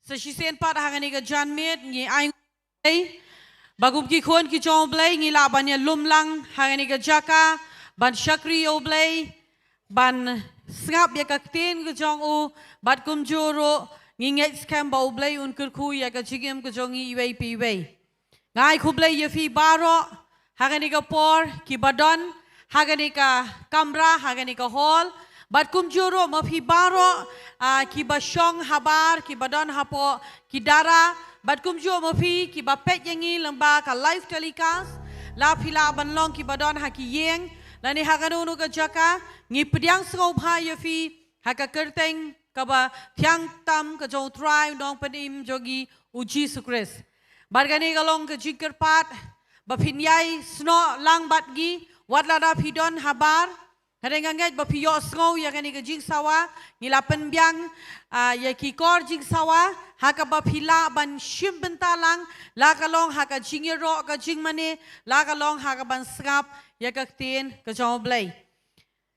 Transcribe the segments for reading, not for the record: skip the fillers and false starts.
Sesisen pat hangani ka janmet ngi ai bagum ki khon ki chong blai ngi la ban ya lumlang hangani ka jaka ban shakri o blai ban sngap ya ka tin ka chong u bat kum juro ngi ngai scam ba blai un kur khu ya ka chigem ka chong i wei pi wei ngai khu blai ya fi baro hangani ka por ki badon hangani ka kamra hangani ka hall Bat kum juro mafi baro ki basyong habar ki badon hapo ki dara bat kum juro mafi ki bapet yangi lamba ka live telecast la pila banlong ki badon haki yeng lani hakanu ka jaka ngi pediang sngau bha yafi haka kerteng ka ba thiang tam ka jong try dong padim jogi uji sukres bargani galong ka jingker pat bapinyai sno lang batgi watlada pidon habar Kadang ngat bapiyo sngau ya kani kajing sawa ngilapen biang ya kikor jing sawa haka bapila ban shim bentalang la kalong haka jingero ka jing mane la kalong haka ban sngap ya kaktin ka jong blai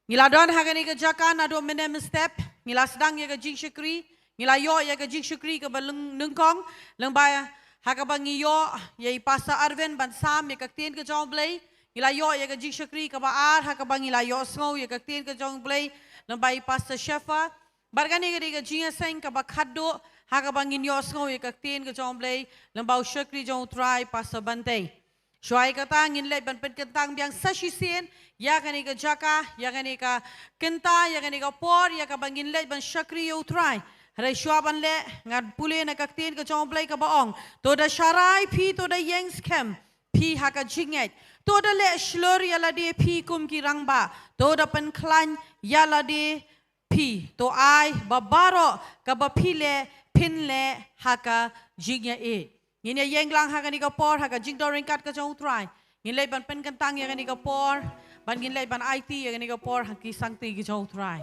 ngiladon haka ni ka jakan ado menem step ngila sedang ya ka jing syukri ngilayo ya ka jing syukri ka balung nungkong lengba haka bangiyo ya ipasa arven ban sam ya kaktin ka jong blai Ilayo ya ka jing syukri ka baar ha ka bang ilayo sngau ya ka tin ka jong blai lambai pasta shefa bargani ka jing seng ka bakhaddo ha ka bang inyo sngau ya ka tin ka jong blai lambau syukri jong try pasta bantei shwai ka tang in lai ban pen kentang biang sasisen ya ka ni ka jaka ya ka ni ka kenta ya ka ni ka por ya ka bang in lai ban syukri yo try Hari syuaban le ngat pule na ka tin ka jong blai ka baong to da sharai pi to da yeng scam pi ha ka jinget Toda le shlor yala de pi kum ki rangba. Toda pen klan yala de pi. To ai babaro ka bapi le pin le haka jingya e. Ngine yeng lang haka ni ka por haka jing do ringkat ka jong try. Ngile ban pen kentang ya ni ka por. Ban ngile ban IT ya ni ka por haki sangti ki jong try.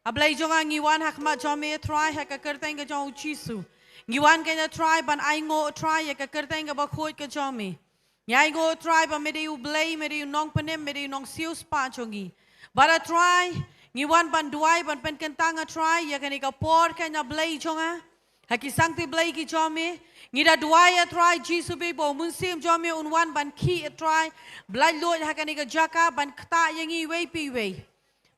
Ablay jong ang ngiwan hakma jome try haka kerteng ka jong chisu. Ngiwan kanya try ban aingo try ya ka kerteng ka bakhot ka jome. Nyai go try ba mede u blay mede u Nongkhryiem mede u Nongkhryiem spa chongi. Bara try ngiwan ban duai ban pen kentanga try ya kani ka por kanya blay chonga. Haki sangti blay ki chome. Ngida duai ya try jisu be bo munsim chome unwan ban ki try blay lo ya kani ka jaka ban kta yangi wei pi wei.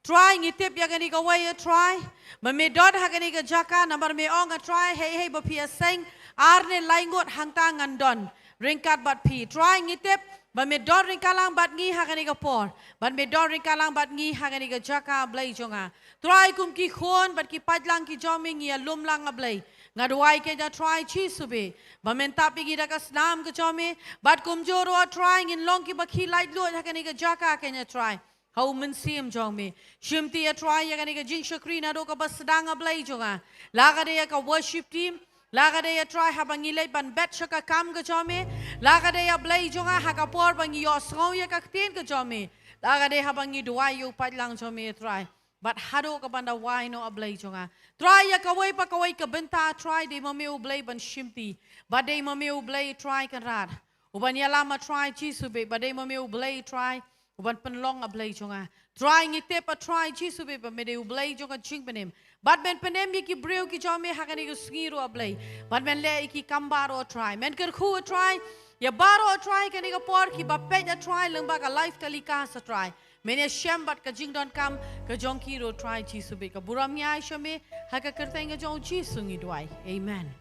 Try ngitip ya kani ka wei ya try. Ba me dot ha kani ka jaka number me ong try hey ba pia seng arne laingot hangta ngandon. Ringkat bat pi, try ngitip, ban me dor ringkalang bat ngi hakani ka por, ban me dor ringkalang bat ngi hakani ka jaka blay jonga. Try kum ki khon bat ki padlang ki joming ya lumlang ablay. Ngaduai ke ja try chi sube, ban men tapi ki dakas nam ka jomi, bat kum joro try ngin long ki bakhi light lo hakani ka jaka kenya try. Hau men sim jomi, shimti ya try ya kani ka jing syukri na do ka bas sedang ablay jonga. Laga de ya ka worship team. Laga de ya try habang ilay ban bet siya ka kam ka jome. Laga de ya blay jonga hakapor bang iyo sngau ya kaktin ka jome. Laga de habang iduay yung padlang jome ya try. But hado ka banda why no ablay jonga. Try ya kaway pa kaway ka benta try de mamiu blay ban shimti. But de mamiu blay try kan rad. Uban ya lama try chisube. But de mamiu blay try. Uban penlong ablay jonga. Try ngitip a try chisube. But me de blay jonga ching penim. But men penem ki breu ki jome hakani ko sngiro ablay. But men le ki kambaro try. Men kerku try. Ya baro try kani ka por ki bapet a try lengba ka life telecast a try. Men ya shem bat ka jingdon kam ka jongkiro try chisube ka buram nyai shome haka kerteng ka jong chisungi duai. Amen.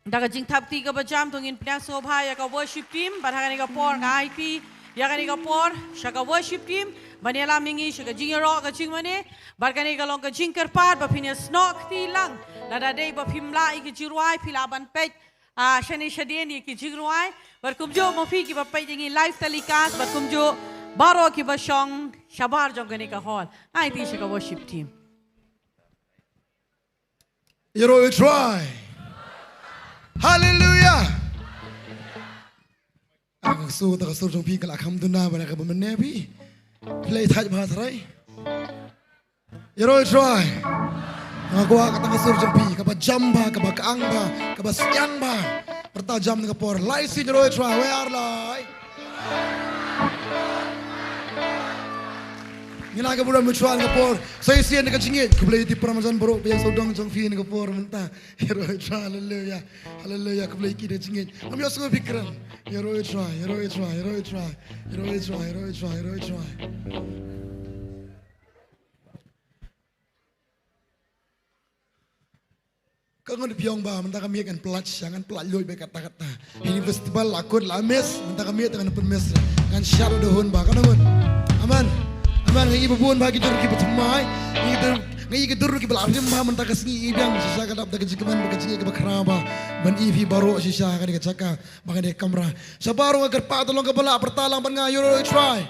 Daga jing tapti ka bajam tungin pnyang sobha ya ka worship team bat hakani ka por ka IT ya kani ka por sya ka worship team Baniala mingi siya ka jingero ka jingmane barkani ka long ka jingkerpat bapinya snok tilang lada day bapimla iki jirwai pilaban pej shani shadien iki jirwai barkumjo mofi ki bapej jingi live telecast barkumjo baro ki basyong shabar jong kani ka hall ay ti siya ka worship team Yero we try Hallelujah Ang so ta so jong pi kala khamduna bana ka bamne pi Play touch bahas rai. Yero try. Ngagwa ka tanga sur jampi, ka ba jamba, ka ba kaangba, ka ba siangba. Perta jam nga por. Lai sin yero try. Where are lai? Ngila ka bulan mutual ngapor. Saya sian dekat cingit. Kebelah di peramasan borok yang saudang jong fi ngapor mentah. Hero try hallelujah. Hallelujah kebelah iki dekat cingit. Kami asal pikiran. Hero try. Kangan piong ba mentah kami akan pelat jangan pelat loy be kata-kata. Ini festival lakon lames mentah kami akan pemes kan syar dohon ba kan aman. Aman. Aman ngi bubun bagi tur ki betumai ngi ki tur ki belab jemba mentah kasngi idang sisa kadap da kejikeman bekecing ke bakraba ban ivi baro sisa kan ke caka bagi de kamera. Sabaru agar pa tolong ke bala pertalang ban ngayo try.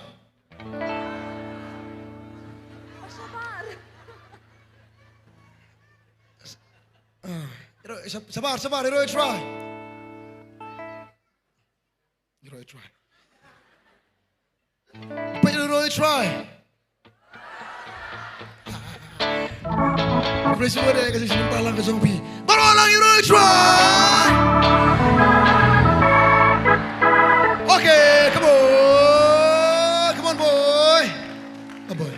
Sabar, hero try. Hero try. But hero try. Pressure ada kasi sintalang ke zombie. Baru lang hero try. Okay, come on boy. Oh boy.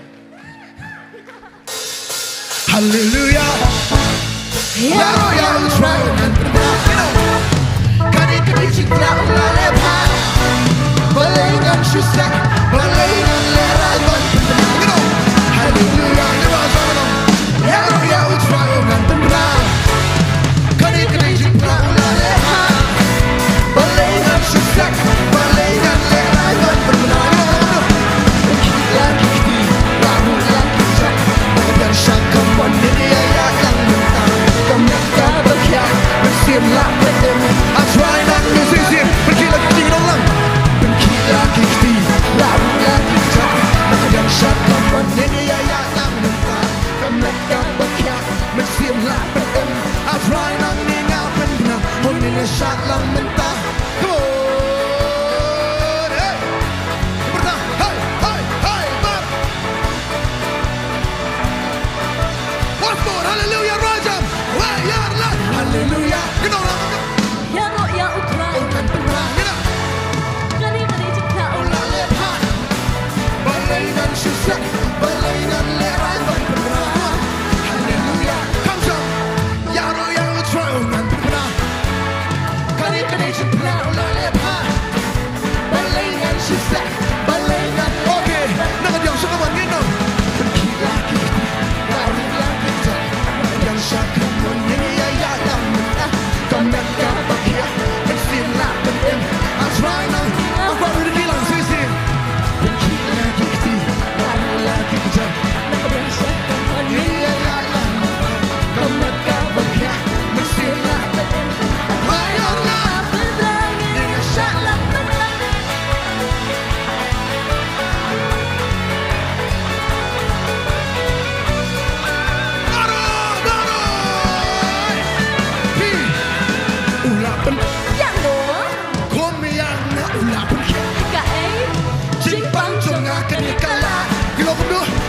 Hallelujah. Yaro yang try dan berdarah. Kani kini cinta ulale pa. Balengan susah, balengan lerai ban berdarah. Hallelujah, yaro yang try dan berdarah. Kani kini cinta ulale pa. Balengan susah, balengan lerai ban berdarah. Kita kini baru lagi cak. Yang syakam wan ini ayat yang mentah. Mereka berkiat bersiaplah betul. Asrai nak musisi berkilat tinggi orang. Berkilat kiki, lalu lagi cak. Yang syakam wan ini ayat yang mentah. Mereka berkiat bersiaplah betul. Asrai nak ningal benar. Ini syaklam mentah. Come on, hey, bertah, hey, bar. Once more, hallelujah, Raja. Hallelujah. Kita orang. Ya roh ya utra. Kan perang kita. Kani cinta Ulale pa. Balengan susah, balengan lerai ban perang. Hallelujah. Come on. Ya roh ya utra kan perang. Kani cinta ulale pa. Balengan susah, balengan. Okay. Nak dia suka bangun. Berkilah kita. Lalu lagi kita. Yang syakir mereka berkiat bersiaplah betul. Asrai nak apa boleh bilang sisi. Berkilah kiki, lalu lagi kerja. Nak bersyukur dunia yang mereka berkiat bersiaplah betul. Bayarlah betul dengan syaklah betul.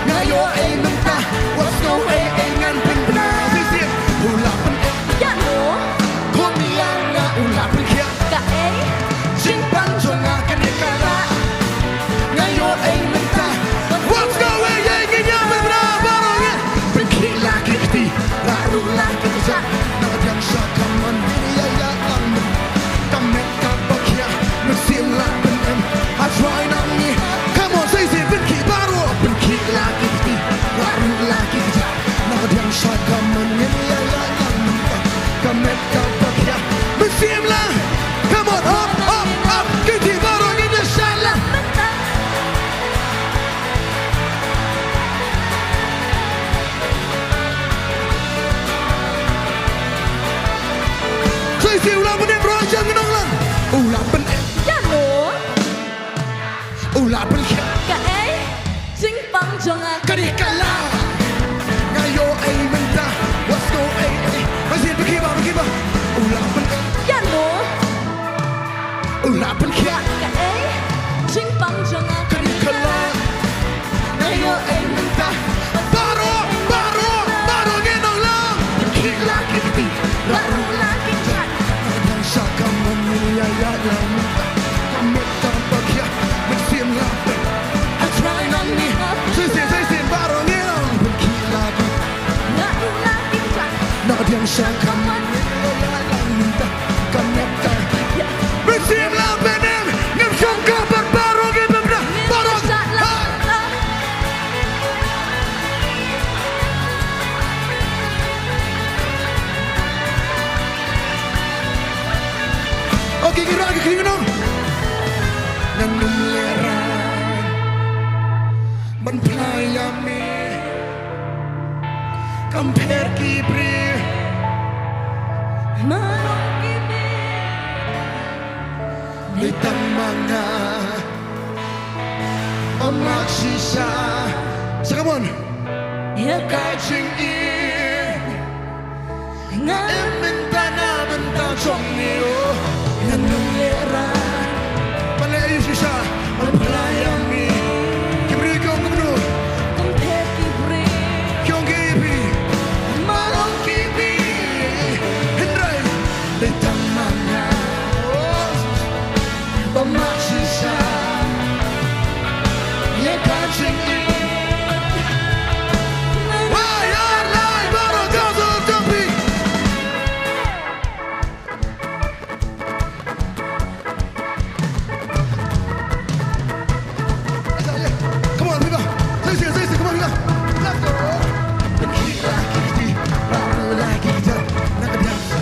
Ngayo ay mentah, wasko ay ngan benar. Sisi, ulapan Ya no. Kumiang na ulapan kya. Ka ay Simpan jonga kenikala. Ngayo ay mentah, wasko ay ngan benar. Barangnya berkilah kiti, lalu lagi kerja. Nadang syakaman dunia yang kamet kabakia, bersilah benar. Asrai nami, come on, sisi berki baru. Lagi kita, baru lagi kita. Nak yang syakam menilai yang mentah. Kamet kabakia, bersiaplah. Come on, up. Kita baru ini salah. Saya ulang benar berajang kenang lang. Ulang benar. Ya no. Ulang benar. Ka ay Bang jangan Kenikala Ngayo ay mentah Wasko ay masih berkibar Ulapan Ya no. Ulapan kya Ka ay Bang jangan Kenikala Ngayo ay mentah Baru Ginong lang Berkila kiti baru lagi cak. Nadang syakam menilai yang mentah Kamet tanpa kya Bersiaplah Atrai nang ni Sisi bangsa kami bersiaplah benem ngepsong kabar baru gimana baru Oke kira lagi kira dong Nanum leran Benplayami Kamper kibri Marong kini Litang mga Omak sisa Sakamon Ya Kajing in Ngan Bentana bentang chong niyo Nanum leran Palay sisa Benplayami Kibri kong kumno Kamper kibri Kyong kibi Marong kibi Hendray Litang mga Omak sisa Ya kajing in Wayar lai baru gazo jambi Come on, Viva. Say, come on, Viva. Let's go. Tequila, kiki, baru lagi dah. Nak biasa.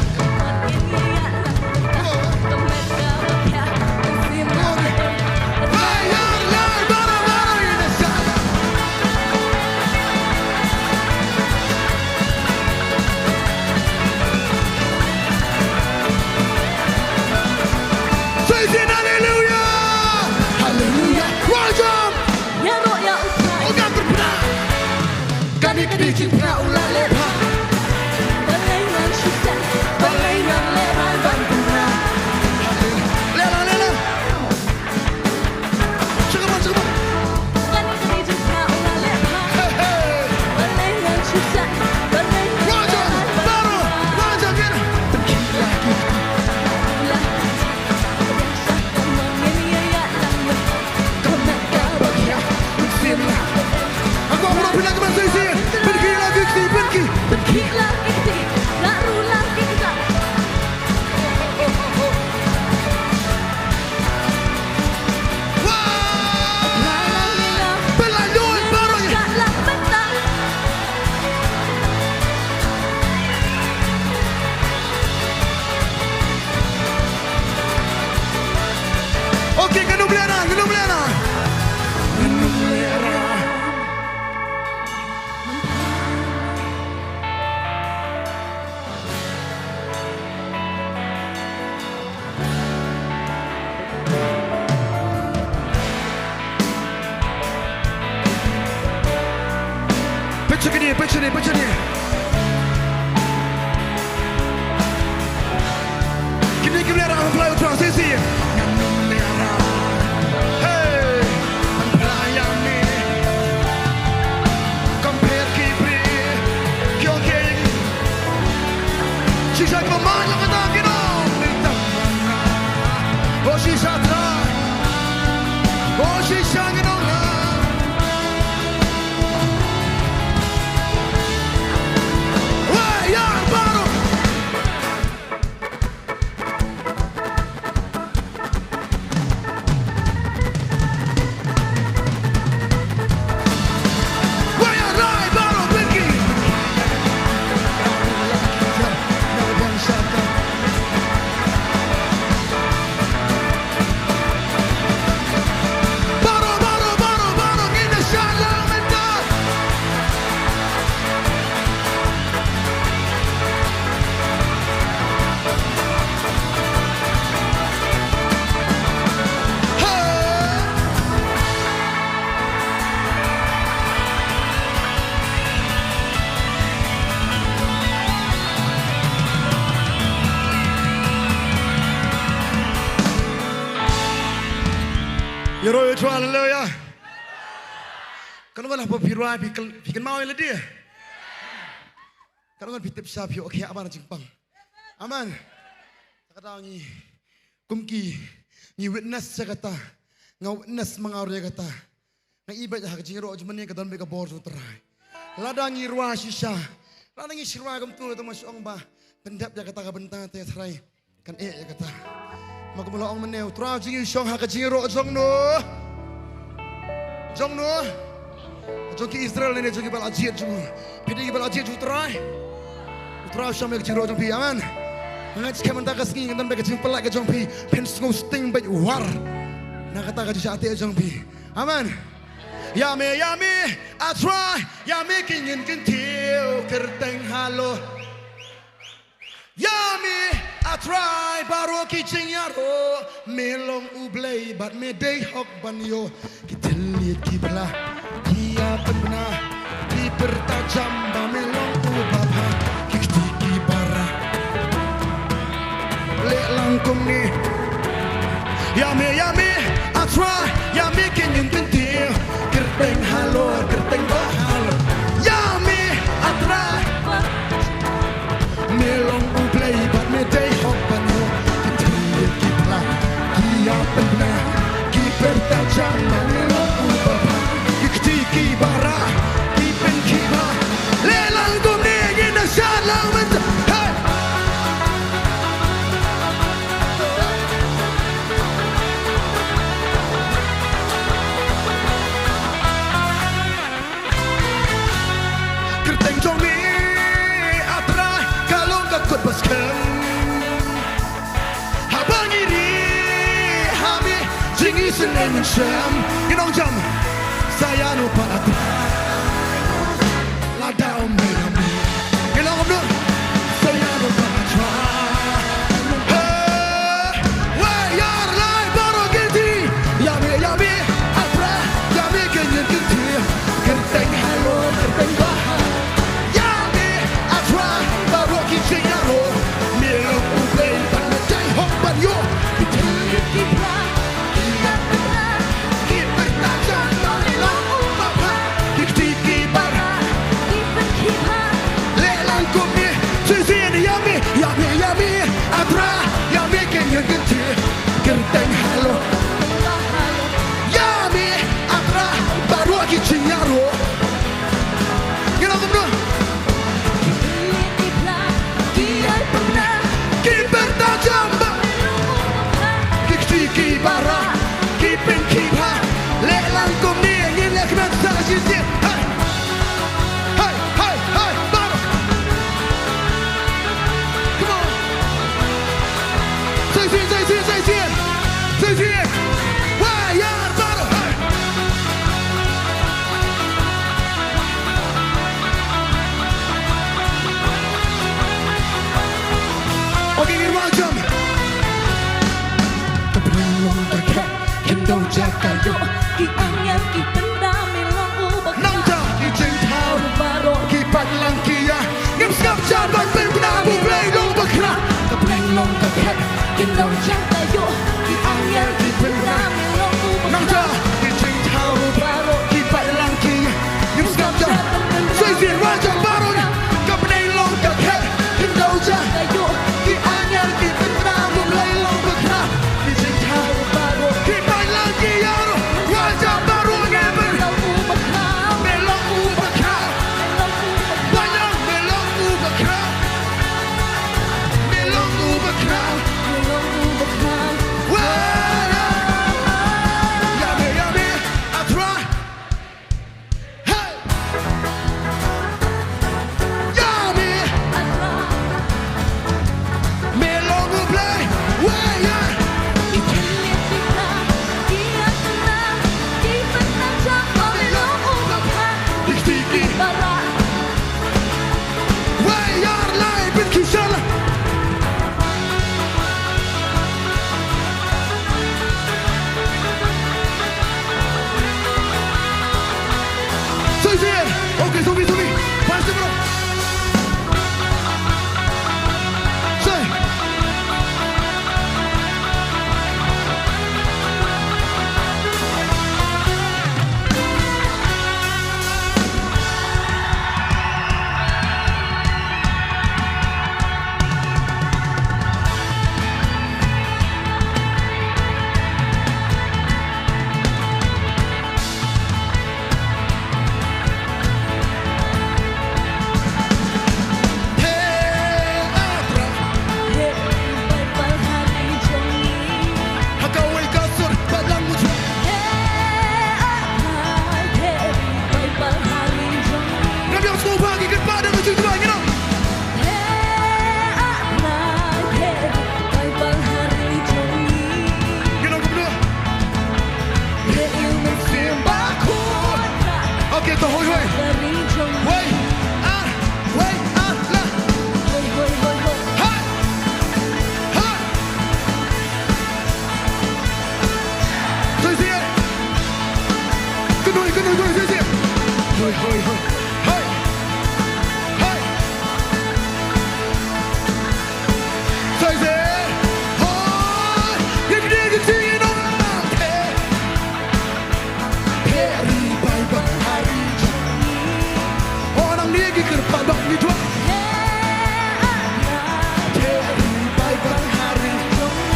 Wayar lai baru ini sana. Say hallelujah. Hallelujah. Wajam. Ya roh ya upai Orang berperang. Kami cinta ulah lepas. Balai nan syukur Balai nan leran Bantuna Lela. Cakap. Kani kini cinta ulah lepas Hey. Balai nan syukur Balai nan Wajah leran baru. Wajah kira. Tequila, kiki. Ulah Biasa Mangin ya ya lama Kau nak kabar ya. Bismillah. Aku nak bilang ke masa isi. Pergi lagi. Pergi lagi ti Laru lagi kita Wah. Lalangila Berlanjut baru ni. Kalah mentang Okey, kena beliana. Picture ni. Give me that fly with us. See. Hey, Miami. Compare kibri. Kyong king. Sisa mama lang kata kinong. Oh sisa tra. Oh sisa kinong na. Wayar baru. Wayar lai baru pergi. Baru ini salah mental. Ya roh ya haleluya. Kalau lah berpiruai bikin mau yang dia. Kalau kan bitip sapi okey apa nak jengpang. Aman. Kadang ni kumki ni witness kata. Ngau witness mengaur kata. Ngai ibadah hak jiro jemani kadan beka bor terai. Ladang ni ruah sisa. Lalu ni sirwa kum tu tu masuk ong bah. Pendap ya kata bentang te serai. Kan ya kata. Mak mula ong meneu. Terau jingi syong ha ka jingi ro jong no. Jong no. Jong ki Israel ni jong ki bal ajiat jong. Pedi ki bal ajiat jong terai. Terau syong mek jingi ro jong pi aman. Ngat kemen ta kas ngi ngan mek jingi pelak ka jong pi. Pen sngau sting bai war. Nak kata ka jati jong pi. Aman. Yummy, I try. Yummy, kingin kintil kerteng halo. Yummy, I try. Baro kicing yaro. Melong ublay, but me day hok banyo. Kitelit kibla, kia pena. Kipertajam ba melong ubapa. Kikti kibara. Le langkum ni. Yummy, I try. Yummy, kingin kintil. Kerteng halo, kerteng bahalo. Yummy, I try. Melong ublay, but me day hok banyo. Kitelit kibla, kia pena. Kipertajam ba melong ubapa. Kikti kibara, kipen kiba. Lelang kumni, ngina syad lang mentah. Hey! Kerteng jong ni atra kalong kakut baskem. Habang iri hami jingi seneng syam. Inong jam saya lupa atra. Ladau merami. Inong omno saya lupa atra. Hey, wayar lai baru genti. Yummy, atra. Yummy kenyan genti. Kerteng halo, kerteng bahal. Yummy, atra. Baru kicing yaro. Melong ublay, but me day hok banyo. Kitelit kibla, kia pena. Kipertajam ba melong ubapa. Kikti kibara, kipen kiba. Lelang kumni, sisian yummy, atra. Yummy kenyan genti. Kerteng halo. Yummy, atra. Baru kicing yaro. Gila kumno. Kipertajam ba kikti kibara kipen kiba lelang kumni ngin lek nak sa jizit. Hey baro. Come on. Say wayar baro. Hey. Okay, ngin wajam. Belum dekat, kendo jaga yo. Ki angin, ki benda melong ubah. Nongthymmai kijing tau Baro, kipat langkia ngim skap jabat pembina bublay long bakra. kebleng long dekat, kendo jaga yo. Ki angin, ki benda melong ubah. Nongthymmai kijing tau Baro, kipat langkia ngim skap jabat sisian wajah baru kapnei long dekat kendo jaga yo. ki angin ki benda bublay long bakra. Kijing tau Baro, kipat langkia wajah baru ngeber melong ubah. melong ubakra. Banyak melong ubakra. Melong ubakra. Yummy, I try. Hey, yummy, melong ublay. Wayar, dikti wayar lai berkisah. Sisian, okay, subi, pasti bro. Say. to hoi hoi. Hoi, ah, la. Hai, hai. Rồi diện. Cứ nuôi, rồi diện. Hoi, hoi. Hai, hai. Rồi diện. Hoi, những cái gì nó thế. Thế đi bay bằng hari. Orang dia ke padang ni tuan. Teri bay bang hari.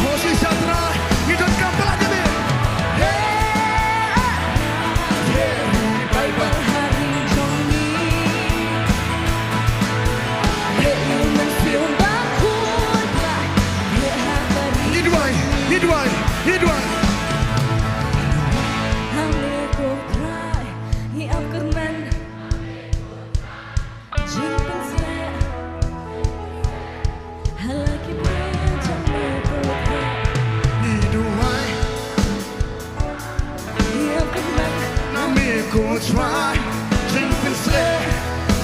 Hosi sadra hidup kapal aja be. Teri bay bang hari joni. Teri mensiun bakut. Ni dua. Hame ko cry, hi am kerman. Jingpen se, halaki bre jame ko cry. Ni dua. Hi am kerman. Nami ko try. Jing pensle.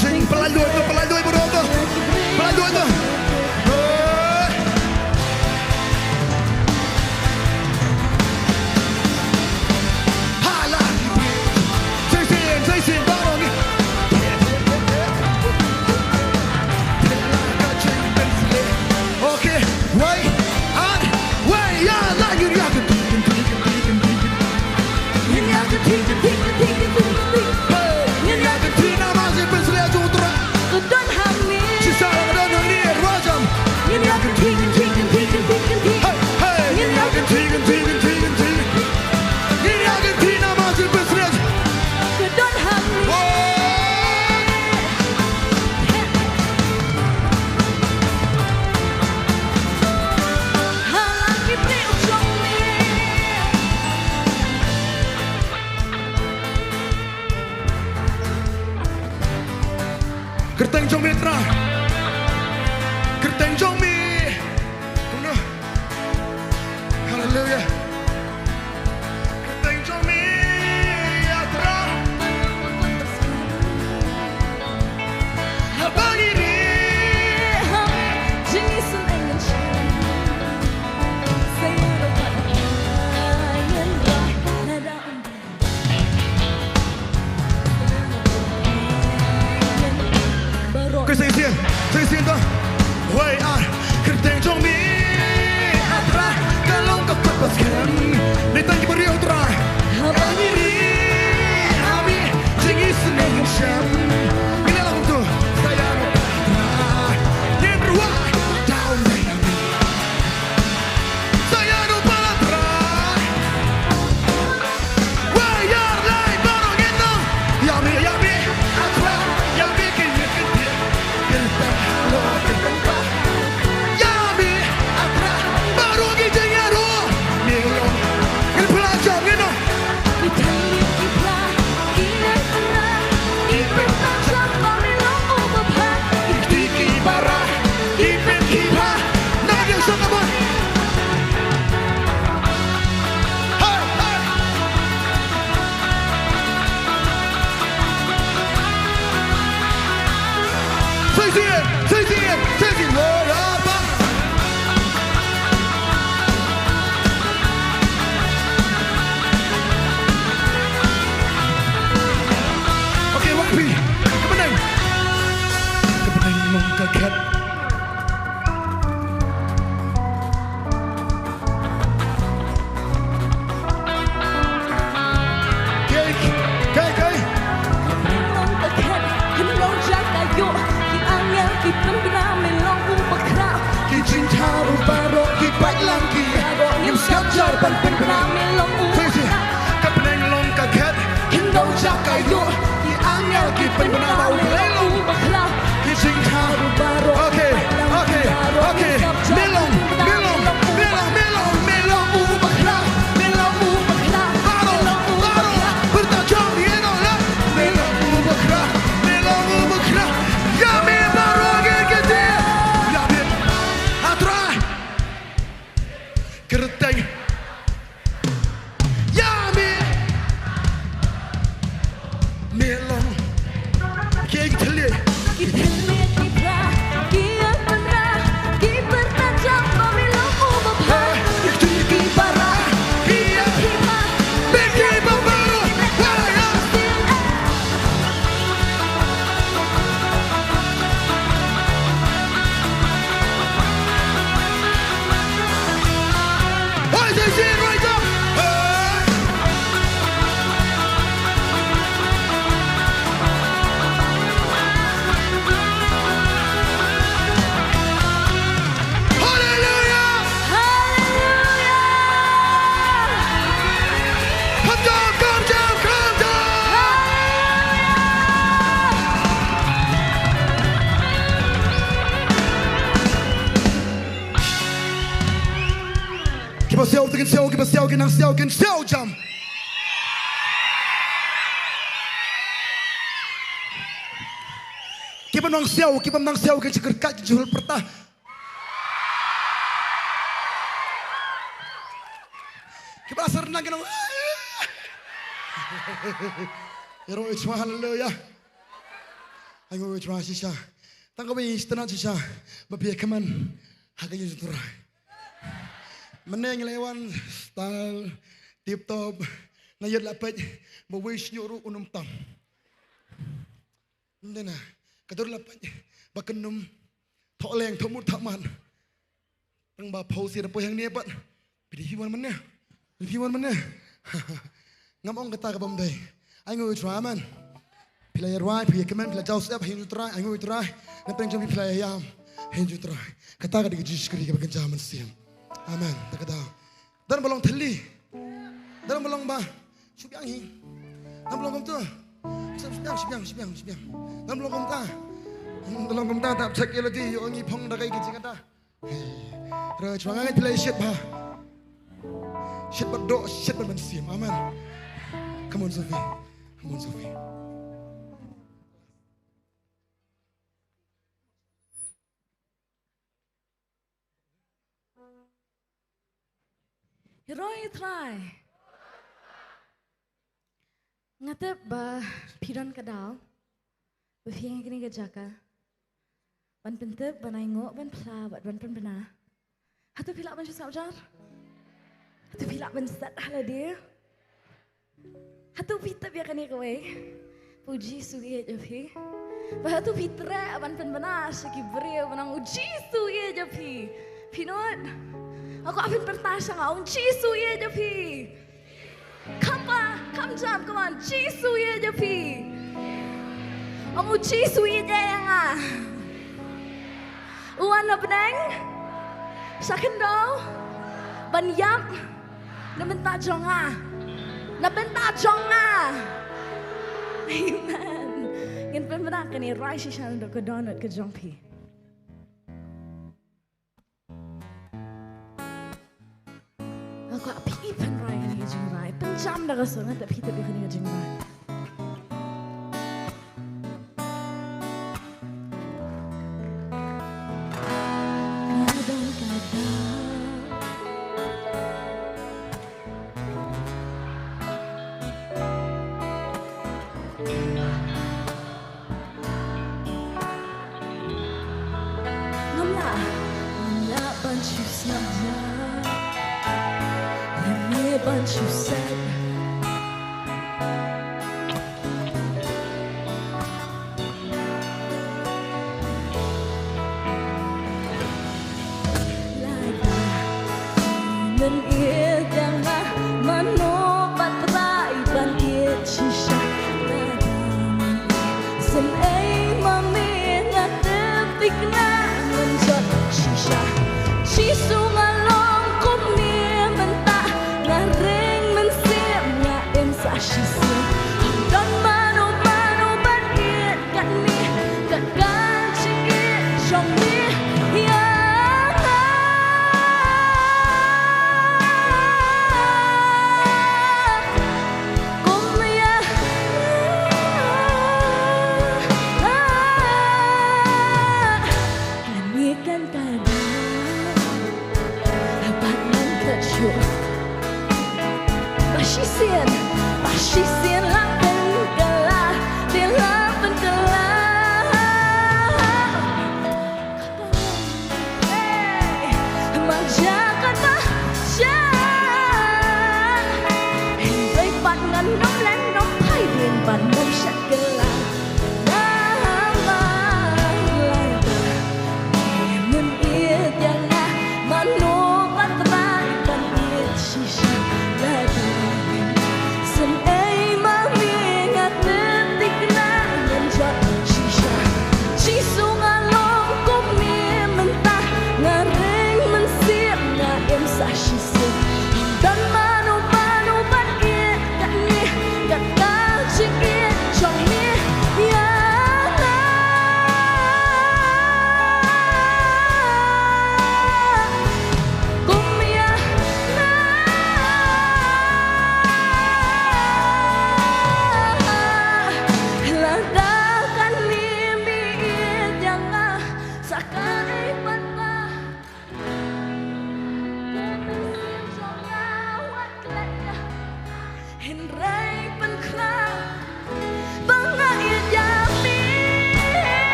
Jing pelalui bodoh tu. Pelalui tu. Kerteng jong mitra. Kerteng jong mi. Kuno. Haleluya. Kerteng jong mi. Atra. Abang ini. Jingisun engan shan. Saya dapat yang dah nada Cái xây xiên đó. Way out. Kerteng jong mi. Atra. Kalau kau lepaskan. Ditang kita beri utra. Abang ini. Kami jingis dengan syam. Bila lagu tu saya Mawpdah. Yang ruah down dengan mi. Saya Mawpdah. Wayar lain baru gitu. Yami. Atra. Yami kini. Yami. Atra. Baru gitu ya roh. Milong. Il pelajar gitu. kita kita kita pernah dipertajam pemilang Mawpdah. Ikti parah. Ipin kipa. Nak yang suka buat. Hai. Saya sih. Apa? Okey, Wapi. Kepenang mong kagat. Kay. Long takat, hinong jakayo, ki angel ki pembina melong Mawpdah. Ki cinta baru ki baik lagi. Nim skapjar ban Pembina melong Saya sih. Mawpdah. Kepenang long kagat. Hinong jakayo, ki angel ki pembina melong Mawpdah. Ki cinta baru. Okey. Melong. Mawpdah. Mawpdah. Baru. Bertajam dia lah. Mawpdah. Yami baru gitu. Yami. Atra. Kerteng. Yami. Melong. tegen sel ke sel ke nang sel ke sel jam. Kita nang sel ke cekerkat jual pertah. Kita asar nang kenang. Yero ichwa hallelujah. Ayo ichwa sisa. Tanggapi istana sisa. Babi keman. Hakanya jutura. Meneng lewan style tip top. Nayat lapet. Bawish nyuru unum tam. Nena. Kadur lapet. Bakenum. Tok leng tok mut tak man. Tang ba pausi rapo yang ni apa? Pidihiwan mana? Pidihiwan mana? Ngamong kata ke Bantei. Ayo try man. Pilih right, pilih kemen, pilih jauh step, hinju try, ayo try. Nampak jom pilih yam, hinju try. Kata ke dijis kiri ke bagian zaman siam. Amen. Tak kata. Dan belum teli, dan belum bah. Syubiang hi. Dan belum tu. Syubiang. Dan belum ta. Dan belum ta tak cek lagi. Yo ngi pong dah kaya kecik kata. Terus cuangan pilih shit bah. Shit berdoa, shit berbensiam. Amen. Come on, Sophie. Come on, Sophie. Heroi try. Ngate ba piran kadal. Ba fiang kini ke jaka. Ban pentep ban aingo ban pla ban pena. Hatu pilak ban susah jar. Hatu pilak ban sat hala dia. Hatu pita biar kani kowe. Puji sugi je pi. Ba hatu pitra ban pena segi beri banang uji sugi je pi. Pinot. Aku afin pertasa ngau uji sugi je pi. Come jump, come on. Uji sugi je pi. Ang uji sugi je yang ah. Uwan na beneng. Sakin daw. Ban yap. Nabenta jonga. Nabenta jonga. Amen. Ngin pembenak ni rai si siya ndo ko donut ke jongpi. Ako api pen rai ni jing rai. Penjam na kaso nga tapi tabi ko ni jing rai. Bunch you said like nên yêu đang mà nó bắt tay ban yêu chỉ sao sân ấy mà mình ngắt đêm tích na mình giật chỉ sao chỉ sung along cũng niềm mình ta ngàn reng mình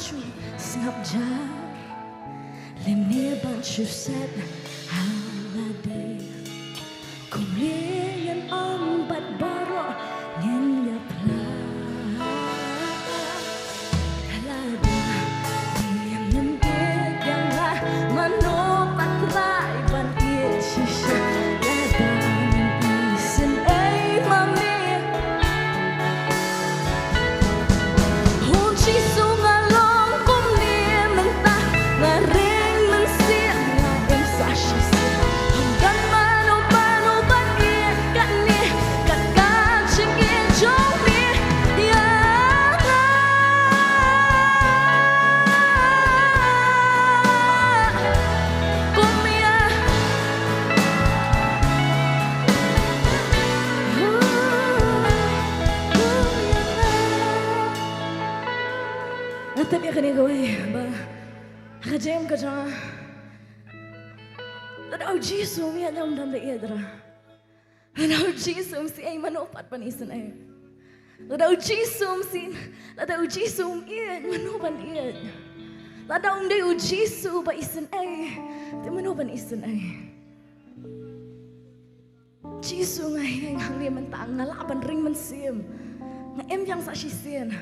chu snap jar lim nia ban chu set halade kum lian ong bat baro ngin ya pla halada niam nim yang la mano patrai ban ie shisha lada isin ai mami tapi akan gue kerja kerja ada uji sumi ada dalam daerah ada uji sumi si ay manopat panisan ay ada uji sumi ada uji sumi manopan iyan ada uji sumi ba isan ay di manopan isan ay Jisu ngay ang hangli mentang ngalaban ring mensim ngem yang saksisian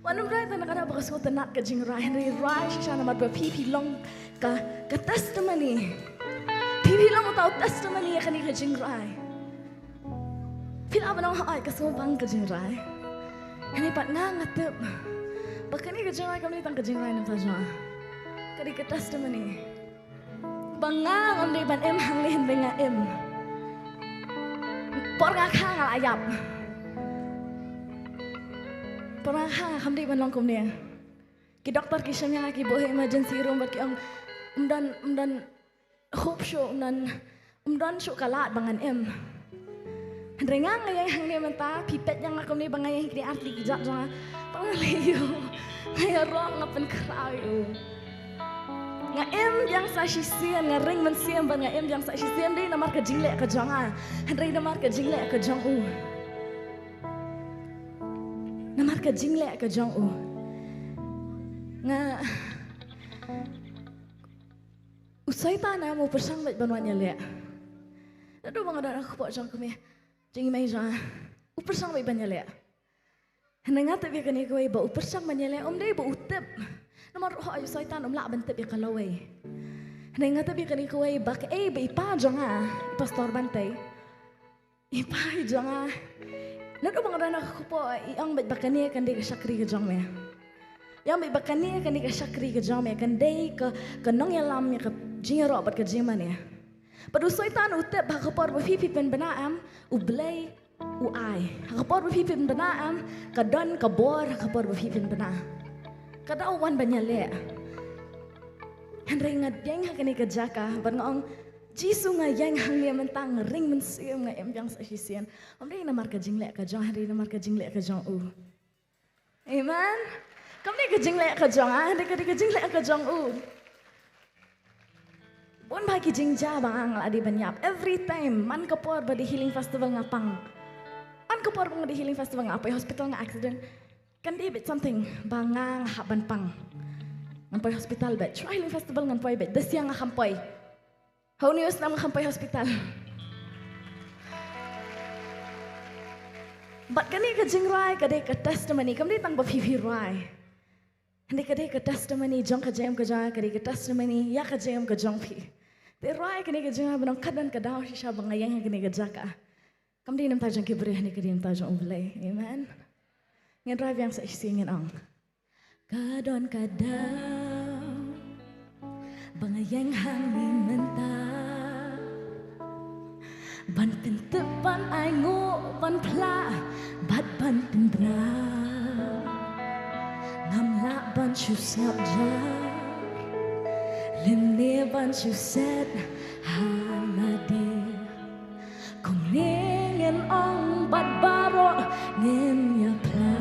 wanum rai tan kada bakas ko tanat ka jing rai shisha na madwa pipi long ka testimony pipi long tau testimony ka ni ka jing rai pila ba nang ai ka so bang ka jing rai ani pat nga ngatep bakani ka jing rai kam ni tang ka jing rai nam ta jwa ka di ka testimony banga on dei ban em hang len benga em por nga khang al ayap Pernah ham di bandang kumnia. Ki doktor kisahnya ki bohe emergency room bagi ang umdan hope show umdan show kalat bangan em. Rengang yang hang ni menta pipet yang aku ni bangan yang kini arti kijak jangan pernah leyo. Ngaya rock ngapen kerayu. Nga em yang saksisian nga ring mensiam ban nga em yang saksisian di namar ke jinglek ke jangan. Hendrai namar ke jinglek ke jang namar ka jinglek ka jong nga usai tanah mo persang bat banwanya le ado bang ada aku pot jong kami jing mai ja persang bat banya le henenga tabi kan ko ba persang banya le dei ba utep namar ho usai tan la ban tabi kalawai henenga tabi kan ko ba ka ba ipa jonga pastor Bantei ipa jonga Nado bang rana ko po ang bakani kan di ka sakri ka jome. Yang bakani kan di ka sakri ka jome kan dei ka nong yalam ya ka jingero bat ka jiman ya. Padu soitan utep ba ka por ba pipi pen banaam ublay uai. Ka por ba pipi pen banaam ka don ka bor ka por ba pipi pen bana. Kada wan banyale. Henry ngad yang hakani ka jaka ban ngong Jisu nga yang hang ni mentang ring mensiam nga em yang saksisian. Omdei namar ka jinglek ka jong hari namar ka jinglek ka jong Amen. Kam ni ka jinglek ka jong hari ka jinglek ka jong Bon bagi jingja bang adi banyap every time man kapor ba di healing festival ngapang. Man kapor bang di healing festival ngapai hospital nga accident. Kan di bit something bangang haban pang. Ngapai hospital bet. Try healing festival ngapai bet. Desiang ngakampai. How news na makampay hospital. But kani ka jingrai kade ka testimony kam di tang ba pipi rai. Hindi kade ka testimony jong ka jam ka ja kade ka testimony ya ka jam ka jong pi. Te rai kani ka jinga banang kadan ka daw siya bangayang kani ka jaka. Kam di nam ta jong kibre hindi ka di nam ta jong ulay. Amen. Ngan rai yang sa isingin ang. Kadon ka daw bangayang hangin menta. Ban pintepan ai ngo ban pla bat ban pindra ngamla ban chu siap jar lim ne ban chu set halade kum ngen ong bat baro ngen ya pla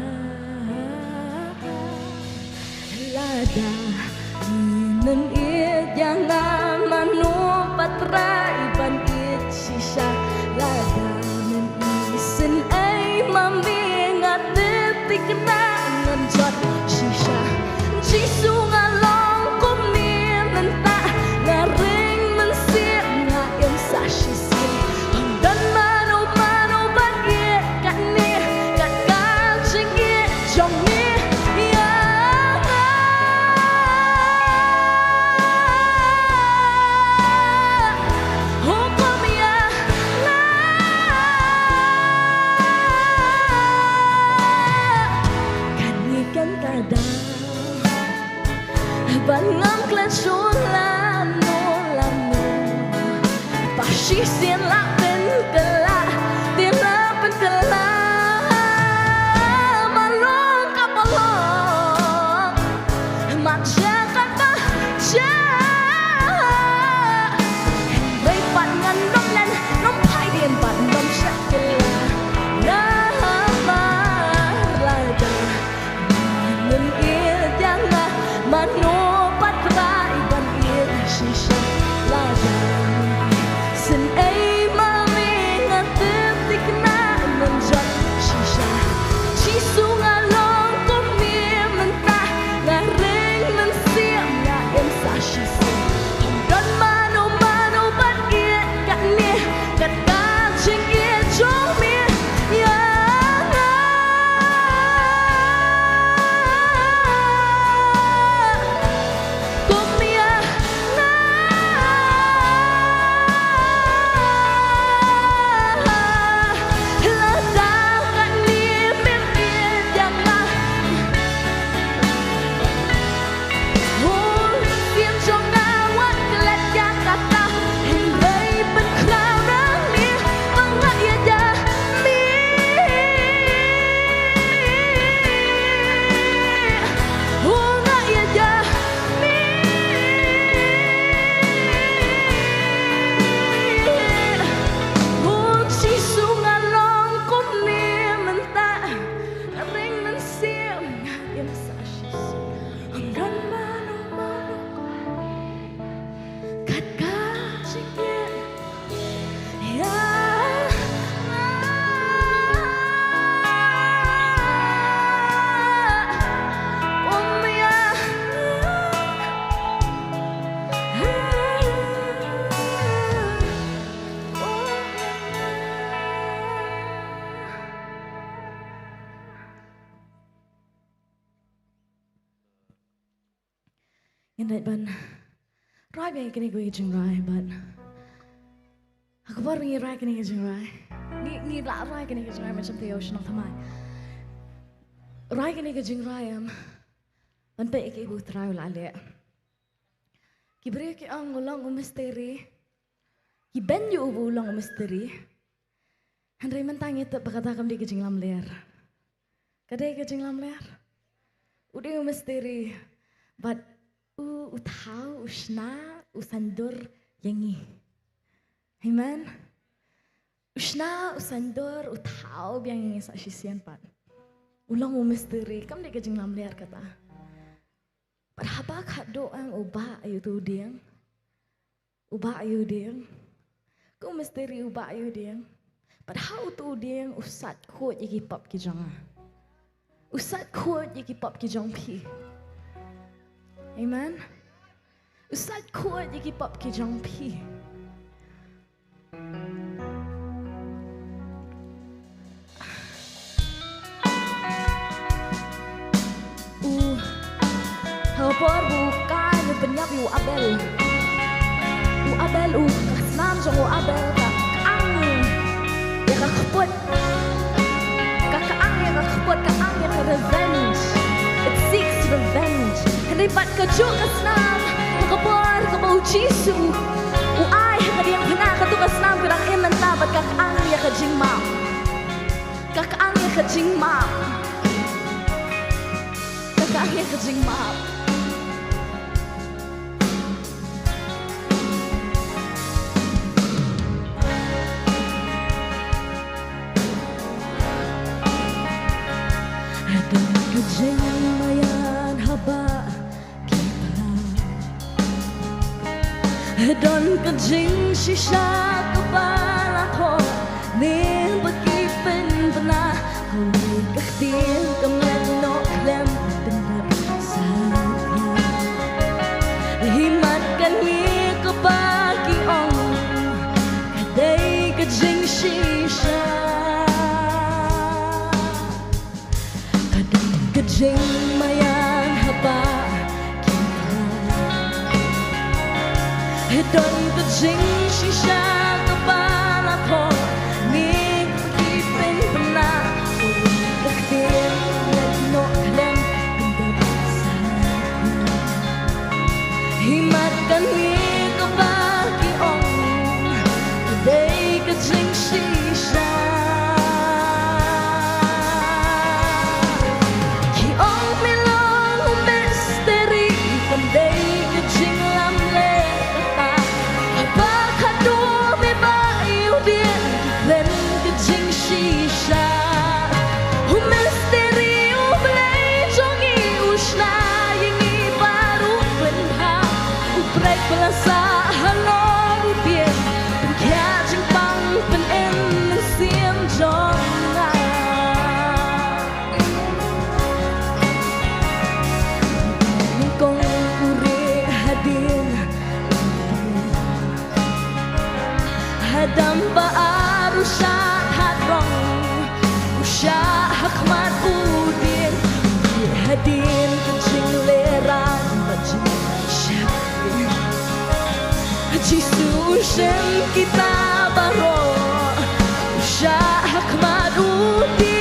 lada inen it yang manu patrai ban it shisha lada men isin ai mami ngat detik na ngan jot shisha jisu ชีเสียนละเป็นกะละเตียนละเป็นกะละมาลองกับมาลองมาเชื่อกันปะเชื่อไม่ปั่นกันน้องเล่นน้องพายเดียนปั่นน้องเช็คกันละมาลายเดินมันเอียดยังไงมันโนปัดกระายบันเอียดชิชาลาเดินสินเอมามีงานเติมติกนามันจัดชิชาชีสูงาลองก็มีมันตางาเร่งมันเสียมงาเอ็มสาชิเสียดอนมาโนบัดเอียดกันเนี่ยกันกาชิงเอียดจงมียังไงบันร้อยเบงกันนี่กูยังไรบันaku baru ngira kan ini jengrai, ni lah rai kan ini jengrai macam tiada ocean Nongthymmai, rai kan ini jengrai man pe ibu terai ulalek, kiberi ke ang ulang misteri, kiben ju ulang misteri, Henry mentangi tak berkata kamu di jenglam ler, kadai ke jenglam ler, udah misteri, but tahu usna usandur yangi. Amen. Usna usandur tahu biang yangi saksian pat. Ulang misteri kam dia kejeng lam liar kata. Berapa kado ang ubah ayu tu diang. Ubah ayu diang. Kau misteri ubah ayu diang. Padahal tu diang usat kuat yaki pop kijang. Usat kuat yaki pop kijang pi. Amen. Usat kuat yaki pop kijang pi. Hapor bukan penyap u abel. U abel kasnam jong u abel ka ang ya ka kapot. Ka ang ya ka kapot ka ang ya ka revenge. It seeks revenge. Hendipat ka jo kasnam kapor ka bau chisu. U ai ka diang hina ka tu kasnam pirang iman tabat ka ang ya ka jingmam. Ka ang ya ka jingmam. Ka ang ya ka jingmam. Mayan haba kita Don kejing sisa kepala ko Ning bekipen pernah Huli kahtin kemen Nongkhryiem Bendap saya Himatkan ni kepaki ong Kadai kejing sisa Kejing mayan haba kita Don kejing sisa kepala ko Ni kipin pernah Uli kahtin Nongkhryiem Bendap saya Himatkan ni kepaki ong damba arusha hadrong usha hakmat udin hadin kecing leran bajin syakir Jisu shem kita baro usha hakmat udin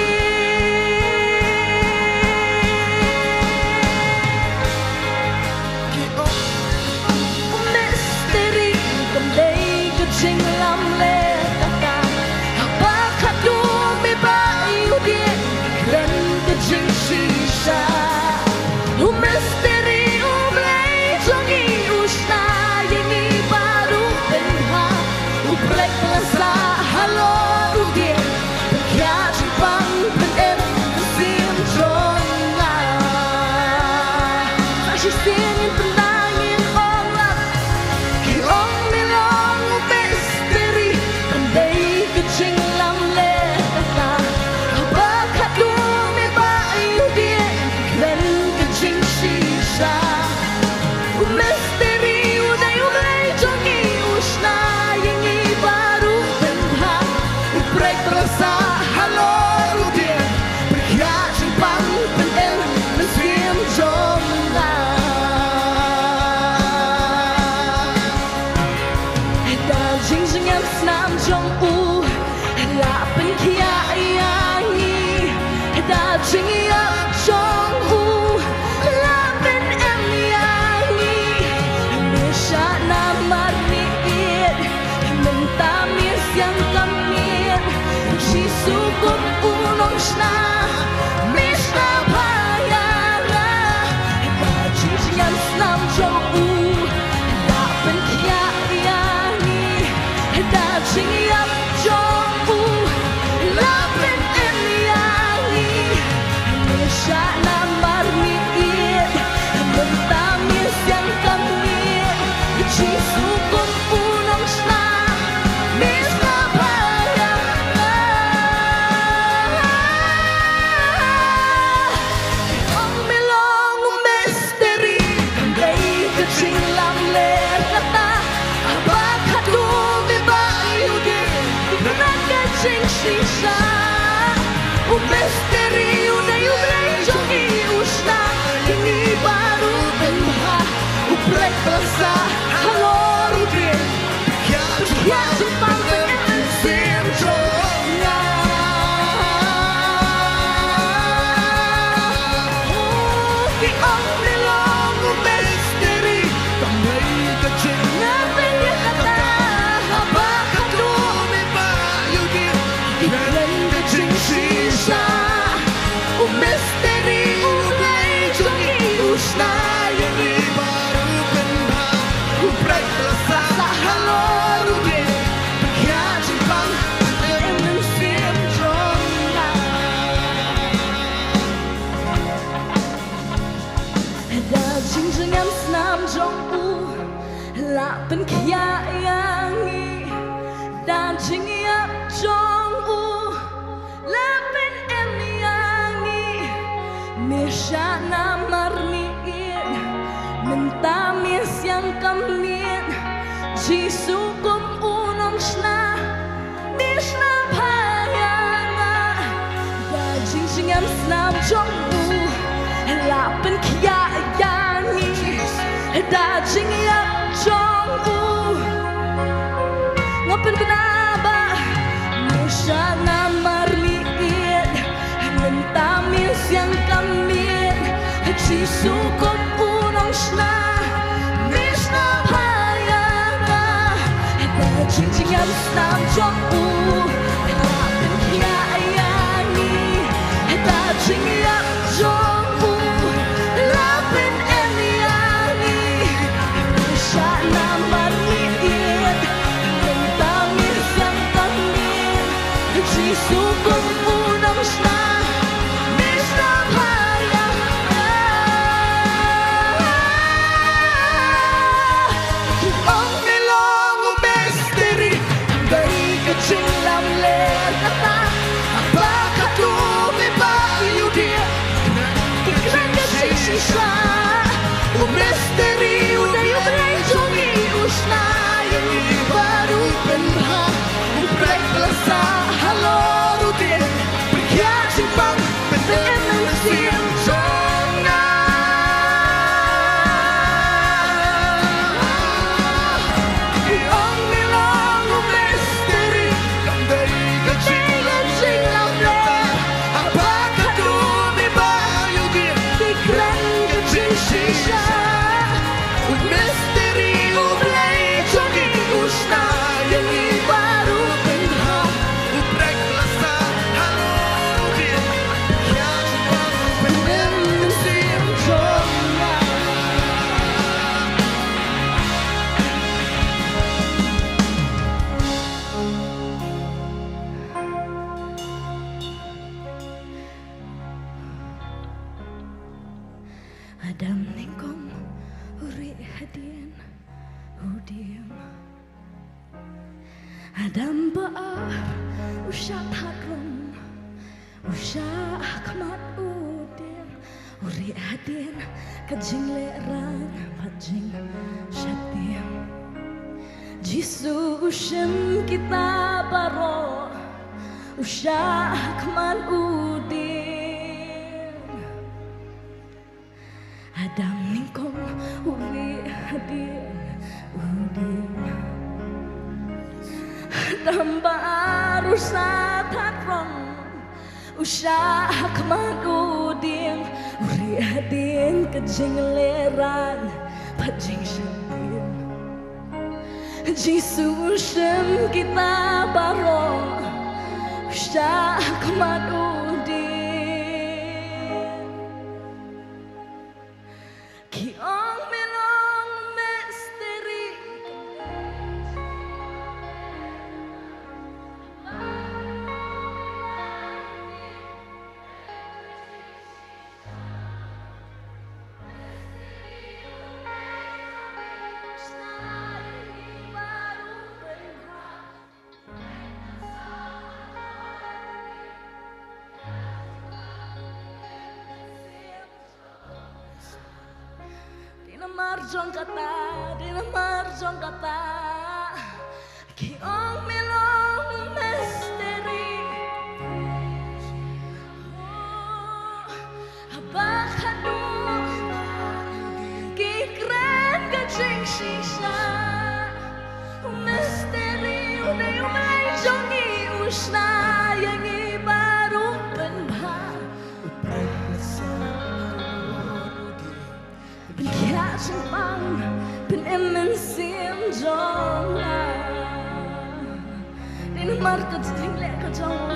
misteri kembali kecing lam le kata apa kadu me bayu dia dan kecing sisa misteri umlay jongi usna yengi baru benha ubrek lasa halo dia ya jipang penem sim jona masih singin penangin orang ki ong milong misteri kembali kecing lam le kata apa kadu me bayu dia dan kecing sisa misteri uday umlay jongi usna yengi baru benha ubrek rasa halo dia berkaya simpang penem mesim jomna da jing jing em snam jong u la pen kia yangi da jing ya jong u la pen em yangi mesha na marni it menta mis yang kamir jisu kum unong shna mesha payara da jing jing em snam jong u la pen kia yangi da jing ya jong u la pen em yangi mesha na marni it menta mis yang kamir jisu kum unong shna mesha payara Ong milong misteri kembali kecing lam le kata apa kadu me bayu dia dengan kecing sisa misteri uday umlay jongi usna ini baru benha ubrek rasa halor dia ya simpang penem sim jona ki ong milong misteri kembali kecil ngapain dia kata apa kadu me bayu dia dan kecing sisa misteri umlay jongi usna Yengi baru benha ubrek rasa halor dia berkaya simpang penem sim jona da jing jing em snam jong u la pen kia yangi da jing ya jong u la pen em yangi mesha na marni it menta mis yang kamit jisu kum unong shna mesha payana da jing jing em snam jong u la pen kia yangi da jing ya jong u ngapain kenapa mesha na marni it menta mis yang kamit jisu kum unong shna mesha payana da jing jing em snam jong u la pen kia yangi da jing ya jong u la pen em yangi mesha na marni it menta mis yang kamit jisu kum unong shna mesha payana Ong milong misteri kembali kecil lam le kata apa kadu me bayu dia Kekran kecing sisa misteri uday umlay jongi usna Yengi baru benha Adam baar usha takrum usha akmat udin uri adin kajing leran pajing shatim Jisu ushem kita baro usha akmat udin Adam ningkom uri adin udin Adam baru satarong usah kemaduding uri ading kejing leran pajing syatim Jisu shem kita baro usah kemaduding kiong melong misteri Dinamar jong kata kiong melong misteri abakadu kikren kajing sisa misteri unay jongi usna yang baru penbah Sempang penemen sim jonga Dinamar ke jingle ke jongu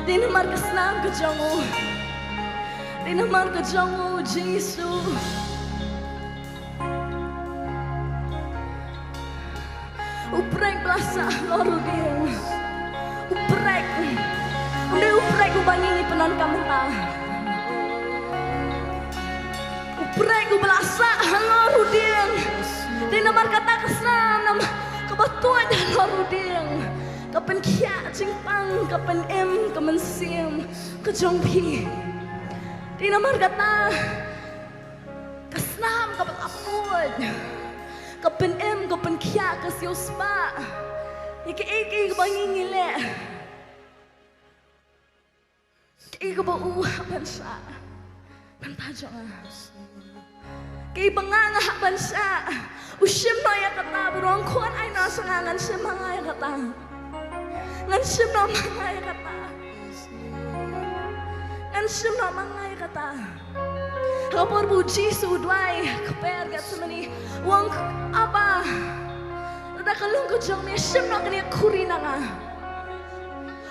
Dinamar ke senam ke jongu Dinamar ke jongu Jisu Uprek belasa loru dia Uprek Udah uprek ubangi penon kamenta Prego belasa halor uding Dinamar kata kesenam nam kebetulan halor uding Kapan kia cingpang kapan em kemensim kejongpi Dinamar kata kesenam kapan apun Kapan em kapan kia kesiuspa Iki kebangi ngile Iki kebau bansa Pantajong Kay banganga bansa usim no ya kata burong kuan ay nasa ngan sim mga ya kata ngan sim no mga ya kata ngan sim no mga ya kata kapor buji sudway kaper gat semani wang apa udah kalung ko jong me sim no kani kuri nga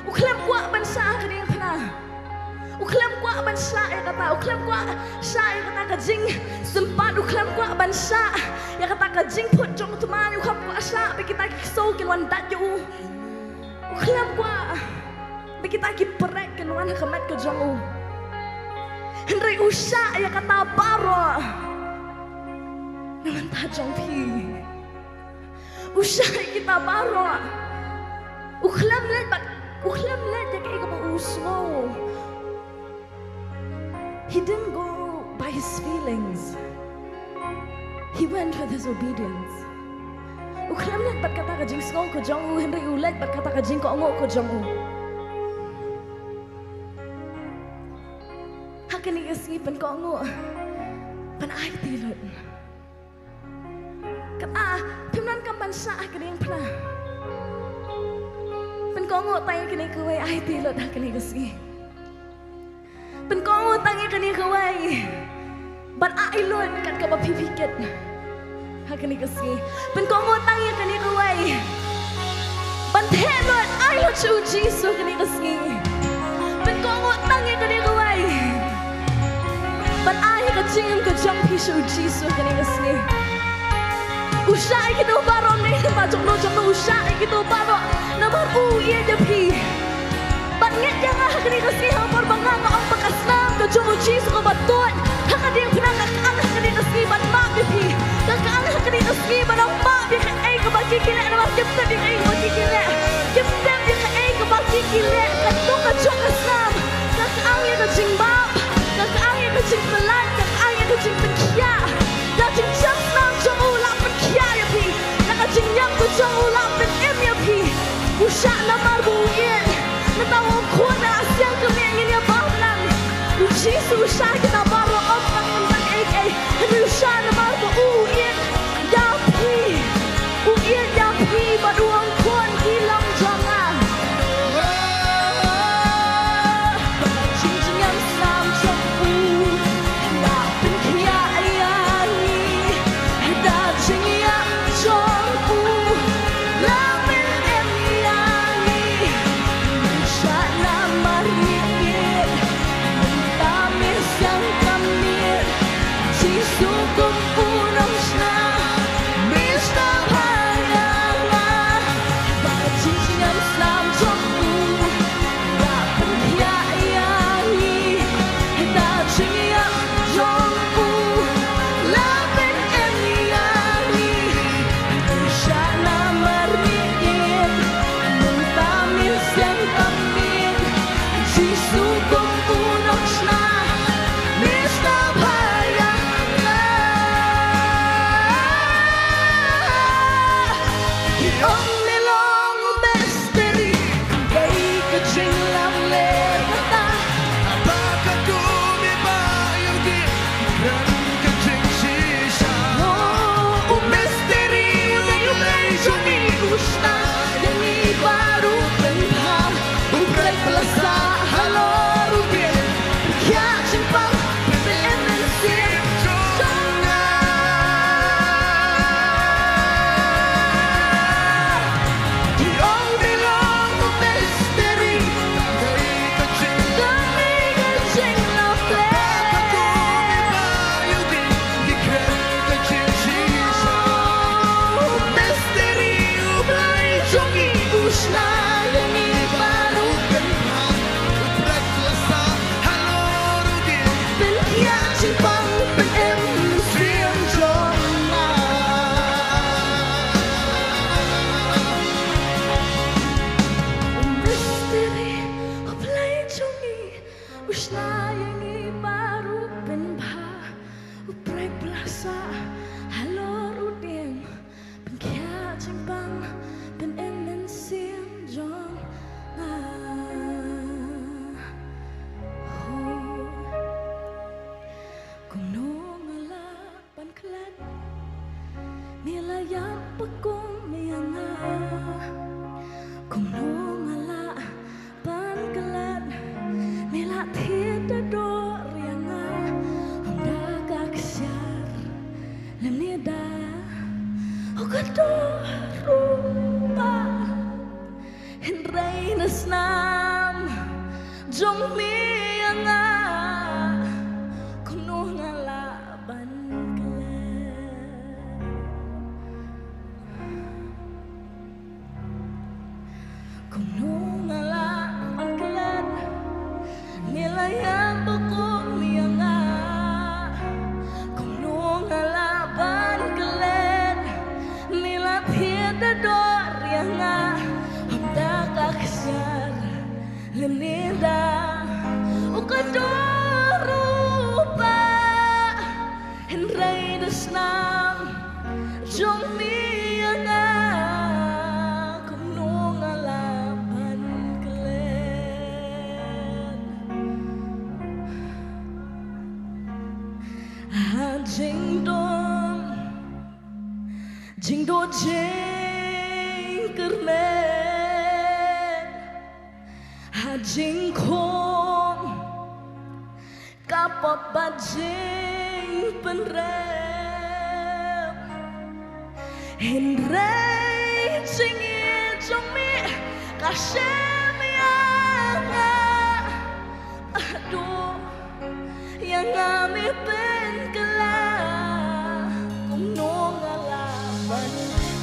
uklam kwa bansa kani pana uklam kwa bansa ya kata uklam kwa sa ya kata kajing sempat uklam kwa bansa ya kata kajing put jong teman uklam kwa sa be kita kisau kilwan daju uklam kwa be kita ki perek kilwan kemat ke jong Henry usa ya kata baro naman ta jong pi usa kita baro uklam let ya kay ko usmo He didn't go by his feelings. He went with his obedience. Uklam let bat kata kajing sngong ko jongu Henry ulet bat kata kajing ko ngo ko jongu. Hakan ni kasipan ko ngo pan ay tilot. Kata pimnan kam bansa kani yang pernah. Pan ko ngo tayo kani ko ay tilot hakan ni kasi. Penkongo tangi kani kawai ban ailon kat ka bapipiket hakani kasi penkongo tangi kani kawai ban telon ailon chu Jisu kani kasi penkongo tangi kani kawai ban ai ka jing ka jampi chu Jisu kani kasi usai kita baro ni ba jong no usai kita baro na baru ye depi Banget jangan hakni kasi hampir banganga ang pagkasnam ka jong Jisu ka baton hakadi ang pinangak ang hakni kasi ban ma bipi ka ang hakni kasi ban ang ma bi ka ay ka ba kikile na magkipta di kayo magkikile. Kipta di kayo ka magkikile. Kato ka chok kasam. Kakaangin ka jingbap. Kakaangin ka jingbalan. Kakaangin ka jingpengkya. Kajing just nam chong ulap pengkya ya pi. Nakajingyam ko chong ulap pengem ya pi. Usha na marbuin. Natawang ko na asyang kamingin ya bahlan. Ujisu usha kita baro op ng imbang AK. Hindi usha na marbuin. Ya pi. Uin ya pi. Maduang kon hilang jangan. Jingjingyam sam chong u. Na pengkya ayani. Da jingyam chong u. Lamin em yani. Usha na marigit. Tamis yang kamit. Sisukong unang siya. Mista hayanga. Jingjingyam sam chong u. Na pengkya ayani. Da jingyam chong u. Lamin em yani. Usha na marigit. Tamis yang kamit. Sisukong unang siya. Mista hayanga. The only long mystery. Kay kajing lang lekata. Apakah kumi bayang di dan kencing sisa. Oh, un misterio kayo medyo ni gusta. Yang ibaru penha. Un pagpalasa halor ubin. Kaya simpang PNNC. The only long mystery. Kay kecil Kami kajing lang bayang di dan kencing sisa. Misterio blay jongi usna yang ibaru Penha berkelasa halor ubin. Pengkya simpang penem siang jona. Misteri blay jongi usna yang ibaru penha uprek blasa halor udim. Pengkya simpang penem siang jona. Kung nungala panklan Nilaya pagkong miyanga Kung nungala panklan Nila tida doryanga Hunda kaksyar Lam nida Okadorupa Henray nasnam Jong miyanga Kuno nga laban Kuno nga laban Nilayang ko niya nga Kuno nga laban Nilapit na dorya nga Handa kaksar Limnida O kadorupa Henray nasnam Jong niya nga Kuno nga laban kalen Jing dong Jing do jing kermen Jing kong Kapot ba jing penrem Henry jing ye jong mi Kashem yang Aduh Yang kami penkela Kumno ngalaban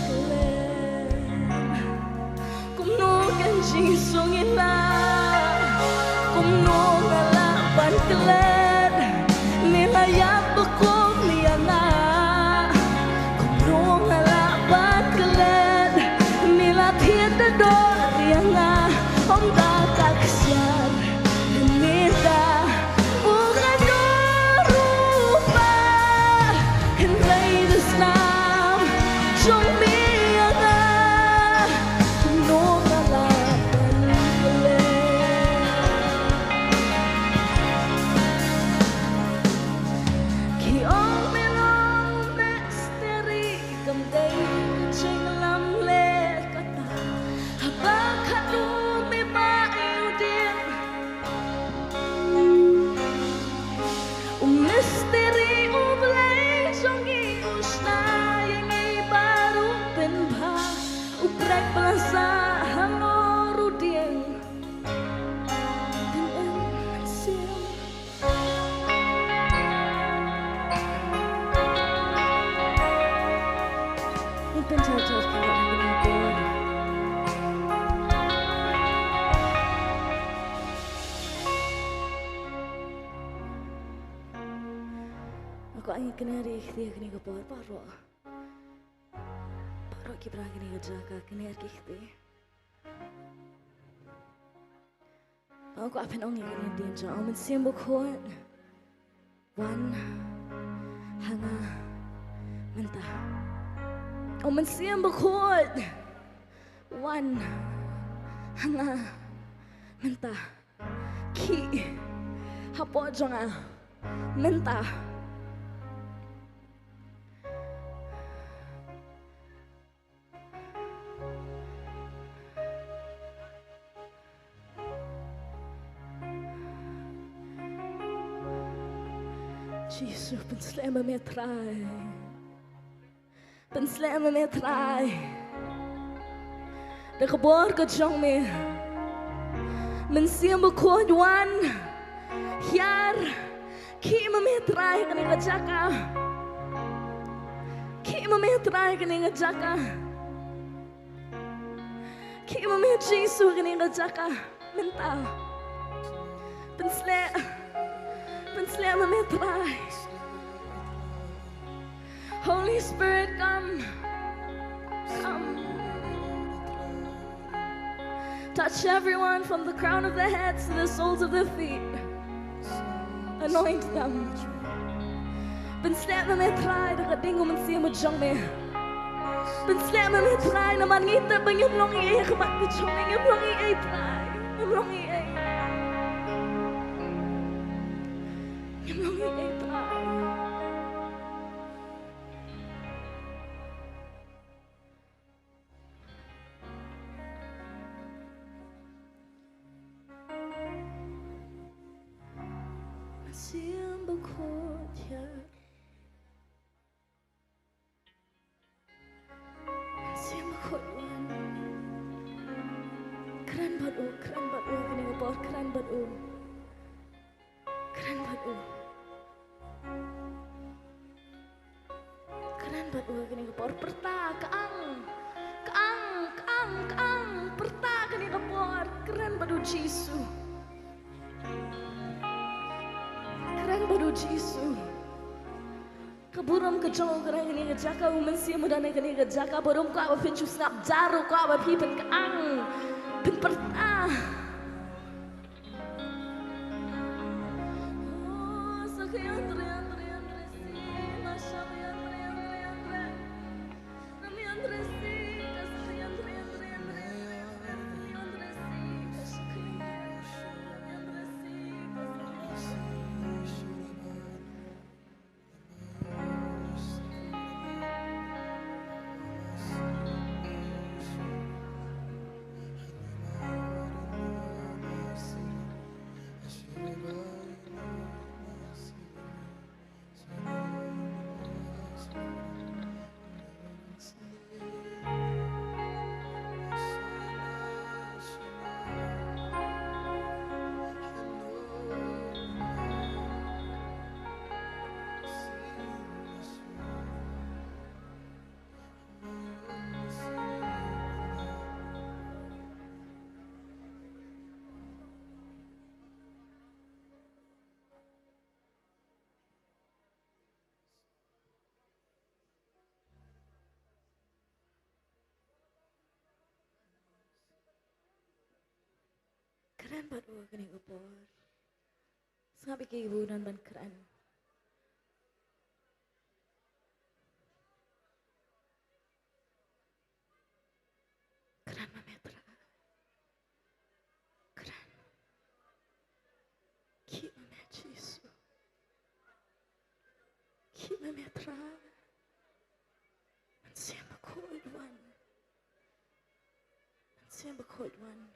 kelen Kumno ganjing sungina Kumno ngalaban kelen Nilayap ako niya nga Kumno ngalaban kelen Ako ang ikinari ikhti kini kapor paro. Paro kibra kini kajaka kini arkikti. Ako apen ongi kini dinja. Omen simbo kuat. Wan hanga menta. Omen simbo kuat. Wan hanga menta. Ki hapo jonga menta. Jesus, penslemmer med træ. Penslemmer med træ. Det kan bare gå jong med. Men sier på kod wan. Her. Kima med træ kan jeg jaka. Kima med træ kan jeg jaka. Kima med Jesus kan jeg jaka. Men ta. Penslemmer med træ. Holy Spirit, come. Touch everyone from the crown of their heads to the soles of their feet. Anoint them. Penslemmer med træ, der kan dinge, man siger med jong med. Penslemmer med træ, når man ikke bør hjem long i æg, man vil jong hjem long i æg træ. Hjem long i æg. Hjem long i æg træ. Simba kodja. Simba kodwan. Kran batu, kini ngepor kran batu. Kran batu. Kran batu kini ngepor perta kaang. Perta kini ngepor kran batu Jisu. Keren baru Jisu. Kaburam kejong keren ini ngejaka umensi muda nek ini ngejaka borom ko apa pinchu snap jaru ko apa pipen kaang pin perta. Oh sakya Andre si masya Andre. Nami Andre si kasih Andre si Keren baru kini upor. Sangat bikin ibu dan ban keren. Keren Mawpdah. Keren. Keep Jesu. Keep Mawpdah. Siapa cold one. Siapa cold one.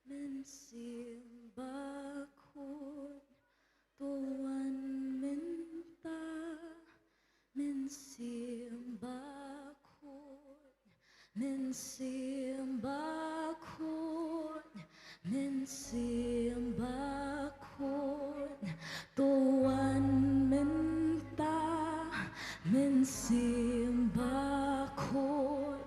Mensimbakun Tuhan minta mensimbakun Tuhan minta mensimbakun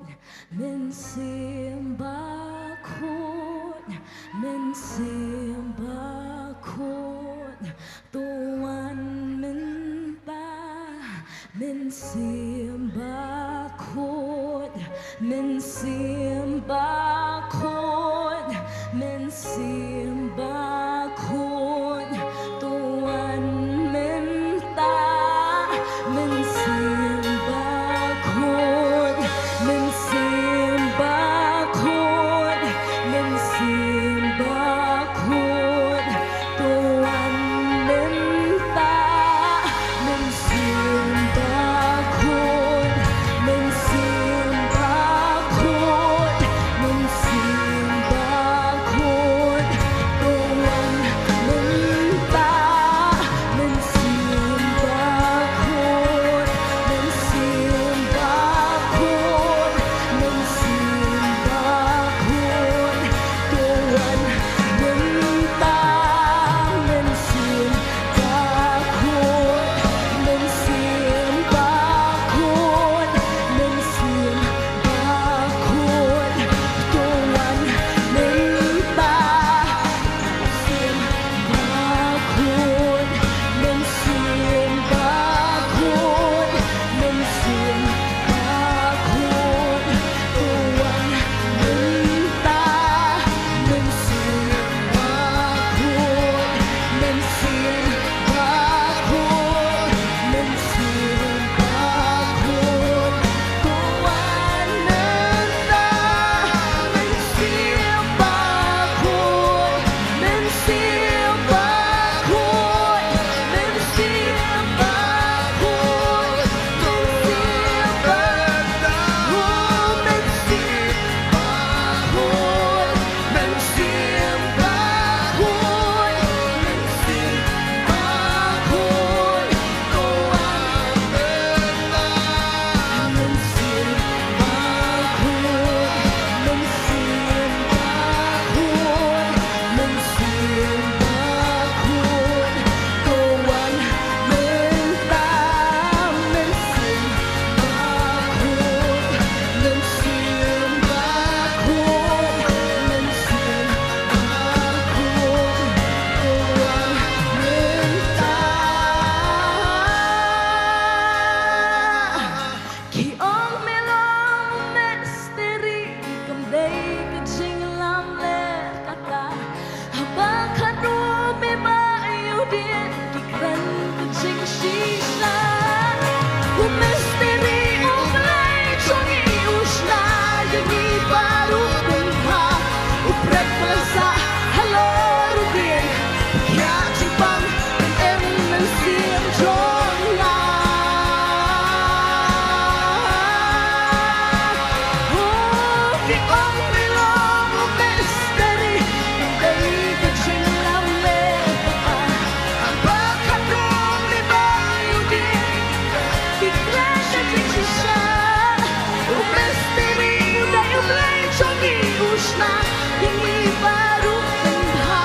yang ini baru penha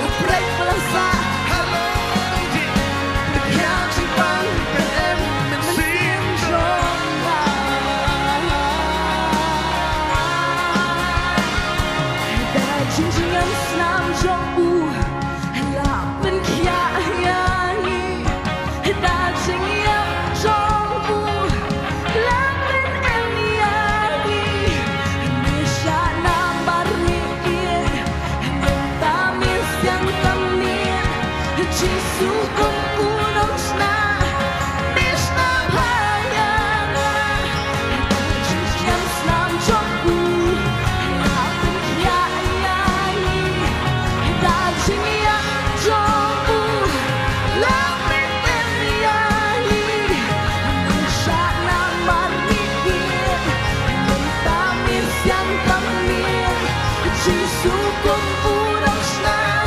uprek pelasa Hello di Yang simpang PM Mesin Jomba đã chính chính anh nam trong u là bên kia đã chính em trong u là bên em mi sa nam bari nhưng ta mi sang tâm niệm chỉ su cùng u nông na mi sa bayang chính chính anh nam trong u là bên kia đã chính em trong u là bên em mi sa nam bari nhưng ta mi sang tâm niệm chỉ su cùng u nông na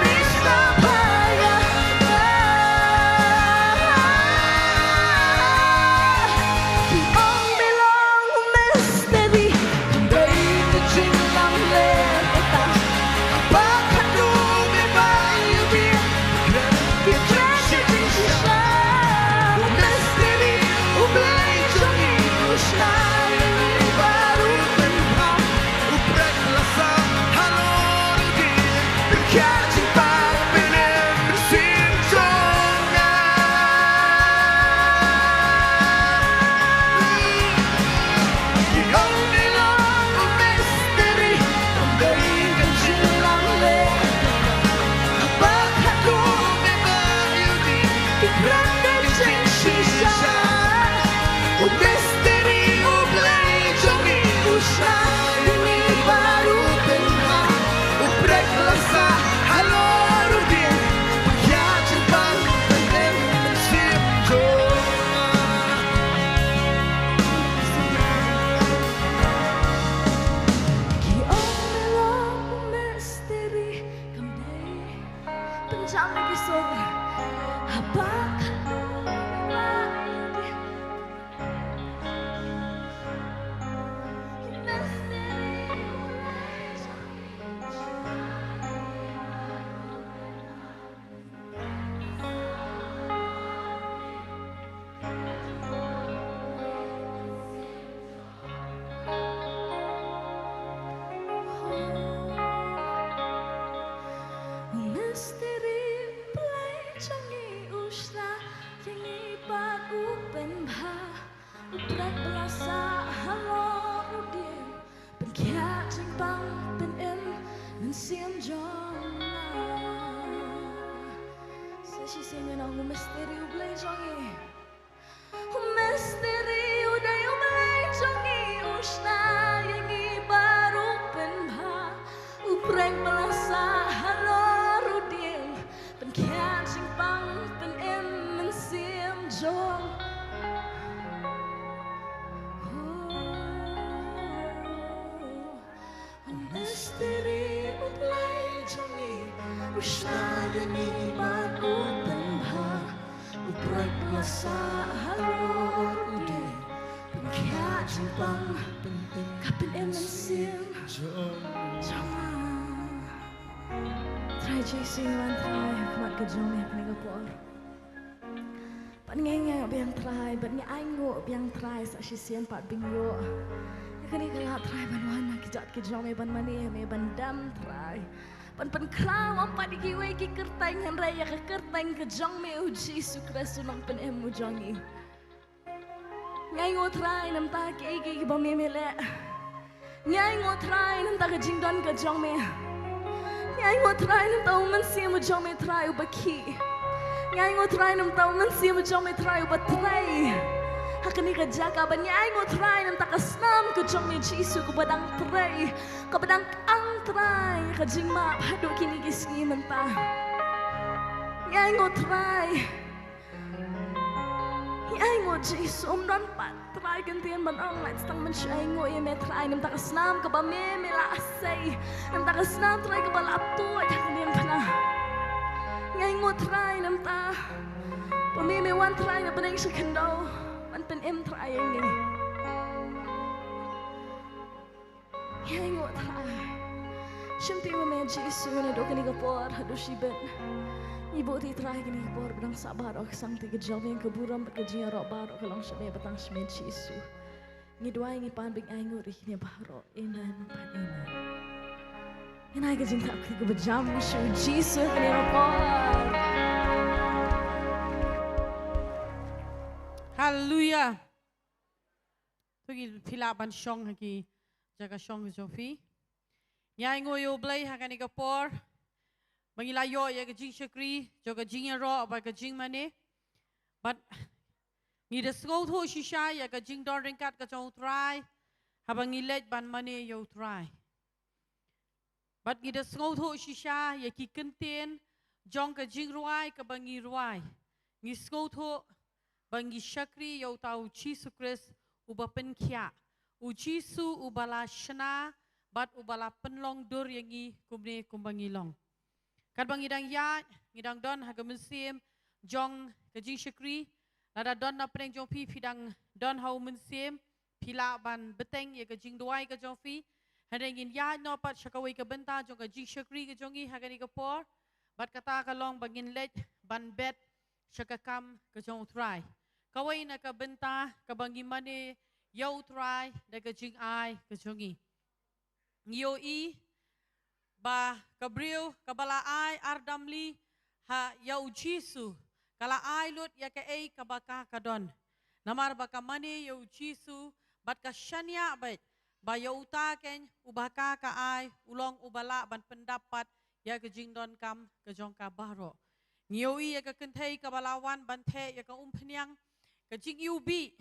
mi sa bayang thì ông belong mystery đây là chính lòng lên ta bác hát đủ biết bao nhiêu biết thì khác sẽ chính xác mystery ublay trong yêu sai baru Benha Uprek lasa Hello di Yang simpang PM Mesin Jomba ông belong mystery đây là chính lòng lên bác hát đủ biết bao nhiêu thì khác sẽ chính xác mystery ublay trong yêu sai ini baru Benha Uprek lasa Hello di Yang simpang PM Mesin Jomba khi ông belong mystery cầm đây bên trong cái sông bác hát đủ mystery play trong yêu sa yang ibat upen bha uprak belasa halo udin pen kia jing bang pen em men sim jong sa shi sim na mystery play trong mystery uday play trong yêu sa yang ibat upen bha uprak belasa halo pen kia jing bang pen em men sim jong mystery ublay trong ushna yang ibat upen bha uprak lasa halor ude pen kia jing bang kapen em men sim jong try chasing one try kuat ke jong ya kena kapor pan ngeng biang try ban ni ai ngo biang try sa sisian pat bingyo kani kala try ban wana kijat ke jong ban mani me ban dam try pan kraw apa di kiwe ki kerteng han raya ke kerteng ke jong me uji sukres sunang pen em mu jongi ngai ngo try nam ta ki ba me le ngai ngo try nam ta ke jingdon ke jong me ngai ngo try nam ta man sim mu jong me try u baki ngai ngo try nam ta man sim mu jong me try u batrai hakani ka jaka ban ngai ngo try nam ta kasnam ke jong me jisu ke badang tray ke badang ang try ka jingma hadu kini gisni menta ngai ngo try ngai ngo jisu don pat try gantian ban ang lights tang man shay ngo ye me try nam ta kasnam ke ba me la asay nam ta kasnam try ke ba latu hakani pana ngai ngo try nam ta pa me wan try na banang sa kendo man pen em try ni ngai ngo try Shunti me Jisu na do kini kapor hadu shibet. Ibu ti terakhir kini kapor bedang sabar ok sang ti kejam yang keburam berkejian rok bar ok lang shame batang shame Jisu. Ngi dua ngi pan bing ai nguri kini baro inan pan inan. Inai kejing tak kini kebejam shu Jisu kini kapor. Hallelujah. Tugi pilaban syong haki jaga syong jofi. Nyai ngoyo blai hakani kapor. Bangilayo ya kejing syakri, jaga jingnya ro ba kejing mane. But ni de skol tho shisha ya kejing don ringkat ka chong try. Habang ngilet ban mane yo try. But ni de skol tho shisha ya ki kenten jong kejing ruai ka bangi ruai. Ni skol tho bangi syakri yo tau Jesus Christ uba penkia. U Jisu ubala shna bat ubala penlong dur yangi kumne kumbangilong. Kad bang idang ya ngidang don hagamensim jong kejing syakri lada don na preng jong pi pidang don hau mensim pila ban beteng ya kejing duai ke jong pi hadengin ya no pat syakawai ke benta jong kejing syakri ke jongi hagani ke por bat kata kalong bangin let ban bet syakakam ke jong try kawai na ke benta ke bangi mane yau try da kejing ai ke jongi Yo ba kabriu kabala ai ardamli ha yau Jisu kala ai lut ya ke ei kabaka kadon namar baka mani yau Jisu bat ka shania bat ba yau ta ken ubaka ka ai ulong ubala ban pendapat ya ke jingdon kam ke jong ka baro ngioi ya ke kentai kabalawan bantei ya ke umpnyang ke jing ubi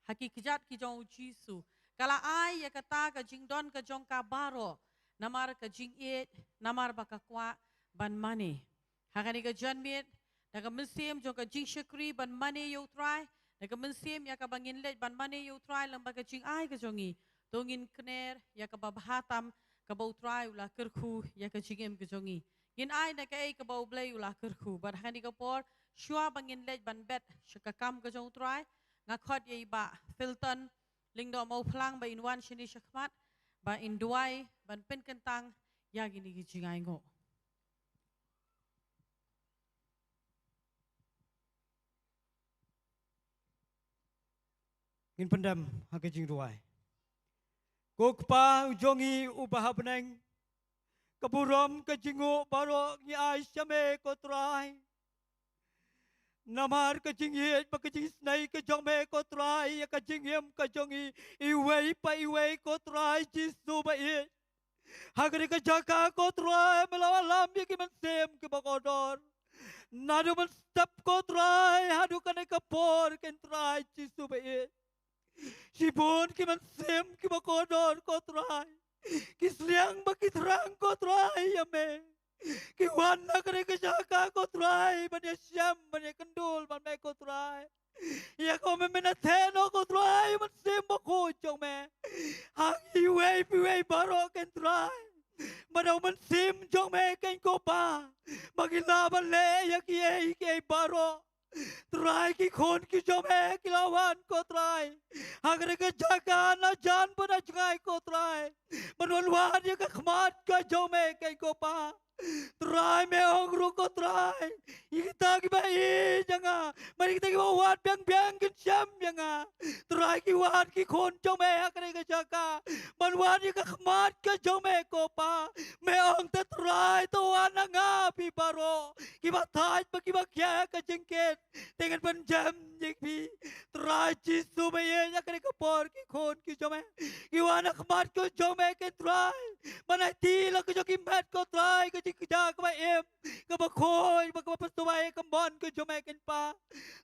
haki kejat ki jong Jisu kala ai ya kata ka jingdon ka jong ka baro namar ka jing it namar baka kwa ban mani hakani ka janmit daga mensim jong ka jing syakri ban mani yo try daga mensim ya ka bangin let ban mani yo try lang baka jing ai ka jongi tongin kner ya ka babahatam ka bau try ula kerku ya ka jingem ka jongi gin ai na ka ei ka bau blay ula kerku ban hakani ka por shua bangin let ban bet syakakam ka jong try ngakhot ye ba filton Lingdo Mawpdah ba inwan shini syakmat ba induai ban pen kentang ya gini gijingai ngo. Ngin pendam hakejing duai. Ko kpa ujongi ubah beneng keburom kejingu baro ngi ai syame ko trai. Namar kejing yet pa kejing snai kejong me ko trai ya kejing yem kejongi iwei pa iwei ko trai Jisu ba yet. Hagri kejaka ko trai melawan lam ya ki mensem ki bakodor. Nadu men step ko trai hadu kane kapor ken trai Jisu ba yet. Sibon ki mensem ki bakodor ko trai. Kisliang ba ki terang ko trai ya me. Kiwan na kare kejaka ko try banya syam banya kendul ban ko try ya ko me menateno ko try man sembo ko chong me hang iwei baro ken try manaw man sim chong me ken ko pa magilaban le ya ki baro try ki khon ki chong me kilawan ko try hagre kejaka na jan bana jngai ko try manwan wan ya ka khmat ka chong me ken ko pa Try me ongru ko try. Kita ki bai janga. Mari kita ki wat biang kin syam janga. Try ki wat ki khon cho me akre ka jaka. Man wat ka khmat ka jo me ko pa. Me ong te try to ananga pi baro. Ki ba thai pa ki ba kya ka jengket. Dengan penjam jek pi. Try Jisu me ye akre ka por ki khon ki jo me. Ki wana khmat ko jo me ke try. Manai ti la ko jo ki mat ko try ka kerja ke em ke bakoi ke pastovai ke bon ke jome ken pa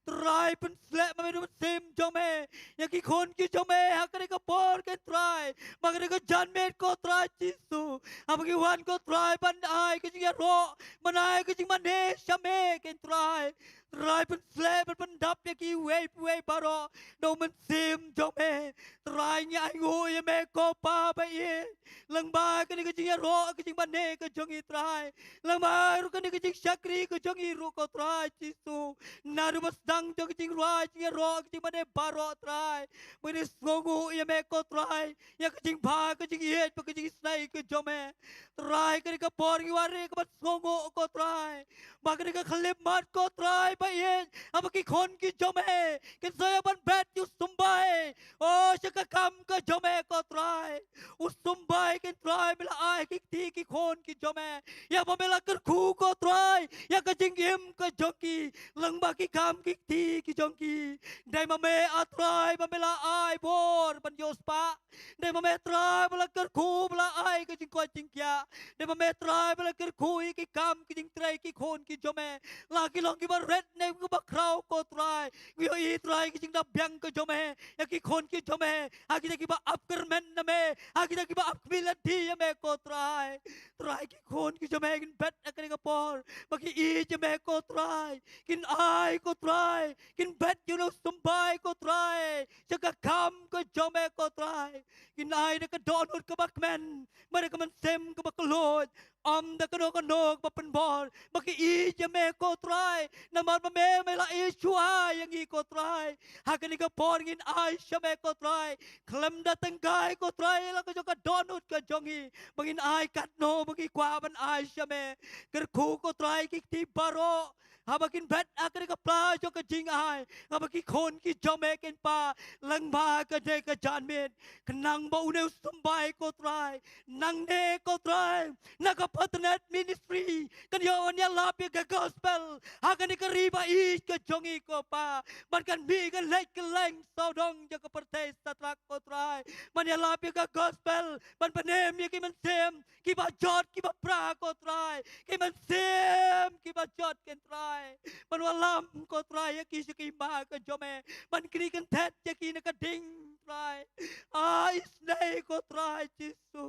try pen slap me do sim jome ya ki khon ki jome hakre ke por ken try magre ke janmet ko try Jisu abagi wan ko try ban ai ke jia ro manai ke jing mane shame ken try Trai pen sle pen pendap ya ki wei baro. No men sim jong me. Trai nya ngo ya me ko pa ba ye. Lang ba ka ni ka jing ro ka jing ban ne ka jong i trai. Lang ba ru ka ni ka jing syakri ka jong i ru ko trai Jisu. Na ru mas dang jong ka jing ro ka jing ban ne baro trai. Mene songu ya me ko trai. Ya ka jing ba ka jing ye pa ka jing snai ka jong me. Trai ka ni ka por ki wari ka bat songu ko trai. Ba ka ni ka khalip mat ko trai ba ye. Apa ki khon ki jong me. Ken saya ban bet yu sumbai. Oh syaka kam ka jong me ko trai. Usumbai ken trai mela ai ki ti ki khon ki jong me. Ya ba mela ker khu ko trai. Ya ka jing im ka jong ki. Lang ba ki kam ki ti ki jong ki. Dai ma me a trai ba mela ai bor ban yo spa. Dai ma me trai mela ker khu mela ai ka jing ko jing kya. Dai ma me trai mela ker khu ki kam ki jing trai ki khon ki jong me. La ki long ki ba red ne ki ba krau ko trai. Wi i trai ki jing da byang ka jong me. Ya ki khon ki jong me. Ha ki ki ba up ker men na me. Ha ki ki ba up milan di ya me ko trai. Trai ki khon ki jong me kin bet a ka por. Ma ki i je me ko trai. Kin ai ko trai. Kin bet you know sumbai ko trai. Saka kam ko jong me ko trai. Kin ai na ka donut ka bak men. Mare ka man sem ka bak lod. Da ka no ka nog ba pen bor. Ma ki i je me ko trai. Na mar ma me la i chua yang i ko trai. Ha ka ni ka por ngin ai sya me ko trai. Klem da tenggai ko trai la ka jo ka donut ka jongi. Mangin ai kat no mangi kwa ban ai sya me. Ker khu ko trai ki ti baro. Habakin bet akan ka pla jo ka jing ai. Habaki khon ki jome ken pa. Lang ba ka de ka jan mit. Kenang ba uneu sumbai ko trai. Nang ne ko trai. Naka Potternet ministry. Kan yo nya lapi ka gospel. Hakan ka riba is ka jongi ko pa. Man kan bi ka lek ka leng so dong jo ka pertes tatrak ko trai. Man ya lapi ka gospel. Man panem ya ki man sem. Ki ba jot ki ba pra ko trai. Ki man sem ki ba jot ken trai. Man walam ko try ki si ma ka jome man kri kan that ya ki na ka ding try isnay ko try Jisu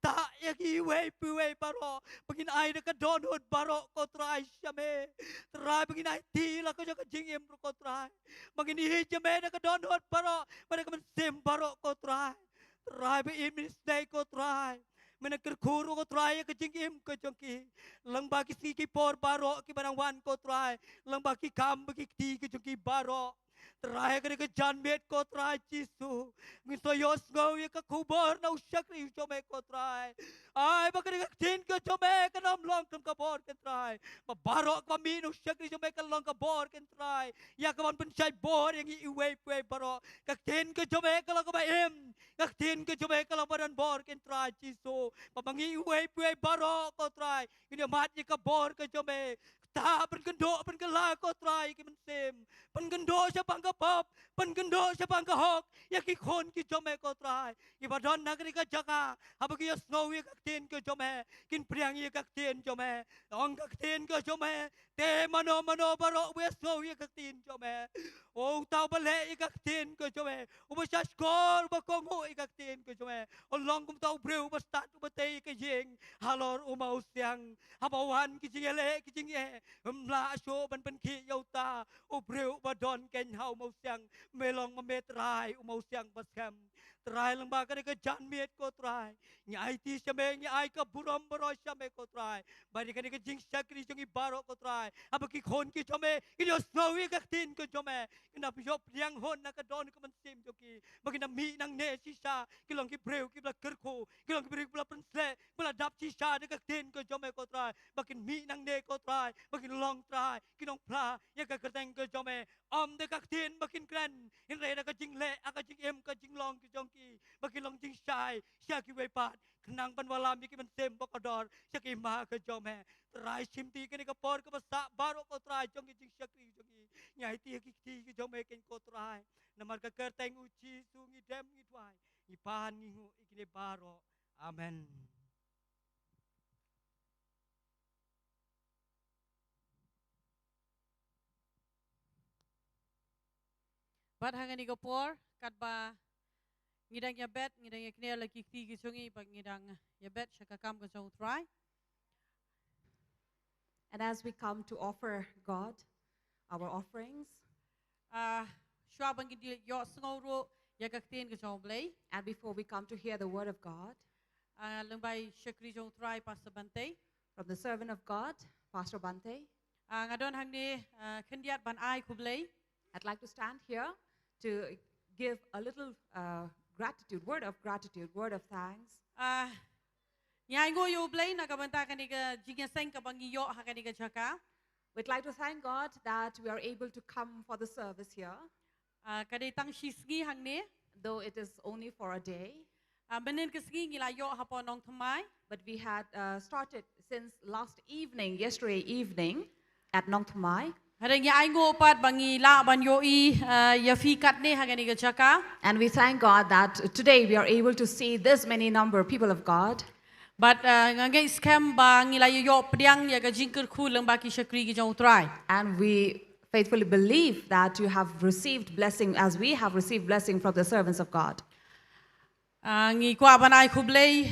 ta ya ki we baro pagin ay na ka donod baro ko try syame try pagin ay ti la ko ka jingim ko try pagin hi jame na ka donod baro man ka man sim baro ko try try ba isnay ko try Menakir kuru ko try ka jingim ko jongki lang baki siki por baro ki barang wan ko try lang baki kam baki ti ki jongki baro try ka ka janmet ko try Jisu ngiso yos ngo ya ka kubor na usyakri jome ko try ay baka ka tin ko jome ka nam long kam ka bor ka try baro ka min usyakri jome ka long ka bor ka try ya ka man pensay bor yang iwe baro ka tin ko jome ka lang ka ba em ka tin ko jome ka lang baran bor ka try Jisu pamangi uwe baro ko try ini mat ni ka bor ka jome ta penkendo penkela ko try ki mensem penkendo siya pang kapop penkendo siya pang kahok ya ki khon ki jome ko try ibadon nagri ka jaka habagi snow ya kaktin ko jome kin priang ya kaktin jome ong kaktin ko jome te mano baro we snow ya kaktin jome o tao bale ya kaktin ko jome ubasya skor ba kongo ya kaktin ko jome olong kum tao breu bastat ubatay ka jing halor umau siang habawan ki jingele ki jingye mla syo ban pen ki yauta ubreu badon ken hau mau siang melong mamet rai umau siang baskam trai lang ba ka jan met ko trai nyai ti syame nyai ka buram baro syame ko trai bari ka jing sakri jong baro ko trai abaki khon ki jome ki yo snowi ka tin ko jome kina pyo priang hon na ka don ko man sim joki bagi na mi nang ne sisa ki long ki breu ki bla kerko ki long ki breu bla pensle bla dap sisa de ka tin ko jome ko trai bakin mi nang ne ko trai bakin long trai kinong pla ya ka kerteng ke jome om de kak tin bakin kran in re da ka jing le aka jing em ka jing long ki jong ki bakin long jing sai sya ki we pat kenang pan walam ki men sem bokodor sya ki ma ka jome trai simti ke ni ka por ka basa baro ko trai jong ki jing sya ki jong ki nyai ti ki jome ken ko trai namar ka kerteng uci sungi dem ngi twai ipan ngi hu ikine baro amen. Bat hangan ni kapor kat ba ngidang ya bet ngidang ya knia lagi ti ki sungi bag ngidang ya bet siya kakam ka jong try. And as we come to offer God our offerings. Shua bang di yo sngoro ya ka ten ka jong blay. And before we come to hear the word of God Lengbai Shakri jong try Pastor Bantei. from the servant of God, Pastor Bantei, Ngadon hang ni kendiat ban ai kublay. I'd like to stand here to give a little gratitude, word of thanks. Nyai ngo yo blay na ka banta ka ni ka jingya seng ka bang yo ha ka ni ka jaka. We'd like to thank God that we are able to come for the service here, Kadai tang shisgi hang ni. though it is only for a day. Benin kesgi ngila yo hapo Nongthymmai. But we had started since yesterday evening at Nongthymmai. Ada nyai ngo pat bangi la ban yo ya fi kat ni ha ka ni ka jaka. And we thank God that today we are able to see this many number of people of God. But ngai scam bang ngila yo pediang ya ka jingker khu leng ba ki Shakri ki jong try. And we faithfully believe that you have received blessing as we have received blessing from the servants of God. Ngi kwa banai kublay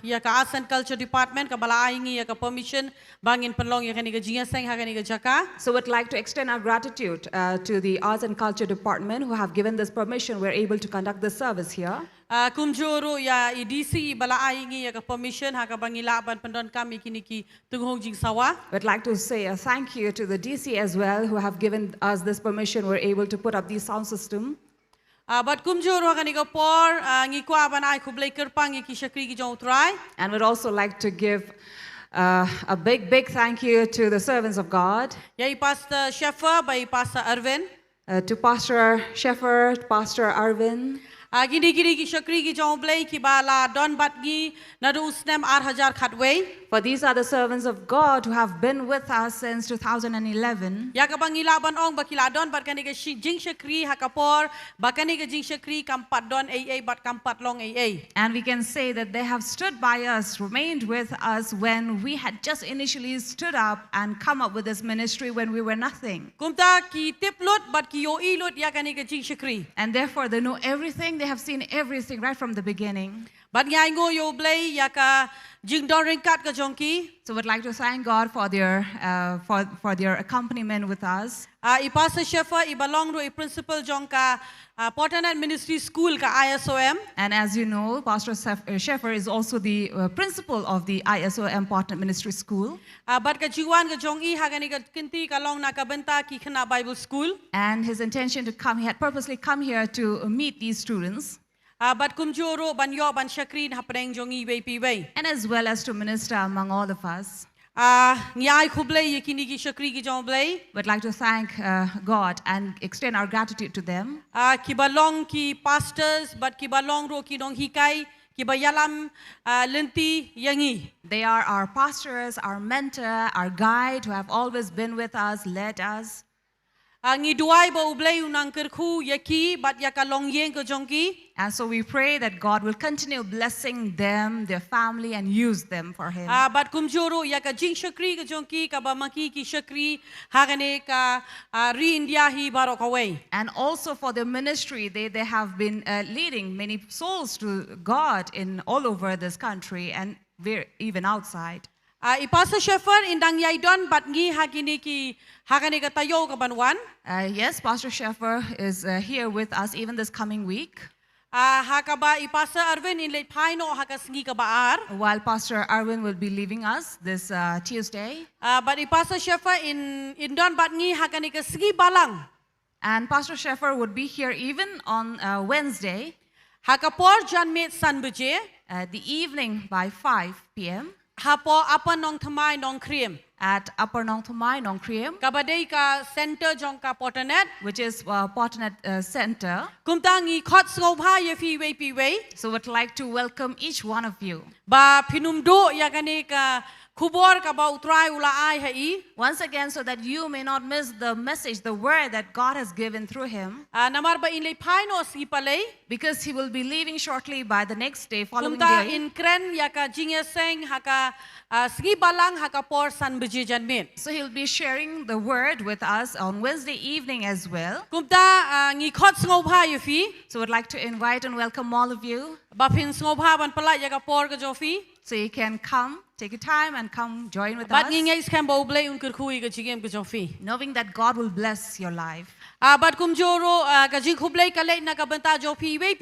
ya ka Arts and Culture Department ka balai ngi ya ka permission bangin penlong ya ka ni ka jinga seng ha ka ni ka jaka. So we'd like to extend our gratitude to the Arts and Culture Department who have given this permission. We're able to conduct this service here. Kumjoro ya EDC balai ngi ya ka permission ha ka bangi la ban pendon kami kini ki tunghong jing sawa. We'd like to say a thank you to the DC as well who have given us this permission. We're able to put up the sound system. But kumjoro ka ni ka por ngi kwa banai kublay kerpang ki Shakri ki jong try. And we'd also like to give a big thank you to the servants of God, Ya Pastor Sheffer by Pastor Arvin. to Pastor Sheffer, Pastor Arvin. Gini ki Shakri ki jong blay ki bala don bat gi nadu usnem 8,000 khatway. For these are the servants of God who have been with us since 2011. Ya ka bangi la ban ong bakila don bat kani ka jing Shakri hakapor bakani ka jing Shakri kampat don AA bat kampat long AA. And we can say that they have stood by us, remained with us when we had just initially stood up and come up with this ministry when we were nothing. Kumta ki tip lut bat ki yo ilut ya kani ka jing Shakri. And therefore they know everything, they have seen everything right from the beginning. Bat ngai ngo yo blay ya ka jing don ringkat ka jongki. So we'd like to thank God for their accompaniment with us. I Pastor Sheffer I belong to a principal jongka Potternet Ministry School ka ISOM. And as you know, Pastor Sheffer is also the principal of the ISOM Potternet Ministry School. Bat ka jiwan ka jong I hagani ka kinti ka long na ka benta ki khana Bible School. And his intention to come, he had purposely come here to meet these students. Bat kumjoro ban yo ban Shakri na preng jong I wei pi wei. And as well as to minister among all of us. Nyai kublay ye kini ki Shakri ki jong blay. We'd like to thank God and extend our gratitude to them. Ki balong ki pastors but ki balong ro ki dong hikai ki bayalam lenti yangi. They are our pastors, our mentor, our guide who have always been with us, led us. Ngi duai ba ublay unang kerku yaki bat ya ka long yeng ka jongki. And so we pray that God will continue blessing them, their family, and use them for Him. Bat kumjoro ya ka jing Shakri ka jongki ka ba maki ki Shakri hagane ka re India hi baro ka wei. And also for their ministry, they have been leading many souls to God in all over this country and even outside. I Pastor Sheffer indang yai don bat ngi hagini ki hagane ka tayo ka banwan. Yes, Pastor Sheffer is here with us even this coming week. Hakaba I Pastor Arvin in late paino hakas ngi ka baar. While Pastor Arvin will be leaving us this Tuesday. But I Pastor Sheffer in don bat ngi hagani ka sgi balang. And Pastor Sheffer would be here even on Wednesday. Hakapor janmet san buje. The evening by 5 p.m. Hapo apa Nongthymmai Nongkhryiem. At Upper Nongthymmai, Nongkhryiem, Kabadai ka center jong ka Potternet. which is Potternet Center. Kumtangi khot ngobha ye fi wei pi wei. So we'd like to welcome each one of you. Ba pinumdo ya kani ka khubor ka ba utrai ula ai hai. Once again, so that you may not miss the message, the word that God has given through him, Namar ba in late paino si palay. because he will be leaving shortly by the next day, following Kumta day. in kren ya ka jingeseng haka sgi balang haka por san buje janmet. So he'll be sharing the word with us on Wednesday evening as well. Kumta ngi khot ngobha ye fi. So we'd like to invite and welcome all of you. Ba phin ngobha ban pala ya ka por ka jofi. So you can come, take your time and come join with But us, ngi ngai scam bo blay un kurkhui ka jingem ka jofi. knowing that God will bless your life. But kumjoro ka jing khublay ka late na ka banta jo pi wei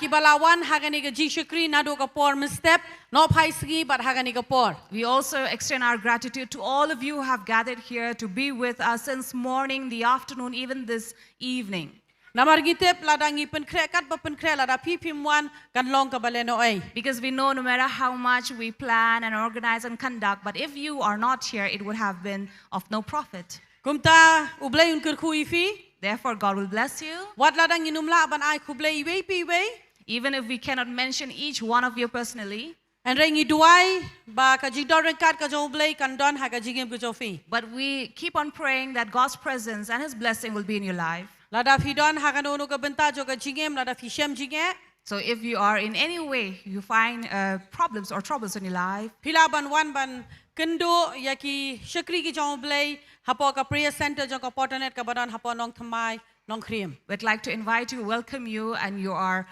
ki balawan hagani ka ji shukri na do ka por step no phai sgi but hagani ka por. We also extend our gratitude to all of you who have gathered here to be with us since morning, the afternoon, even this evening. Namar gitep ladangi penkre kat ba penkre lada pi pimwan kan long ka baleno ai. Because we know no matter how much we plan and organize and conduct, but if you are not here, it would have been of no profit. Kumta ublay un kurkhui fi. Therefore, God will bless you. Wat ladang inumla ban ai khublay wei pi wei. Even if we cannot mention each one of you personally, And rengi duai ba ka jing doren kat ka jo blay kan don ha ka jingem ka jofi. but we keep on praying that God's presence and His blessing will be in your life. Lada fi don ha kan ono ka banta jo ka jingem lada fi shem jinge. So if you are in any way, you find problems or troubles in your life, Pila ban wan ban kendo yaki shakri ki jo blay hapo ka prayer center jo ka Potternet ka badon hapo Nongthymmai Nongkhryiem. we'd like to invite you, welcome you, and you are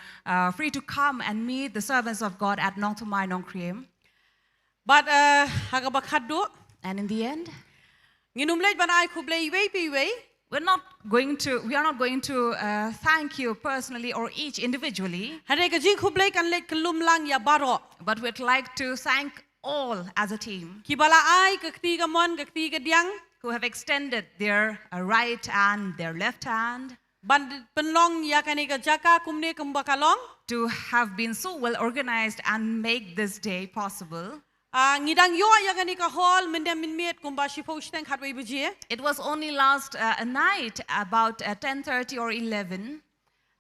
free to come and meet the servants of God at Nongthymmai Nongkhryiem. But ha ka bakhaddo And in the end, nginumlej ban ai khublay wei pi wei. we are not going to thank you personally or each individually, Hare ka jing khublay kan lek kelum lang ya baro. but we'd like to thank all as a team Ki bala ai ka kti ka mon ka kti ka diang. who have extended their right and their left hand Ban penlong ya kani ka jaka kumne kumbakalong. to have been so well organized and make this day possible. Ngidang yo ya kani ka hall mendem min miet kumba shifo shteng khatwei bujie. It was only last night about 10:30 or 11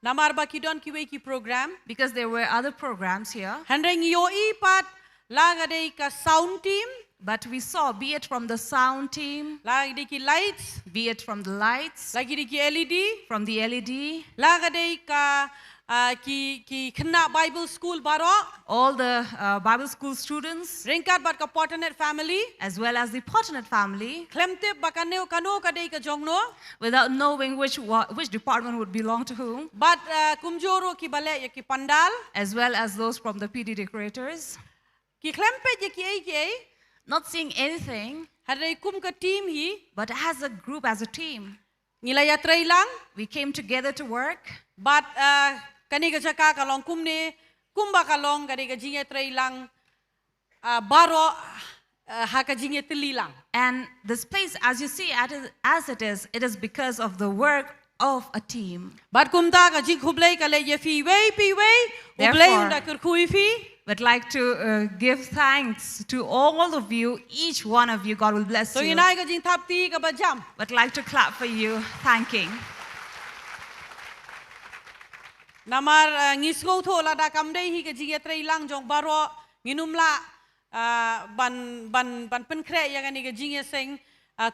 Namar ba kidon ki wei ki program. because there were other programs here. Handeng yo ipat lagadei ka sound team. But we saw, be it from the sound team, Lagi ki lights. be it from the lights, Lagi ki LED. from the LED, Lagadei ka ki kena Bible school baro. all the Bible school students, Ringkat bat ka Potternet family. as well as the Potternet family, Klemtip bakaneo kano kadei ka jongno. without knowing which department would belong to whom, But kumjoro ki bale ya ki pandal. as well as those from the PD decorators, Ki klempe ya ki ei. not seeing anything, Hadai kum ka team hi. but as a group, as a team, Ngilaya tray lang. we came together to work. But kani ka jaka kalong kumne. Kumba kalong kani ka jinge tray lang. Baro ha ka jinge tili lang. And this place, as you see, as it is because of the work of a team. But kumta ka jing khublay ka le ye fi wei pi wei. Ublay Therefore, unda kurkhui fi. We'd like to give thanks to all of you, each one of you. God will bless So you. inay ka jing tapti ka bajam. We'd like to clap for you, thanking. Namar ngisgo tho la da kam dei hi ka jinge tray lang jong baro nginumla ban penkre ya kani ka jinge seng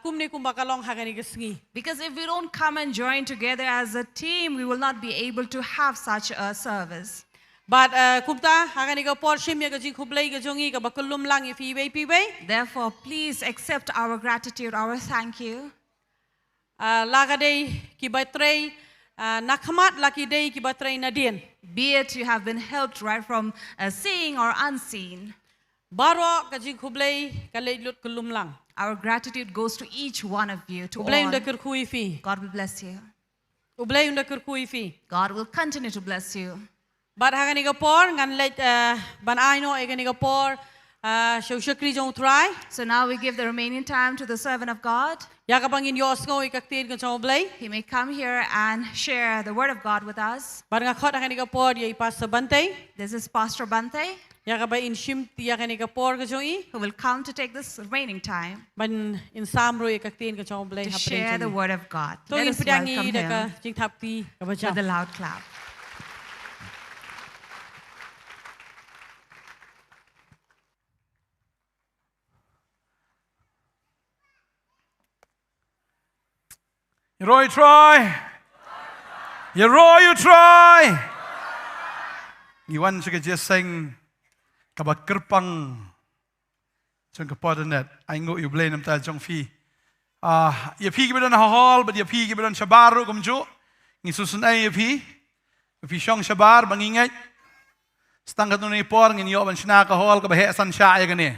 kumne kumba kalong ha kani ka sngi. Because if we don't come and join together as a team, we will not be able to have such a service. But kumta hagani ka por shim ya ka jing khublay ka jongi ka bakulum lang if iwei piwei. Therefore, please accept our gratitude, our thank you. Laga day ki batray nakhamat laki day ki batray nadien. Be it you have been helped right from seeing or unseen. Baro ka jing khublay ka lut kulum lang. Our gratitude goes to each one of you, to Ublay all. unda kurkhui fi. God will bless you. Ublay unda kurkhui fi. God will continue to bless you. But hagani ka por ngan let ban ai no egani ka por shau shakri jong try. So now we give the remaining time to the servant of God. Ya ka bangin yos ngo ikaktin ka jong ublay. He may come here and share the word of God with us. But nga khot hagani ka por ye pas sa Bantei. This is Pastor Bantei, Ya ka ba in shim ya kani ka por ka jong I. who will come to take this remaining time Ban in samro ikaktin ka jong ublay to ha share the word of God. So Let in us pidangi welcome da ka him jing tapti ka with bajam. a loud clap. You roy try. You roy you try. Iwan suka je sing kabak kerpang. Jong ka Potternet. Ai ngo you blame nam ta jong fi. Ya pi gibedan hall but ya pi gibedan shabaru kumju. Ngi susun ai ya pi. Pi shong shabar bangingat. Stang kat ni por ngin yo ban shna ka hol ka bahe san sha ya gani.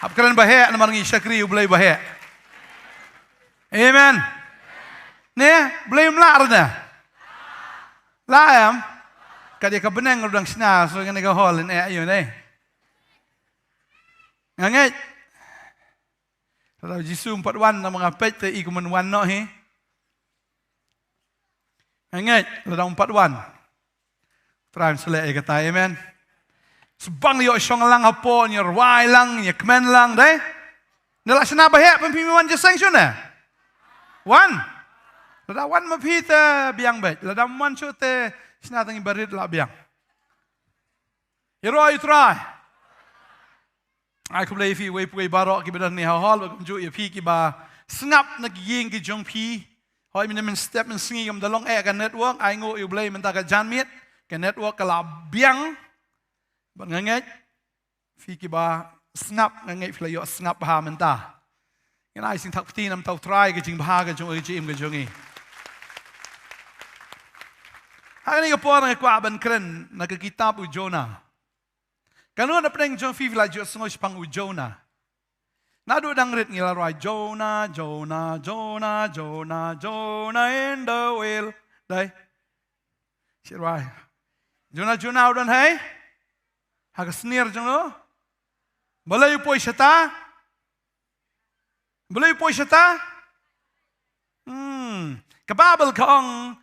Hab kran bahe na mar ngi shakri ublay bahe. Amen. Ne, blame la rna. La am. Ka dia ka benang rodang shna so ngani ka hol ne ayo ne. Ngangai. Kalau Jisu 4 wan na mga pet te ikuman wan no he. Ngangai, ladang 4 wan. Translate kata amen. Sebang yo syong lang hapo nyer wai lang nyer kmen lang dai. Nala sina bahe pempimiwan je sanction na. Wan. Lada wan mapita biang bet. Lada man chu te sina tangi barit la biang. You try. Ai kumlei fi wei pui barok ki bedan ni hal ba kumju ye pi ki ba snap na ying ki jong pi. Hoi min men step men singi gam dalong ka network ai ngo yu blay men ta ka janmit ka network ka la biang ban ngangai fi ki ba snap ngangai fla yo snap ha men ta yan ai sing thak ti nam tau try ka jing ba ka jong ji im ka jongi ha ni ka por na kwa ban kren na ka kitab u Jonah kanu na preng jong fi la jo sngoi pang u Jonah. Nadu dang rit ngila roi Jonah, Jonah, Jonah, Jonah, Jonah in the whale. Đây. Chị roi. Jonah, Jonah udan hai. Haka sneer jong lo. Balay poi shata. Balay poi shata. Kababal kaong.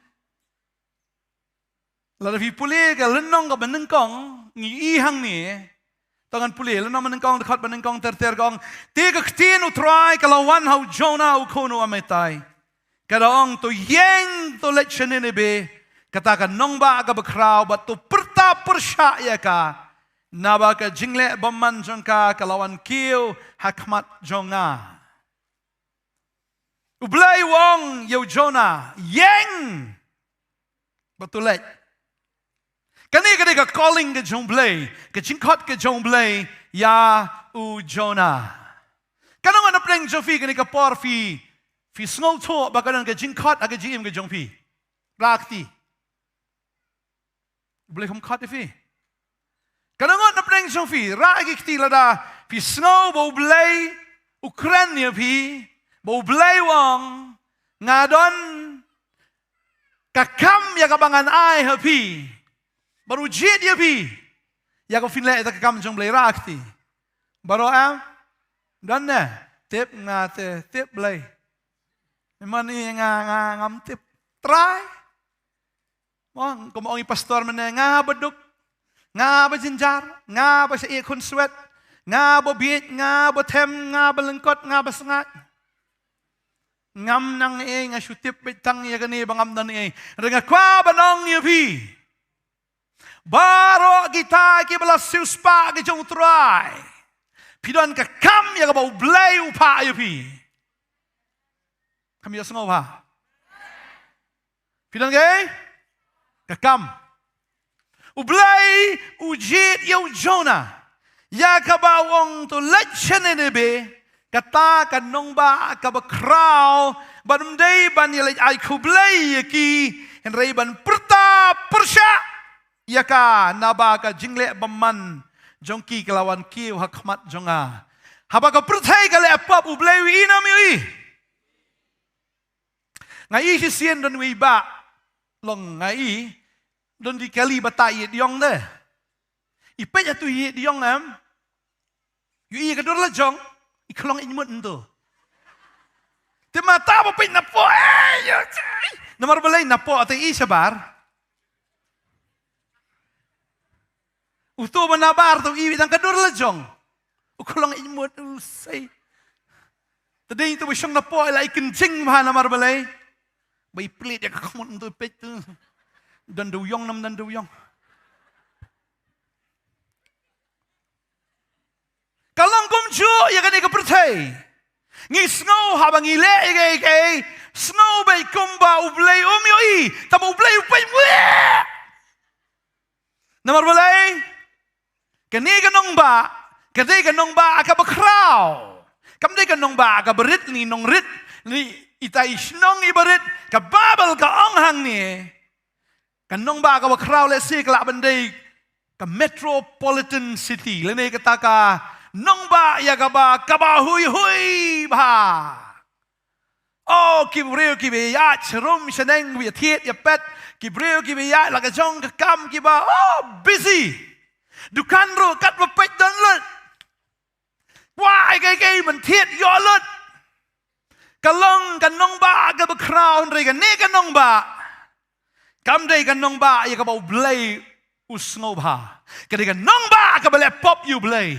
Lada fi puli ka lenong ka beneng kong. Ngi ihang ni. Tangan puli, lana menengkong dekat menengkong ter kong. Tiga ketin utrai kalau wan hau Jonah ukono ametai. Kadaong tu yeng tu let shenenebe. Katakan nongba aga bekrau bat tu perta persya ya ka. Naba ka jingle baman jongka kalawan kiu hakmat jonga. Ublay wong yo Jonah yeng. Betulet. Kani ka calling ke jomblay, ke jingkot ke jomblay ya u Jonah. Kanong ana pleng jofi kani ka por fi snol to bakanan ke jingkot aga jim ke jompi. Rakti. Boleh hom khat fi. Kanong ana pleng jofi ra agi kti lada fi snow bo blay Ukraine fi bo blay wong ngadon kakam ya kabangan ai hapi. Baru jid dia pi. Ya ko finle ta kam jong blai rakti. Baru am dan ne tip nga te tip blai. Memang ni nga ngam tip try. Mo ko mo pastor men nga beduk. Nga ba jinjar, nga ba sa ikon sweat, nga ba biit, nga ba tem, nga ba lengkot, nga ba sangat. Ngam nang nga syutip bitang ya gani bangam dan Renga kwa banong ya pi. Baro kita kibala siuspa ke jong try. Pidon ka kam ya ka bau blay upa ya pi. Kami ya sengaw ha. Pidon ke? Ka kam. Ublay ujit yaw Jonah. Ya ka bawong to lechen nebe. Kata ka nong ba ka bakraw. Banumday ban yalay ay kublay ki. Henray ban perta persya. Yaka naba ka jingle baman jongki kelawan kiu hakmat jonga. Haba ka pertai kale apap ublay wi inam yui. Ngai si sien don wi ba long ngai don di kali batai diong de. Ipe ya tu yi diong am. Yui ka dor la jong iklong inmut ndo. Te mata ba pe napo yo. Namar balay napo atay isabar. Uto manabar to iwi ang kadur lajong. Ukulong imut usay. Tadi itu bisyong na po ilay kencing mahana marbalay. Bay plit ya kakamon to pet to. Danduyong nam danduyong. Kalong kumju ya kani kapertay. Ngi snow habang ile kay snow bay kumba ublay umyoi. Tama ublay upay mo. Na marbalay. Kani kanong ba aka bakraw. Kamday kanong ba aka berit ni nong rit ni itay shnong ibarit kababal ka onghang ni Kan nong ba ka crowd let's say ka Bantei ka metropolitan city. Lene kata ka nong ba ya ka ba hui ba. Oh kibreu ya chrum sheneng wi thiet ya pet kibreu ya la ka jong ka kam ki ba oh busy. Dukan ro kat ba pet don lut. Why cái mình thiet yo lut. Ka long ka nong ba ka ba crowd re ka ne ka nong ba. Kam day ka nong ba ya ka ba blay usngo ba. Ka day ka nong ba ka ba le pop you blay.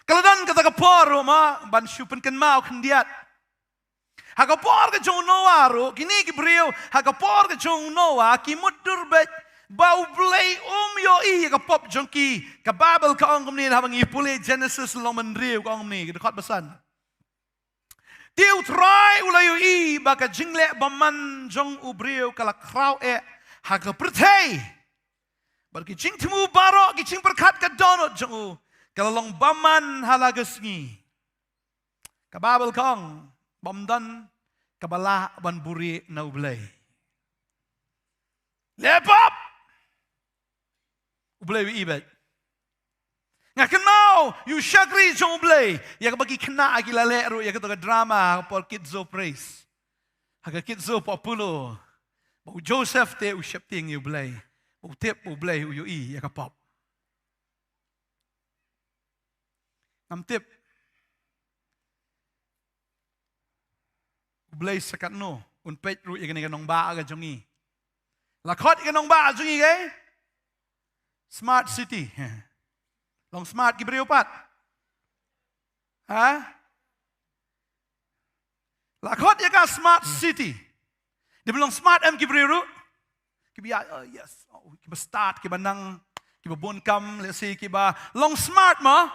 Kaladan ka ta ka por ma ban shupen kan mau khandiat. Ha ka por ka jong noa ro kini ki brio ha ka por ka jong noa ki mudur bet bau blay yo I ka pop jong ki ka babel ka ong ni ha bang ipule Genesis loman rio ka ong ni ka khat basan. Tiu try ulayu I baka jingle baman jong ubriu kala kraw ha ka perthei. Bar ki jing temu baro ki jing perkat ka donot jong u kala long baman halagas ngi. Ka babel kong bomdan ka bala ban buri na ublay. Lepop ublay wi ibet. Ngakan mau, you shagri jong blay. Ya ka bagi kena agi lale ro ya ka to drama por kidzo praise. Haga kidzo populo. Bau Joseph te u shepting you blay. Bau tep u blay u I ya ka pop. Nam tip. U blay sakat no un pet ru ya ka nong ba aga jong I. Lakot ka nong ba jong I ke? Smart city. Long smart ki beriu pat. Ha? Lakot ya ka smart city. Dia belum smart em ki beriu. Ki biya yes. Oh, ki ba start ki ba nang ki ba bonkam let's say ki ba long smart ma.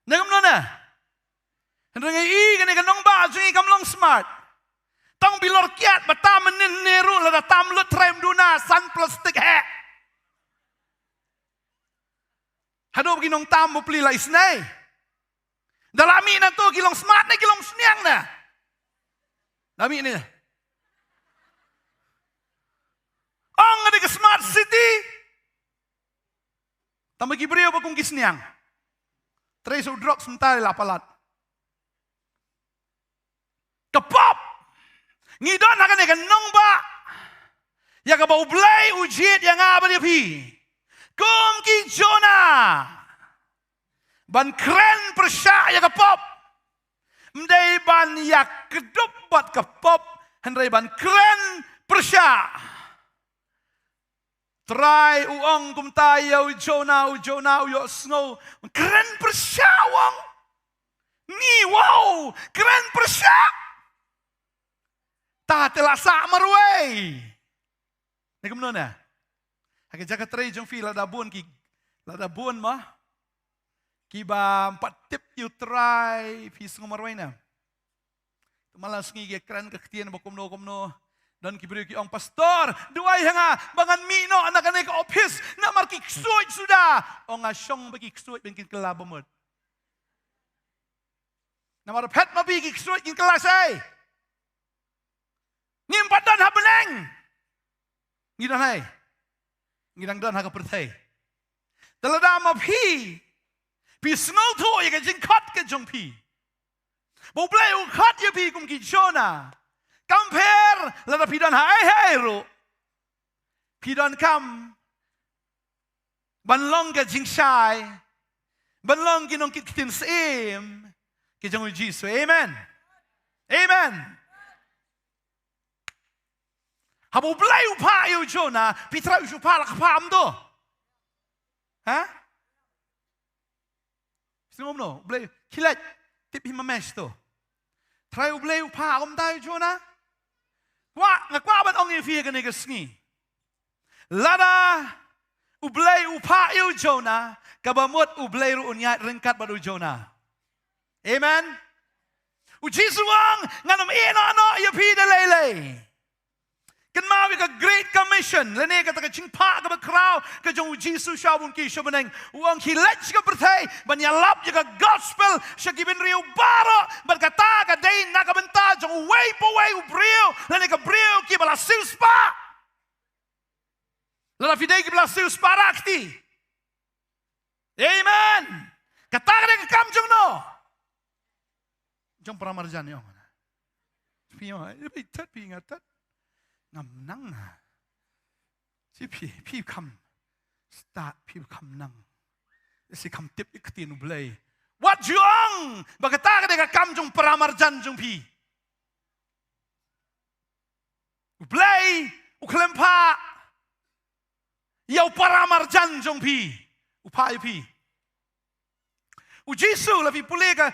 Nangam no na. Hendang I kan nong ba jui kam long smart. Tong bilor kiat ba tam nin neru la tam lut trem duna san plastik he. Hado bagi nong tam mo pli la isnay. Dalami na to kilong smart na kilong sniang na. Dami ni. Ang ada ke smart city. Tambah gibriyo ba kung gisniang. Tres o drop sementara la palat. Kapop. Ngidon akan ikan nong ba. Ya ka bau blay ujiet yang apa dia pi. Kum ki Jonah. Ban kren persya ya ka pop. Mdai ban yak kedup bat ka pop. Hendrai ban kren persya. Try uong kum tayo u Jonah u snow. Kren persya wong. Ni wow. Kren persya. Ta telasa marway. Nagam no na. Hake jaga tray jong fi lada buon ma ki ba 4 tip you try fi ngomarway na malas ngi ge kran ka ktien ba komno dan ki beri ki ong pastor duai hanga bangan mino anak anak ka office na marki ksuit sudah ong asyong bagi ksuit bengkin kelabomod na mar pet mabi ki ksuit kin kelas ai ngim padan habeleng ngidan hai ngidang dan haka perthai. Daladama pi. Pi snow to ya ka jing kat ka jong pi. Bo blay u kat ya pi kum ki Jonah. Compare lada pi dan hai ro. Pi dan kam. Ban long ka jing shai. Ban long ki nong kitin sim. Ki jong Jesus. Amen. Amen. Habo blay upa yu Jonah, pitra yu pa la kapam do. Ha? Singom no, blay kilat tip him mesh to. Try blay upa om da yu Jonah. Ngakwa ban ong fi ga nega sngi. Lada blay upa yu Jonah, kabamot blay ru unyat rengkat badu Jonah. Amen. Ujisuang nganom ino yu pi de lele. Kan mau ka great commission lene ka ta ching pa ka ba kraw ka jong Jesus shabun ki shabaneng uang ki lech ka perthai ban ya lap ya ka gospel sha given riu baro ban kata ka dei na ka benta jong way po way u brio lene ka brio ki bala sil spa Lala fidei kibla sius parakti. Amen. Katakan ke kam jong no. Jong peramarjan yo. Piyo, lebih tat pi ngatat. Ngam nang. Si pi kam start pi kam nang. Si kam tip iktin ublay. What jong? Bagata ka kam jong peramarjan jong pi. Ublay, uklempa. Yau peramarjan jong pi. Upai pi. Ujisu lebih pulih ke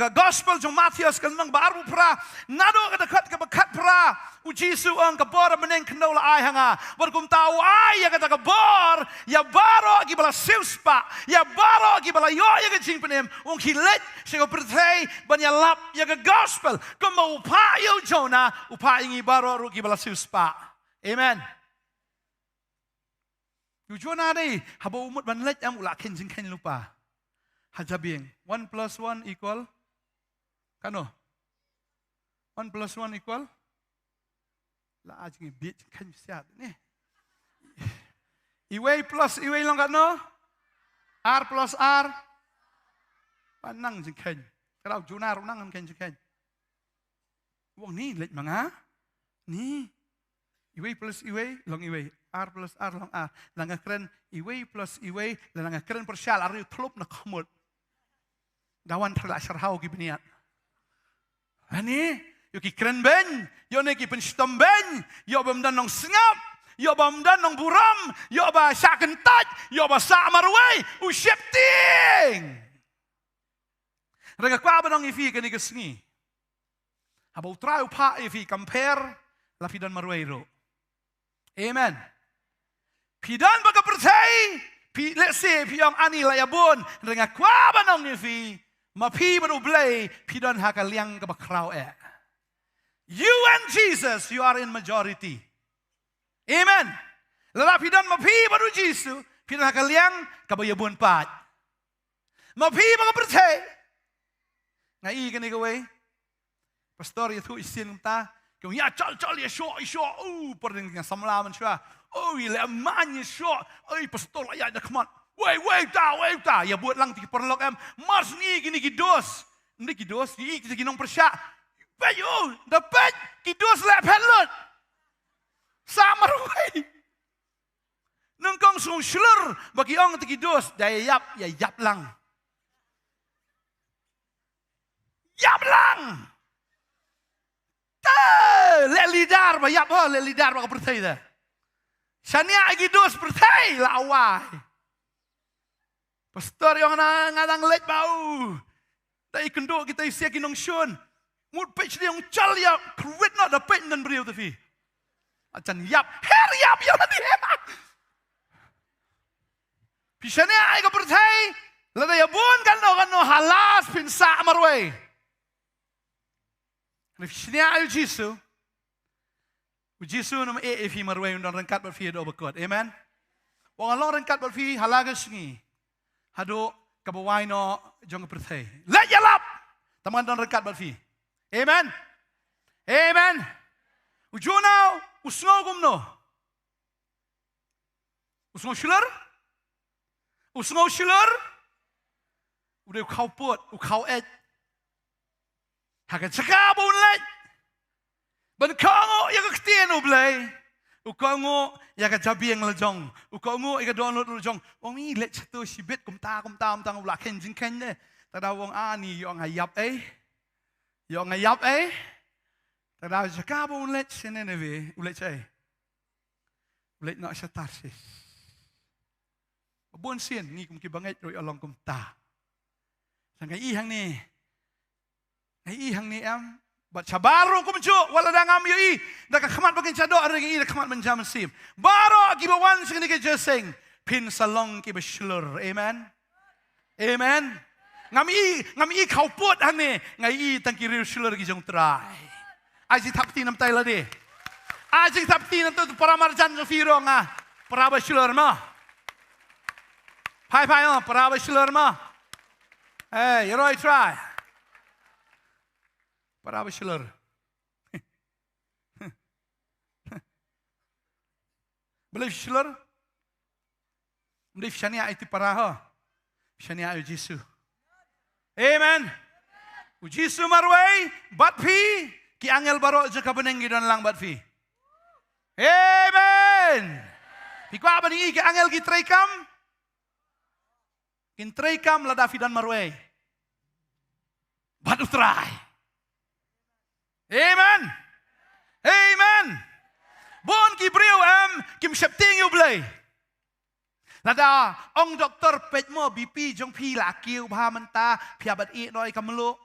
gospel jong Matius ke nang baru pra. Nado ke dekat ke bekat pra. Ujisu ang ke bor meneng kenau la ai hanga. Berkum tahu ai ya kata ke bor. Ya baro agi bala siuspa. Ya baro agi bala yo ya ke jing penem. Ung kilet sego pertei ban ya lap ya ke gospel. Kuma upa yo jona. Upa ingi baro agi bala siuspa. Amen. Tujuan ada, haba umut ban let am ulak ken jing ken lupa. Hajabieng 1 plus 1 equal kano 1 plus 1 equal la ajing bit kan siat ni iway plus iway long kano r plus r panang jing ken kalau junar unang ken jing ken wong ni let manga ni iway plus iway long iway r plus r long r langa keren iway plus iway langa keren persyal ari thlop na khamut dawan terlak syarhau ki beniat. Ani, yo ki keren ben, yo ne ki penstom ben, yo bam dan nong sengap, yo bam dan nong buram, yo ba syaken taj, yo ba sa marway, u shepting. Rega kwa ba nong ifi ke ni kesngi. Haba utra upa ifi compare la fidan marway ro. Amen. Pidan baga percay, let's say piyang ani la yabon, rega kwa ba nong ifi. Ma pi baru blay, pi don hakaliang ke bakrau You and Jesus, you are in majority. Amen. Lala pi don ma pi baru Jesus, pi don hakaliang ke bayabun pat. Ma pi baru percaya. Ngai kan ni kawai. Pastor itu isin ta, kau ya cal ya show, perdeng dengan samlaman syah. Oh, ile aman ya show. Pastor ya dah kemat. Wait ta. Ya buat lang tiki perlok em. Mars ni gini kidos. Ni kidos. Ni kita ginong persyak. Bayu. Dapat kidos lep helot. Samar way. Nungkong sung slur. Bagi orang tiki kidos. Daya yap lang. Yap lang. Lek lidar ba yap ho. Lek lidar ba pertai dah. Sania kidos pertai la awai. Pastor yang ngadang let bau. Tai kenduk kita isi kinong syun. Mut page dia yang cal ya. Kruit nak dapat dan beriau tu fi. Acan yap. Her yap ya nanti. Pisahnya ay ka percay. Lada ya bun kan no halas pinsa marway. Pisahnya ay Jisu. Jisu nama fi marway undang rengkat berfi do bekot. Amen. Wang Allah rengkat berfi halagas ni. Hado kabawai no jong percay. Let yalap. Taman dan rekat berfi. Amen. Amen. Ujuna usngau gumno. Usngau shilar. Udah kau pot, kau et. Hakan cakabun let. Ban kango ya ketien ublay. Ukongo ya ka jabi yang lejong. Ukongo ya ka download lejong. Wong ni let satu sibet kum ta ulak ken jing ken ne. Tada wong ani yo ngayap Tada jakabon let senene ulet cai. Ulet nak satarsis. Bon sien ni kum ki banget roi along kum ta. Sangai ihang ni. Am baca baru aku menjuk wala dah ngam yoi dah khamat bagian cadok hari ini dah khamat menjam sim baru aki bawan segini ke jeseng pin salong ki beslur amen ngami kau pot hane ngai tangki riu slur ki jong trai aji tapti nam tai lade aji tapti nam tu para marjan firo nga para beslur ma pai para beslur ma hey you right try para beslur. Boleh beslur? Mdi fshania itu paraho. Fshania u Jisu. Amen. U Jisu marway bat phi ki angel baro je ka beneng gidon lang bat phi. Amen. Pikwa bani ki angel ki traikam. Kin traikam la David dan marway. Bat utrai. Amen. Amen. Bon ki brio kim septing yu blay. Lada ong doktor pet mo BP jong pi la kiu bha man ta phia bat I noi kamlo.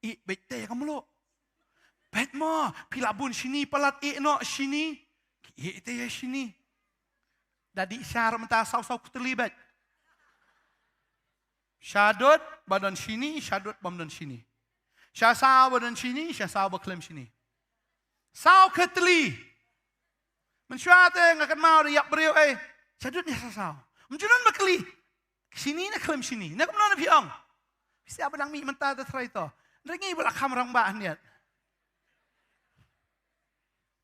I bete kamlo. Pet mo pi la bun sini palat I no sini. Ki te ya sini. Dadi syar man ta saw terlibat. Syadut badan sini, syadut badan sini. Syasau badan sini, syasau baklem sini. Sau keteli. Mensyuate ngakan mau riak beriu syadut ni syasau. Menjunan bakli. Sini na klem sini. Nak mana piang. Siapa nang mi mentah terai to. Rengi bala kamrang ba niat.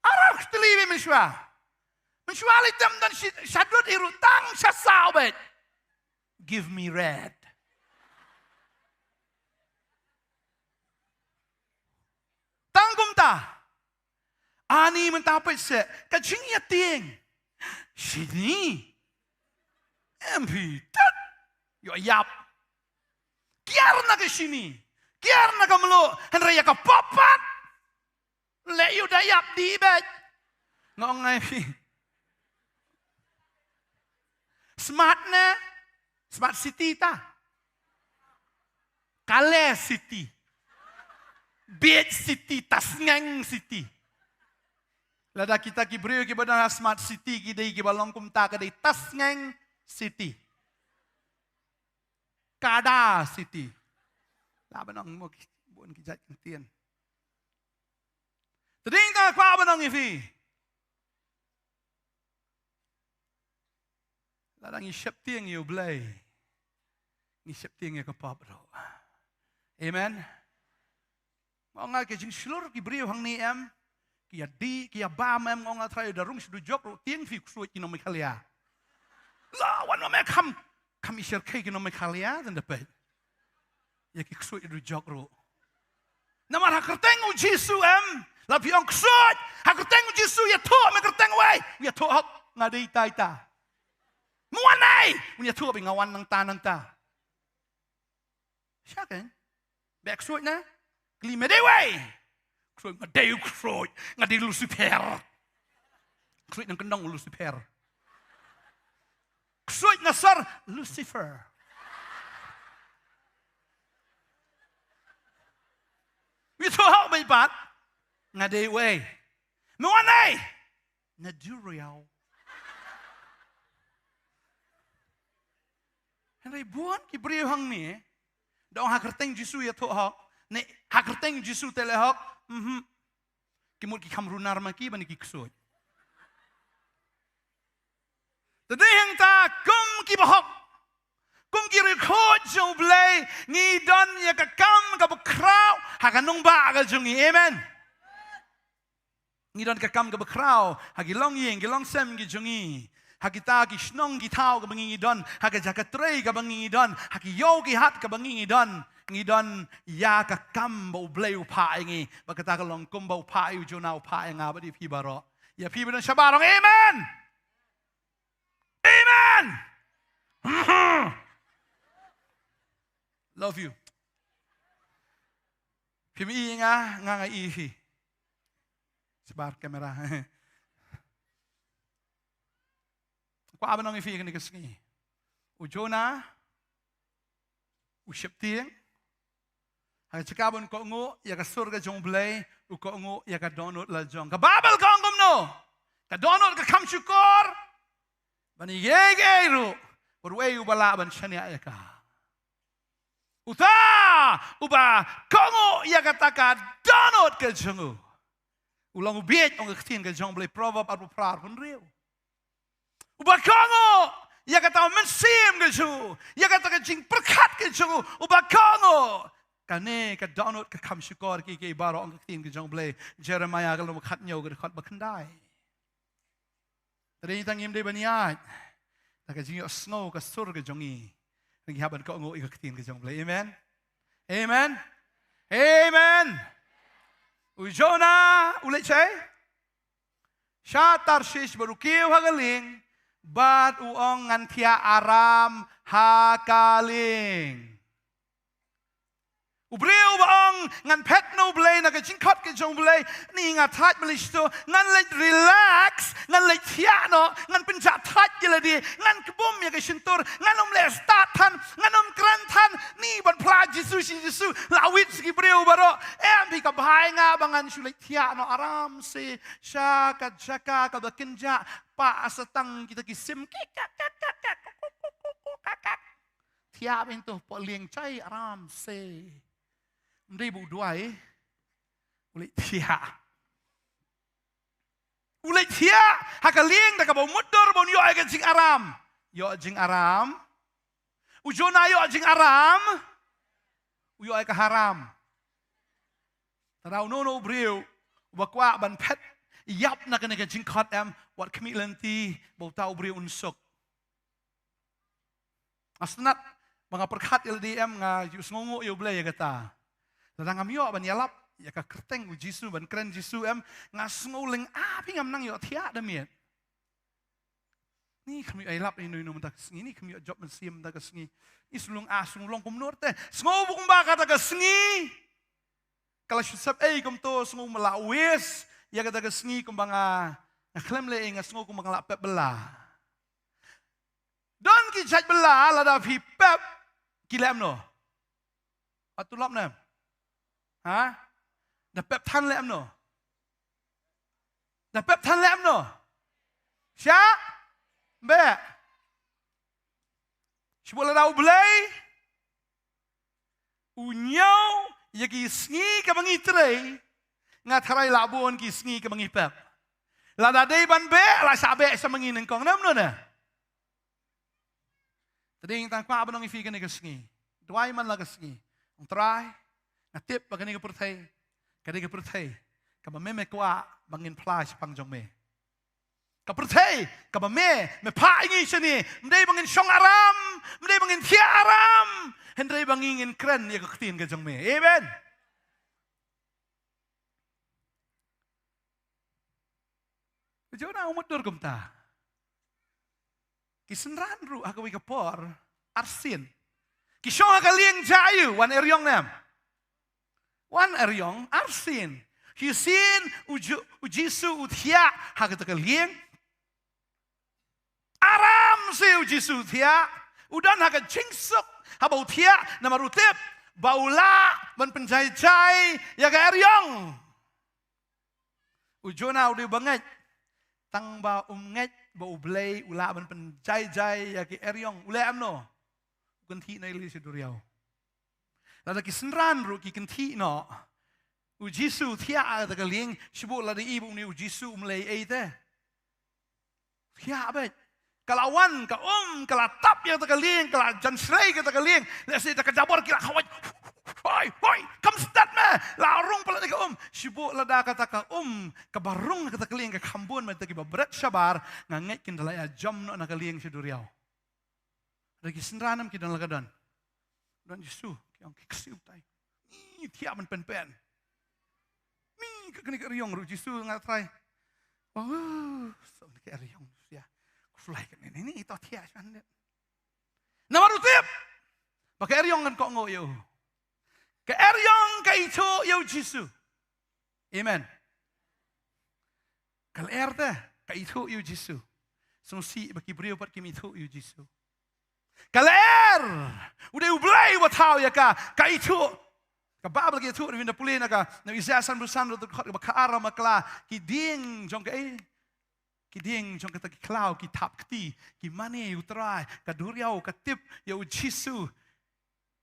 Arab keteli be mensyua. Mensyua litam dan syadut iru tang syasau bet. Give me red. Tangkum ta. Ani mentapet se. Kacing ya tieng. Sini. MP. Tat. Yo yap. Kiar na ke sini. Kiar na ke melu. Henry ya ke papat. Le yu da yap di bet. Ngong ngai pi. Smart na. Smart city ta. Kale city. Bed city, tasngeng city. Lada kita ki beriu ki badana smart city ki dei ki balong kum ta ka dei tasngeng city. Kada city. La banong mo buon ki jat tien. Tading ka kwa banong ifi. Ladang i shep tieng yu blay. Ni shep tieng ya ka pop ro. Amen. Ngonga ke jing slur ki brio hang ni ki di ki ba ngonga trai da rung sdu jok ro tieng fi ksoi ki no me khalia la wan no me kam isher ke ki no me khalia dan dapat ya ki ksoi du jok ro namar ha kerteng u Jisu la pi ong ksoi ha kerteng u Jisu ya tho me kerteng wai ya tho hak ngadei tai ta muanai ya tho bi ngawan nang ta syaken bek ksoi na Klima dewe. Ksoi ngadeu ksoi. Ngadeu Lucifer. Ksoi nang kendang Lucifer. Ksoi ngasar Lucifer. Itu hak mai bat. Ngadewe. Mewanai. Naduriau. Henry buan ki beriu hang ni. Dong hakerteng Jisu ya to hak. Ne hakerteng Jisu telehok kimut ki kamrunar maki bani ki ksoi tadi hang ta kum ki bahok kum ki rekhot jo blay ngi don ya ka kam ka bakrau hakanong ba ka jungi amen ngi don ka kam ka bakrau hagilong yeng gilong sem gi jungi hakita ki shnong ki thau ka bangi don hakajakai ka bangi don hakiyo ki hat ka bangi don ngidon ya ka kam bau bleu pa ngi bakata ka long kum bau pa yu jo nau pa nga ba di pi baro ya pi ben shabarong amen amen love you pi mi nga i fi sebar kamera ko abanong i fi ni kasngi u jona u sheptieng Hang cakapun ko ngo ya ka surga jong blay u ko ngo ya ka donut la jong ka babel ka ngom no ka donut ka kam syukur bani yege ru urwe u bala ban shania ya ka uta uba ko ngo ya ka taka donut ka jong ulang ubiet ong ka tin ka jong blay proverb at prar pun riu uba ko ngo ya ka ta men sim ka ju ya ka ta ka jing perkat ka ju uba ko ngo Kane ka donut ka kam syukur ki baro ang tin ki jong blay Jeremiah ka lo khat nyo ka khat bakandai. Tadi tang yim de baniat. แต่ก็จริงๆสโง่ก็สุดก็จงอีนั่นคือบันก็งูอีกทีนก็จงเลยเอเมนเอเมนเอเมนอุโจนาอุเลชัยชาตาร์ชิชบรุกิวฮากลิงบาดอุองงันเทียอารามฮากาลิงอุบเรียวบองงันเพชรโนเบลนักจิงคัดกันจงเบลนี่งันทัดมาลิสโตงันเลยรีแลกซ์งันเลยเทียโนงันเป็นจัดทัดยังเลยดีงันกบุ้มยังกับชินตูร์งันอมเลสตาร์ทันงันอมกรันทันนี่บนพลาจิสุชิจิสุลาวิสกิบเรียวบารอพี่กับหายงาบังงันชุเลยเทียโนอารามเซชากัดจักากับบักินจ่าป้าสตังkita kisim kikakเทียเป็นตัวปอเลี้ยงใจอารามเซได้บุด้วยอุลิเทียหากเลี้ยงแต่กับมุดดอร์บนยอไอกันจิงอารามยอจิงอารามอุโจนายอจิงอารามอุยอไอกับฮารามแต่เราโน่บริวบอกว่าบันเพชรยับนักในกันจิงคอดวัดขมิลันตีบอกเต้าบริวอุนสุกasnat mga perkat LDM nga yusngongo yo blay kata ladang amyo ban yalap ya ka kerteng u Jisu ban kren Jisu nga sngoling api ngam nang yo thia damiet ni kami ay lap inu tak sngi ni kami job man sim tak sngi isulung sulong kumnor te sngo bukum ba kata ka sngi kala shusap kum to sngo malawis ya kata ka sngi kum banga klem le nga sngo kum banga lapep bela Don ki chat bela lada phi pep kilem no. Atulap nem. Ha? Da pep than lem no. Da pep than lem no. Sya? Be. Shbola dau blay. Unyau ya ki sngi ka bangi trei. Nga tharai labon ki sngi ka bangi pep. Lada dei ban be la sabe sa mangi neng kong nem no na. Tadi yang tangkap apa nongi fikan ega sengi, dua iman laga sengi, try, ngatip bagan ega pertai, kada ega pertai, kaba me kuat bangin flash pangjong me, kaba pertai, kaba me pa ingi sini, mendai bangin shong aram, mendai bangin tia aram, hendai bangin keren ega ketin kejong me, amen. Jona umat dorgum ta. Kisenran ru agawi kapor arsin. Kisong agalieng jayu wan eryong nem. Wan eryong arsin. Hisin ujisu uthia hagat agalieng. Aram si ujisu uthia. Udan hagat chingsuk haba uthia namarutip. Baula man penjai-jai yaga eryong. Ujona udi banget. Tang ba nget ba ublay ula man pen jai ya ki eryong ule amno kanthi na ili si duriaw lada ki senran ru ki kanthi no u Jisu thia da galing shibu lada ibu ni u Jisu umlay eite thia bet kalawan ka kala tap ya da galing kala jansrei ka da galing lesi da kajabor kila khawaj Hoy, come start me. Larung pala ni ka Shibu lada kata ka kabarung kata kaling ka kambun may tagi babret sabar nga ngait kin dalaya jam no nakaling si duriaw. Lagi senranam ki dan lagadan. Dan Yesu yang kikasiu tay. Ni tiaman pen-pen. Ni kakani ka riyong ru Yesu nga try. Oh, so ni ka riyong siya. Kuflay ka ni ito tiya siya. Namarutip. Baka riyong kan ko ngoyo. Ke eryong ka ito yaw Jisu. Amen. Kal erde ka ito yaw Jisu. Sungsi baki beriyo pat kim ito yaw Jisu. Kal udah ublay wataw ya ka ito. Ka babal ki ito na pulin na ka na isasan brusan ro ka ara makla ki ding jong ka kiding jong ka klaw ki tap kti ki mane utray ka duryaw ka tip yaw Jisu.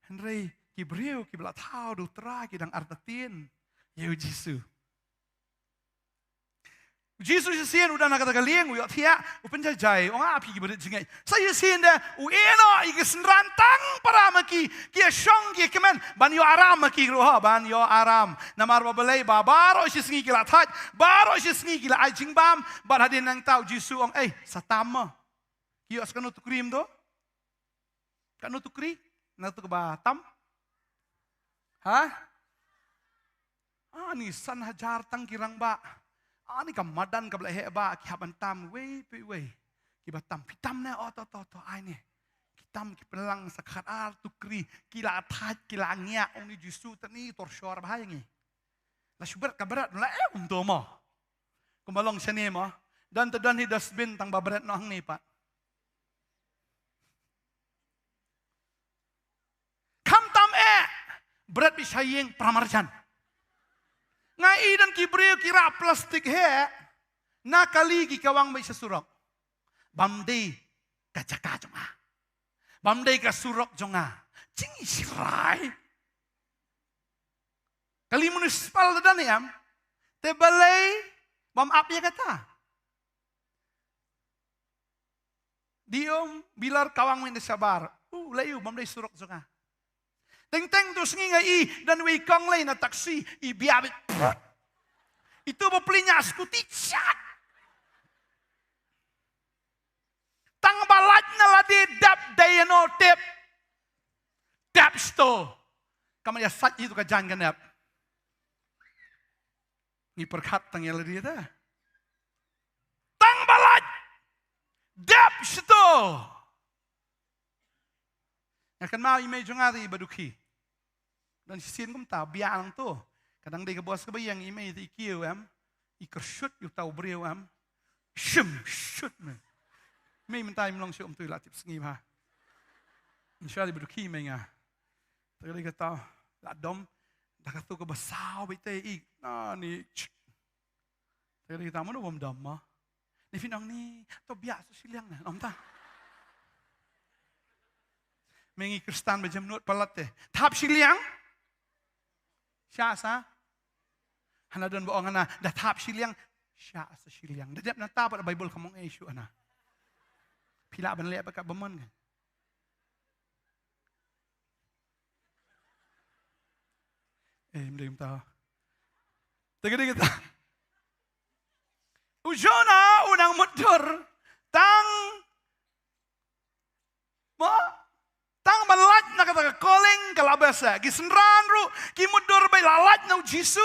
Henry ki beriu ki bela tau du tra ki dang artatin ya Jisu. Jisu sien udah nak kata kalieng u tia u penjajai ong api ki berit jingai. Saya sien da u eno i rantang para maki ki shong ki kemen ban yo aram maki roha ban yo aram namar babelai babaro si sngi ki la thaj baro si sngi ki la ai jingbam ban hadin nang tau Jisu ong satama Iyo as Nongkhryiem to? Nongkhryiem? Natu ke Batam? Hah? Ni san hajar tang kirang ba. Ni kamadan ka belahe ba ki habantam we. Ki Batam pitam na to ai ni. Kitam ki pelang sakhat ar tukri kila that kila ngia ong ni jisu tani torshor bahaya ngi. La syubat kabarat la to mo. Kumalong sini mo. Dan tedan hi dasbin tang babarat no hang ni pat. Berat bisayeng pramarjan. Ngai dan kibreu kira plastik he. Nakali ki kawang may sasurok. Bamdei kajaka jonga. Bamdei ka surok jonga. Cing isirai. Kali municipal dan yam. Te balai bam ap ya kata. Diom bilar kawang may sabar. Layu bamdei surok jonga. Teng-teng tu sengi ngai dan wei kong lain na taksi i biabit. Itu bepelinya skuti chat. Tang balat na ladi dap dayano tip. Dap sto. Kamu ya sat itu kajan kanap. Ni perkat tang ya ladi ta. Tang balat. Dap sto. Akan mau imej ngari baduki. Dan sin kum ta biang tu. Kadang dia ke bos ke bayang imej ti kieu am. I kershut yu tau breu am. Shum shut me. Me mentai mlong syum tu latip sengi ha. Insyaallah baduki me nga. Tadi kata la dom dah kata ke basau bete i. Na ni. Tadi kata mana bom dom ma. Ni finang ni to biasa Shillong na. Om ta. Mengi Kristan bejam nut palat teh. Thap Shillong. Syasa. Hana don boong ana dah thap Shillong. Syasa Shillong. Dadap na tapat Bible kamong issue ana. Pila ban le apa ka bemon kan. Mdem ta. Tegede kita. Ujona unang mudur tang tang balat na kata calling kalabasa gisenran ru ki mudur bay lalat na Jisu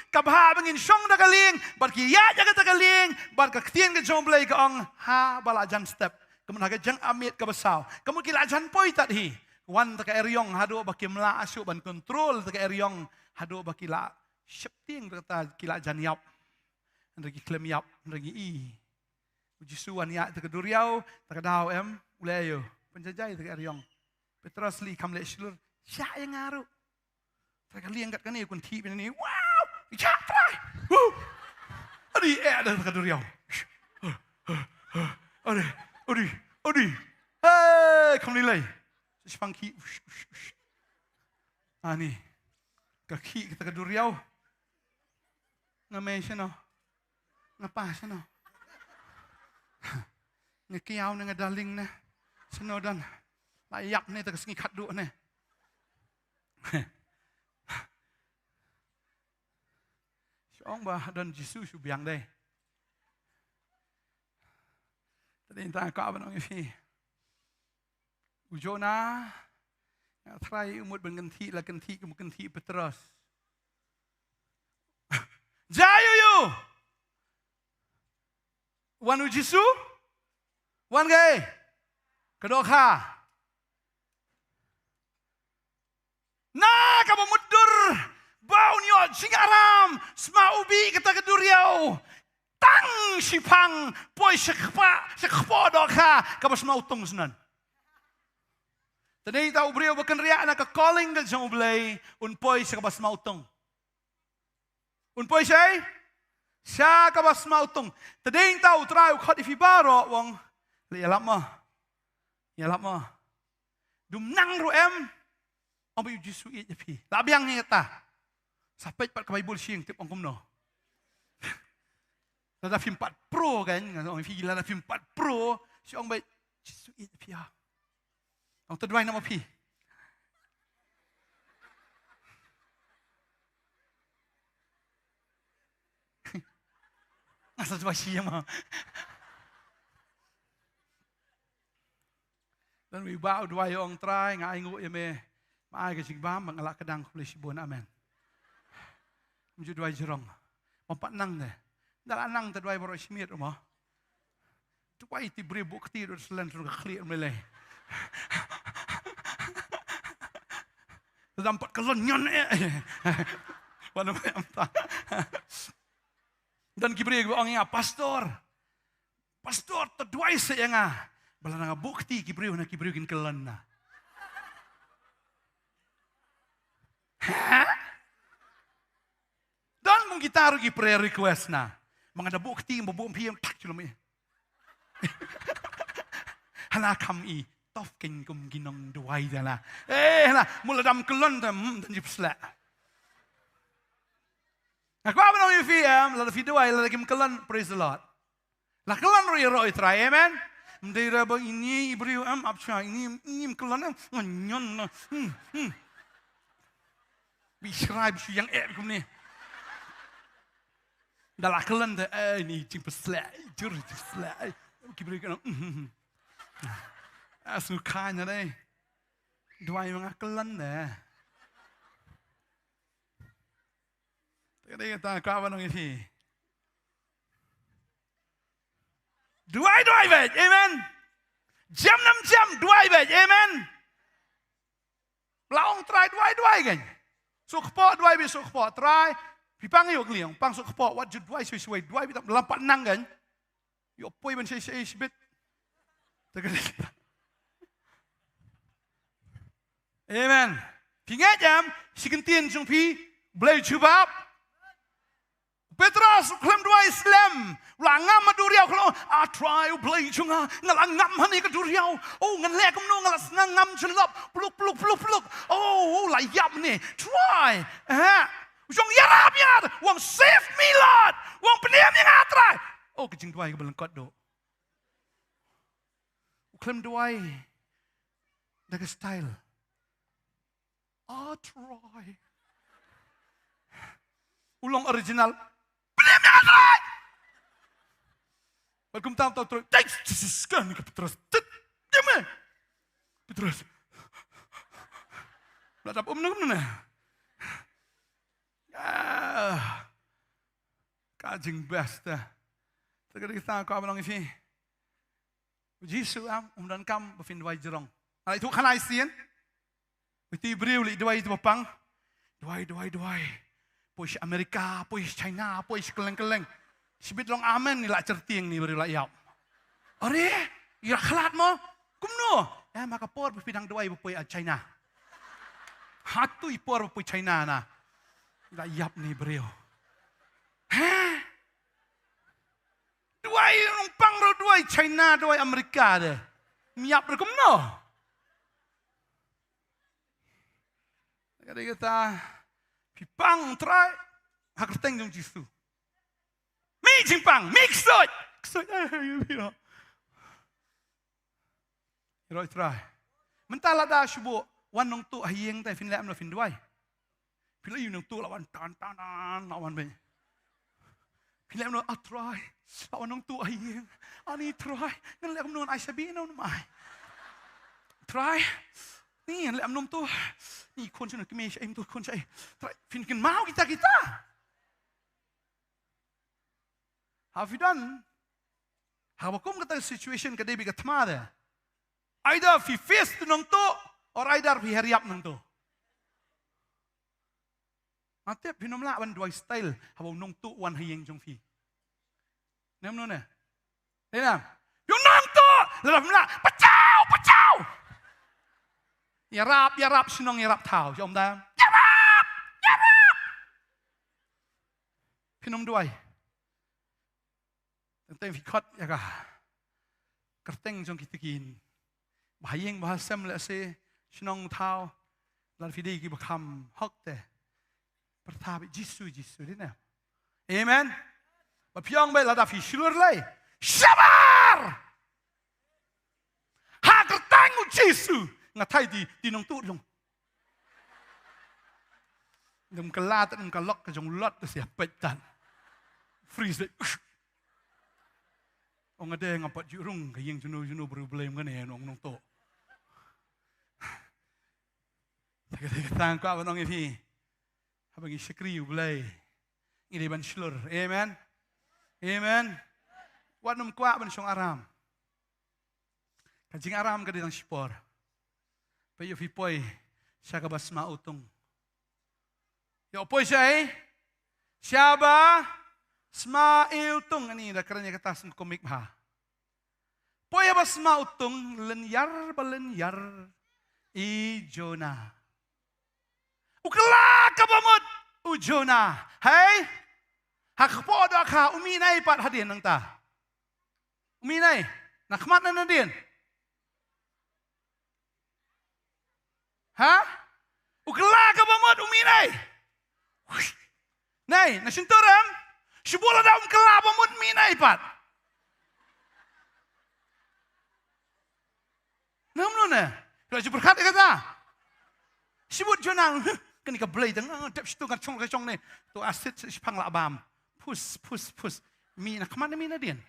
kabha bangin syong da kaling bar ki ya ja kata kaling bar ka tien ka jomblay ka ong ha balajan step kemun haga jang amit ka basaw kemun kilajan poi tat hi wan ta ka eryong hado baki mla asu ban kontrol ta ka eryong hado baki la shepting kata kilajan yap ndagi klem yap ndagi i Jisu wan ya ta ka duriau ta ka daw em ulayo penjajai ta ka eryong Petrus li kam le shilur sya yang ngaru. Mereka li angkat kan ni kun ti ni. Wow! Ya try. Adi ada kaduriau. Adi. Hey, kam ni lai. Sipangki. Ani. Kaki kita kaduriau. Ngamay siya no. Ngapa siya no. Ngekiyaw na ngadaling na. Sinodan. Layak ni tak sengi kadu ni. Syong bah dan Jisu biang deh. Tadi entah kau apa nang ini. Ujona, try umut berganti lah ganti kemuganti Petrus. Jayu you. Wan Jisu, wan gay. Kedok ha. Nah, kamu mudur, bau nyot singaram, sma ubi kata keduriau, tang sipang, poi sekpa doka, kamu sma utong senan. Tadi tahu beliau bukan riak nak calling ke jang ublay, poi sekapa sma utong. Poi say, siya kapas sma utong. Tadi tahu try ukhat ifibaro wong, lihat lama, dumnang ruem. Apa you Jisu it pi. Labiang ni kata. Sampai pat ke Bible siang tip ongkom no. Ada film 4 Pro kan, orang gila ada film 4 Pro, si orang baik Jisu it pi ah. Orang terduai nama pi. Asal cuba siang mah. Dan wibau dua orang try ngai ngut ya me. Mai ke sing bam mengalak kedang boleh sibun amen. Maju dua jerong. Empat nang deh. Dah nang tu dua baru simit rumah. Dua itu beri bukti dah selain suruh clear meleh. Nampak kelonyon Wana mayam ta. Dan kibri orang yang pastor. Pastor terduai sayanga. Balana bukti kibri na kibri kin kelon na. Dan mung kita rugi prayer request na. Mangada bukti mabuk piyam tak culumi. Hana kami tof ken kum ginong duai dala. Hana mula dam kelon tam dan jipsla. Aku apa nama FM? Lalu video ay lalu kim kelon praise the Lord. Lah kelon roi try amen. Mendira ba ini ibriu apsha ini kelon nyon. Beschrijf je yang kom ni. Dalam kelon de ini cing peslai, jur peslai. Kibri kan. Asu kanya deh. Dua yang kelon deh. Tadi kita kawan orang ini. Dua bet, amen. Jam 6 jam, dua bet, amen. Laung try dua kan. Sok pot dua bet sok pot try. Pipang yuk liang, pang sok pot wat jud dua suai dua bet lampat nang kan. Yo poi ben saya bet. Tegak. Amen. Pingat jam, sikentien jung pi, boleh cuba. Petras klaim dua Islam, langam maduriau kalau try boleh cunga, ngalangam hani keduriau, ngalek kumno ngalas ngam celap, peluk. Layap ni, try, Ujung yarap yar, wang save me Lord, wang pendiam yang atrai. Kecing dua yang belengkot do. Klaim dua, dah style. Try. Ulang original. Pendiam yang atrai. Welcome tahu terus. Sekarang ni Petrus. Diam. Petrus. Beladap mana? Kajing best dah. Tegak kita kau abang ini. Yesus dan kam befin dua jerong. Itu kan Aisyah. Itu Ibrahim li dua itu bapang. Dua. Pois Amerika, pois China, pois keleng. Sibit long amen ni lah certing ni beri lah yau. Ore, ya kelat mo. Kumno. Maka por befidang dua ibu pois China. Hatu ipor pois China na. Lah yap ni beri. Dua orang pang dua China, dua Amerika deh. Miap berkumno. Kata pipang try hak teng jong jisu. Mi jimpang, mix soy. Roi try. Mentala dah shubo wan nong tu hieng tai fin lam lo fin duai. Pila yu nong tu lawan tan lawan be. Pila no try. Lawan nong tu hieng. Ani try. Ngan lam non ai sabi no mai. Try. Ni lam nom tu. Ni kon chun kemi aim tu kon chai. Fin kin mau kita. Have you done? Hawakum kata situation kada bi katmada. Either fi face tu nong tu or either fi hariap nong tu. Mate pinom la wan dua style hawa nong tu wan hayeng jong fi. Nem no ne. Enam. Yo nong tu lam la pacau. Yarap sinong yarap tau jom dah. Yarap. Pinom dua. Tentang fikot ya kah. Kerteng jong kita kin. Bahayeng bahasam le se sinong tau. Lan fidi ki bakam hok te. Pertabi Jisu ni na. Amen. Bapiang bay lada fi shilur lay. Sabar. Ha kerteng Jisu. Ngatai di nong tu jong. Ngam kelat ngam kalok ke jong lot ke siap petan. Freeze. Ong ada ngapat jurung ke yang juno baru belum kan nong tu. Tang kwa banong ipi. Habagi syakri ulay. Ini ban shlur. Amen. Amen. Wanum kwa ban syong aram. Kajing aram ka ditang sipor. Payo fipoy siya ka basma utong. Yo poy siya siya ba sma utong ani da karanya katas komik ha. Poy basma utong lenyar balenyar i Jonah. Ukla ka bamot u Jonah. Hey, hakpo da ka uminay pat hadin nang ta. Uminay, nakmat na din. Ha? Ukla ka bamot uminay. Nay, nasinturam. Sibula da ukla bamot minay pat. Namno na. Kalau je berkat kata. Sibut Jonah. Kan ka blay dang tep situ kan chong ka chong ni. Tu asit sipang la bam. Pus. Mi nak mana mi na din.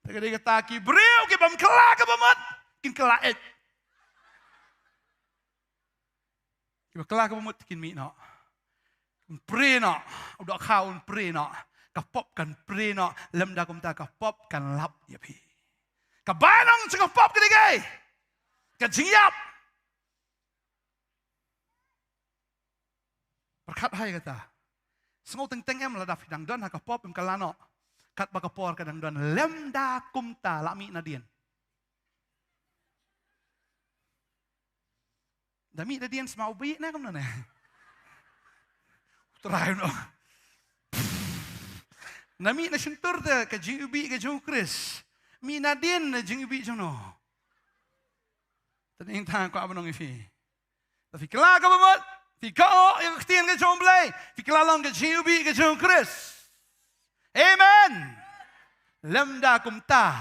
Tagay kata ki breu ki bam kala ka bamat. Kin kala et. Ki kala ka bamat kin mi no. Pre no. Udah kaun pre no. Kapop kan pre no. Lem da kum ta kapop kan lap ya pi. Kabanang sa kapop kidigay. Kajingyap. Berkat hai kata. Sengaw teng em la daf dang don ha kapop im kalano. Kat bakapor kadang don lemda kumta lami nadien. Dami nadien semau bi na kam na. Try no. Nami na sintur de ka jingubi ka jong Chris. Mi nadien na jingubi jono. Taning tang ko abanong ifi. Tapi kala ka bamot. Fikao yung ktien ka jong blay. Fikalong ka jingubi ka jong Chris. Amen. Lemda kumta.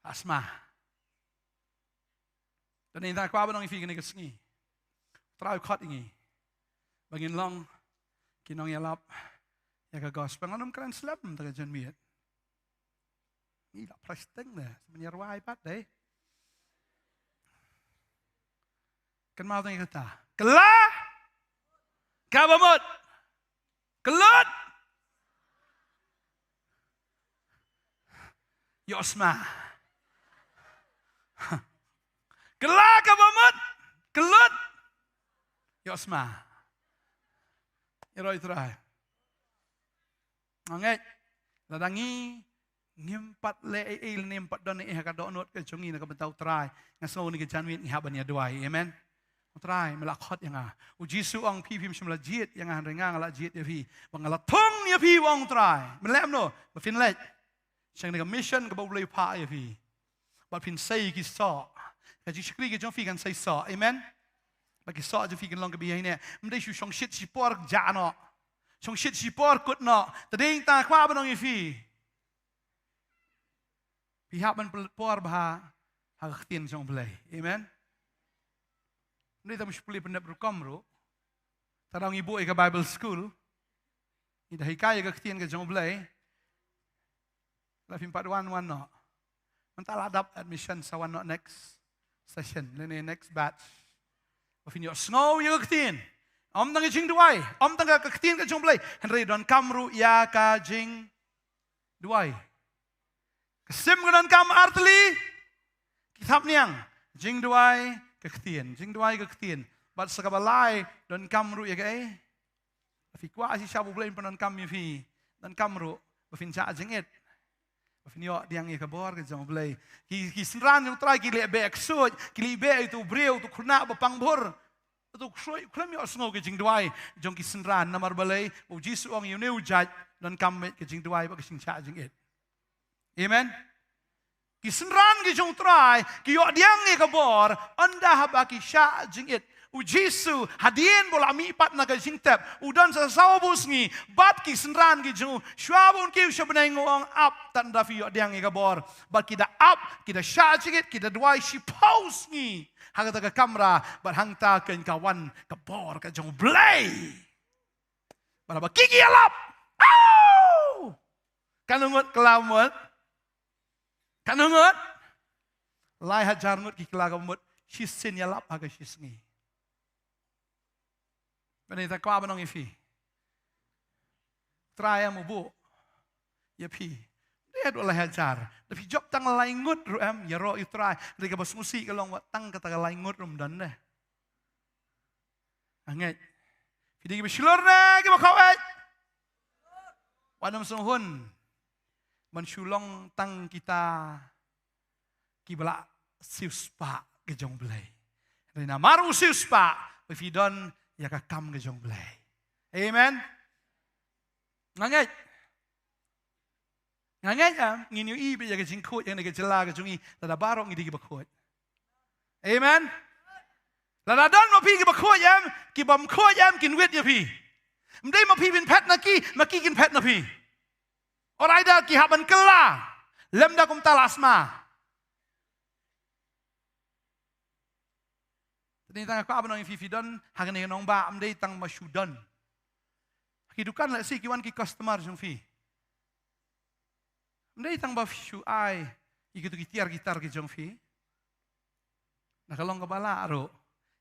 Asma. Dan ini tak apa nong ifi kini kesengi. Terau kat ini. Bangin long kinong yalap ya ka gospel nganum keren slap tak jan miet. Ini tak presteng dah. Sebenarnya ruai pat deh. Kan mau tanya kata. Kelah. Kabamut. Kelut. Yosma. Kelah kabamut. Kelut. Yosma. Iroi terai. Anget. Ladangi. Ngimpat le il nimpat don ni ka donot ke chungi na ka bentau terai. Ngaso ni ke janwit ngihaban ya duai. Amen. Try melakot yang Ujisu ang pipim semula jit yang rengang ala jit ya pi. Bangalatong ya pi wong try. Melem no, bafin let. Sang nega mission ke boleh pa ya pi. Bafin say ki sa. Kaji shikri ke jong fi kan say sa. Amen. Bagi sa je fi kan long ke biya ini. Mdai shu shong shit si por ja no. Shong shit si por kut no. Tading ta kwa banong ya fi. Pihak ban por bah hagtin jong belai. Amen. Ini tak mesti pendap berkamro. Tarang ibu ke Bible School. Ini dah hikaya ke ketian ke jom belai. Lafim 411 no. Mental adap admission sa one no next session. Lene next batch. Lafim yo snow yo ketian. Om tang jing duai. Om tang ke ketian ke jom belai. Henry don kamru ya ka jing duai. Kesim ke don kam artli. Kitab niang. Jing duai. Kektian, jing duai kektian. Bat sekabalai don kamru ya kai. Fi kwa si sabu blame panon kam mi fi. Don kamru bafin cha jing it. Bafin yo diang ya kabor ke jong blay. Ki senran yung try ki le be eksut, ki le be itu breu tu khuna ba pangbor. Tu khoi khlam yo sngo ke jing duai jong ki senran namar balai o jisu ong you new judge don kam ke jing duai ba ke sing cha jing it. Amen. Kisenran ki jong try ki yo diang ni kabor anda habaki sya jing it ujisu hadien bola mi pat na ka jing tep udan sa sawbus ngi bat ki senran ki jong shwabun ki shabnai ngong up tan da fi yo diang ni kabor bat ki da up ki da sya jing it ki da dwai shi pause ngi hagata ka kamera bat hangta ken kawan kabor ka jong blay bara ba kiki alap kanungot kelamut Kan ngot. Lai hajar ngot ki kelaga mut. Shisin ya lap aga shisngi. Bani ta kwa banong ifi. Traya mu bu. Ya pi. Dia do lai hajar. Tapi job tang lai ngut ru em ya ro try. Rika bas musi kalong wat tang kata lai ngut rum dan deh. Anget. Pidi ki beslor na ki bakau et. Wanam sunghun. Man Shillong tang kita ki bala siuspa ke jong blai. Rina maru siuspa pefidon ya ka kam ke jong blai. Amen. Ngangai. Ngangai nginu i be ya ke jingkut yang ke jela ke jungi tada barok ngidi ki bakut. Amen. Lada don ma pi ki bakut yam ki bam khut yam kin wit ya pi. Mdai ma pi bin pet na ki ma ki kin pet na pi. Orai da ki haban kela. Lem da kum talasma. Tadi tang aku abang ifi don hagan yang nong ba amdai tang masyudan. Hidukan lah si kiwan ki customer jong fi. Amdai tang ba shu ai ikitu gitar ki jong fi. Nah kalau nggak bala aro.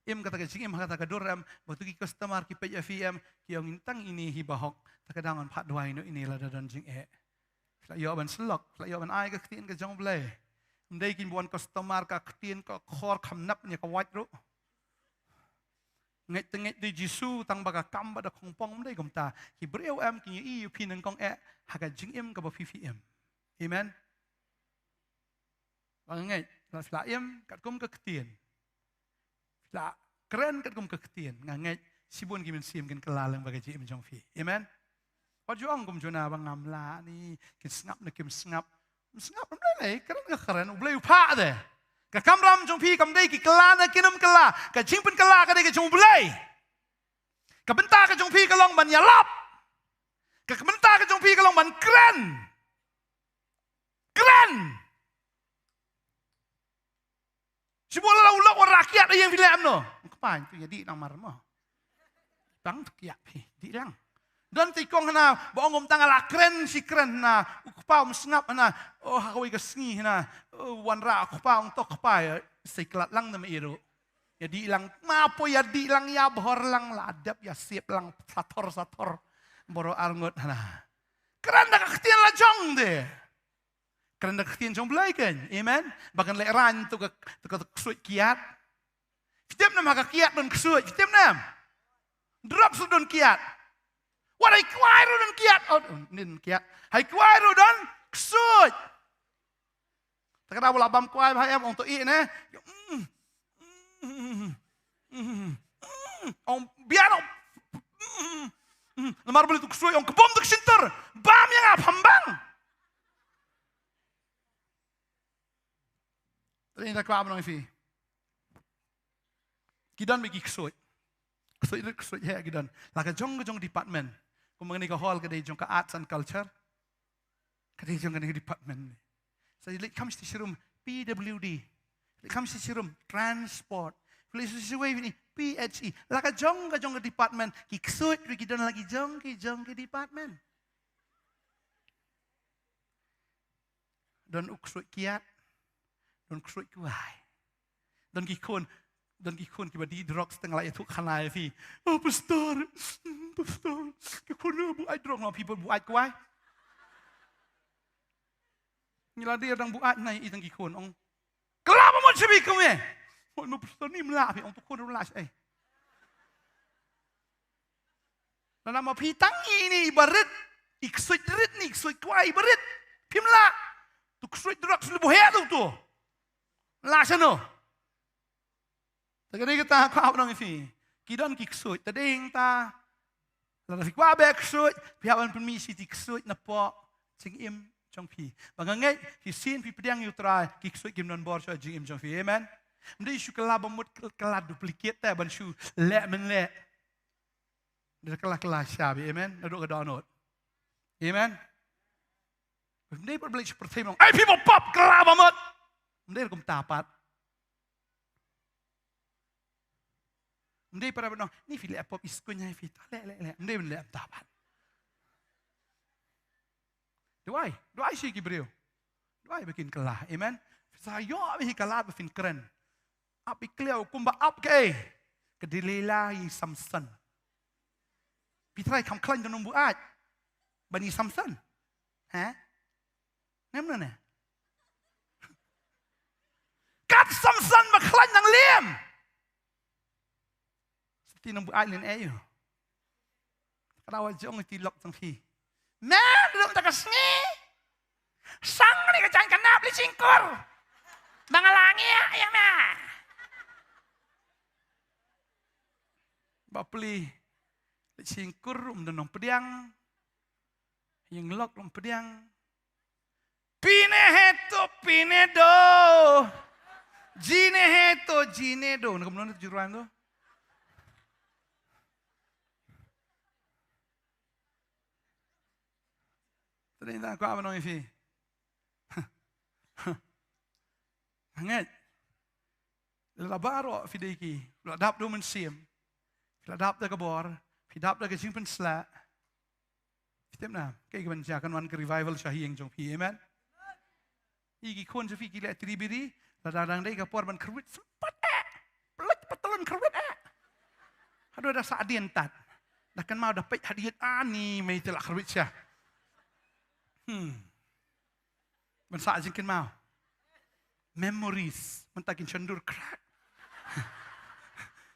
Im kata kecing im kata kaduram batu ki customer ki pej FM ki yang intang ini hibahok takadang on pat dua ini lah dan jing Lah yo ban selok, lah yo ban ai ka ktin ka jong blai. Mdai kin buan customer ka ktin ka khor khamnap nya ka wat ro. Ngai tengai di Jisu tang baga kam ba da khongpong mdai gom ta. Ki breu am ki i pi nang kong haga jing im ka ba PVM. Amen. Bang ngai, la fla im kat kum ka ktin. Fla keren kat kum ka ktin. Ngai sibun ki min sim kin kelalang baga ji im jong fi. Amen. Pajuang kum jona bang ngamla ni kin sngap na kim sngap. Sngap mdai lai keren ka keren ublai upa de. Ka kamram jong pi kam dei ki kala na kinam kala ka jingpen kala ka dei ka jong bulai. Ka benta ka jong pi ka long ban yalap. Ka benta ka jong pi ka long ban keren. Keren. Sibulah la ulok wa rakyat yang filem no. Kapan tu jadi nang marmo. Bang tu kiak pi di lang. Dan tikong na bongom tangala keren si keren na ukpau msngap na oh hawi ka sngi na wan ra ukpau tok pa siklat lang na mairu ya di lang mapo ya di lang ya bhor lang ladap ya siap lang sator boro arngot na keren na kaktian la jong de keren na kaktian jong blai kan amen bagan le ran tu ka ksuit kiat fitem na maka kiat don ksuit fitem na drop su don kiat What I kwairo dan kiat, oh nin kiat, hai kwairo dan ksut. Takada bola bam kwai bahaya untuk i ne. Om biar lemar beli tu ksut, om kebom tu ksinter, bam yang apa hambang. Tadi tak kwab nong fi. Kidan bagi ksut. Ksut ya kidan. Laka jong department. Kung mengenai ke hall kedai jong ke arts and culture, kedai jong ke department. So it comes to room PWD, it comes to room transport, police ini PHE. Laka jong ke department, kiksut kita lagi jong ke department. Don uksut kiat, don uksut kuai, don kikun kiba di drog setengah itu kanai fi. Oh pastor, kikun buat drog no people buat kuai. Nila dia orang buat nai itang kikun ong. Kelapa mau cebi kau Oh no pastor ni melak fi ong tu kun rulas Nana mau pitang ini ibarat iksut rit ni iksut kuai ibarat pimla. Tu iksut drog selebu hea tu. Lah sana. Tadi kita kau orang ini, kidan kiksut, tadi yang ta, lalu fikwa beksut, pihak permisi kiksut napa, cingim jong pi. Bangangai kisin pi pedang yutrai kiksut kim non bor so cingim jong pi, amen. Mesti isu kelab mut kelab duplikat ta ban isu lek menlek. Dah kelah syabi, amen. Naduk kedanot, amen. Mesti berbalik seperti mong, ay people pop kelab mut, mesti kum tapat. Mendai para benong, ni fili apa iskunya fita, le. Mendai ben le tapan. Doai sih kibreu. Rai bikin kelah. Amen. Saya bikin kelah bikin keren. Api keliau kumba up ke. Kedilila yi Samson. Pitrai kam klan kan numbu aj. Bani Samson. Ha? Namna ne? Kat Samson ma klan nang liam. Seperti numbu aj len ayo. Kalau jong tilok tang pi. Nah, duduk tak kesni. Sang ni kacang kenap li cingkur. Bangalangi ya mah. Bapeli li cingkur dan pediang. Yang lok pediang. Pine heto pine do. Jine heto jine do. Nak menurut juruan tu. Ternyata aku apa nong Ifi? Hangat. Labaro fideki. Ladap do mensim. Ladap dah kabor. Fidap dah kecing pensla. Fitem na. Kaya kebanjakan wan ke revival syahi yang jong pi. Amen. Igi kon je fi gila tribiri. Ladang dai kapor ban kerwit sempat pelat patelon kerwit Aduh dah saadian tat. Dah kan mau dapat hadiah ani mai telak kerwit syah. Bensak jengkin mau. Memories. Mentakin cendur crack.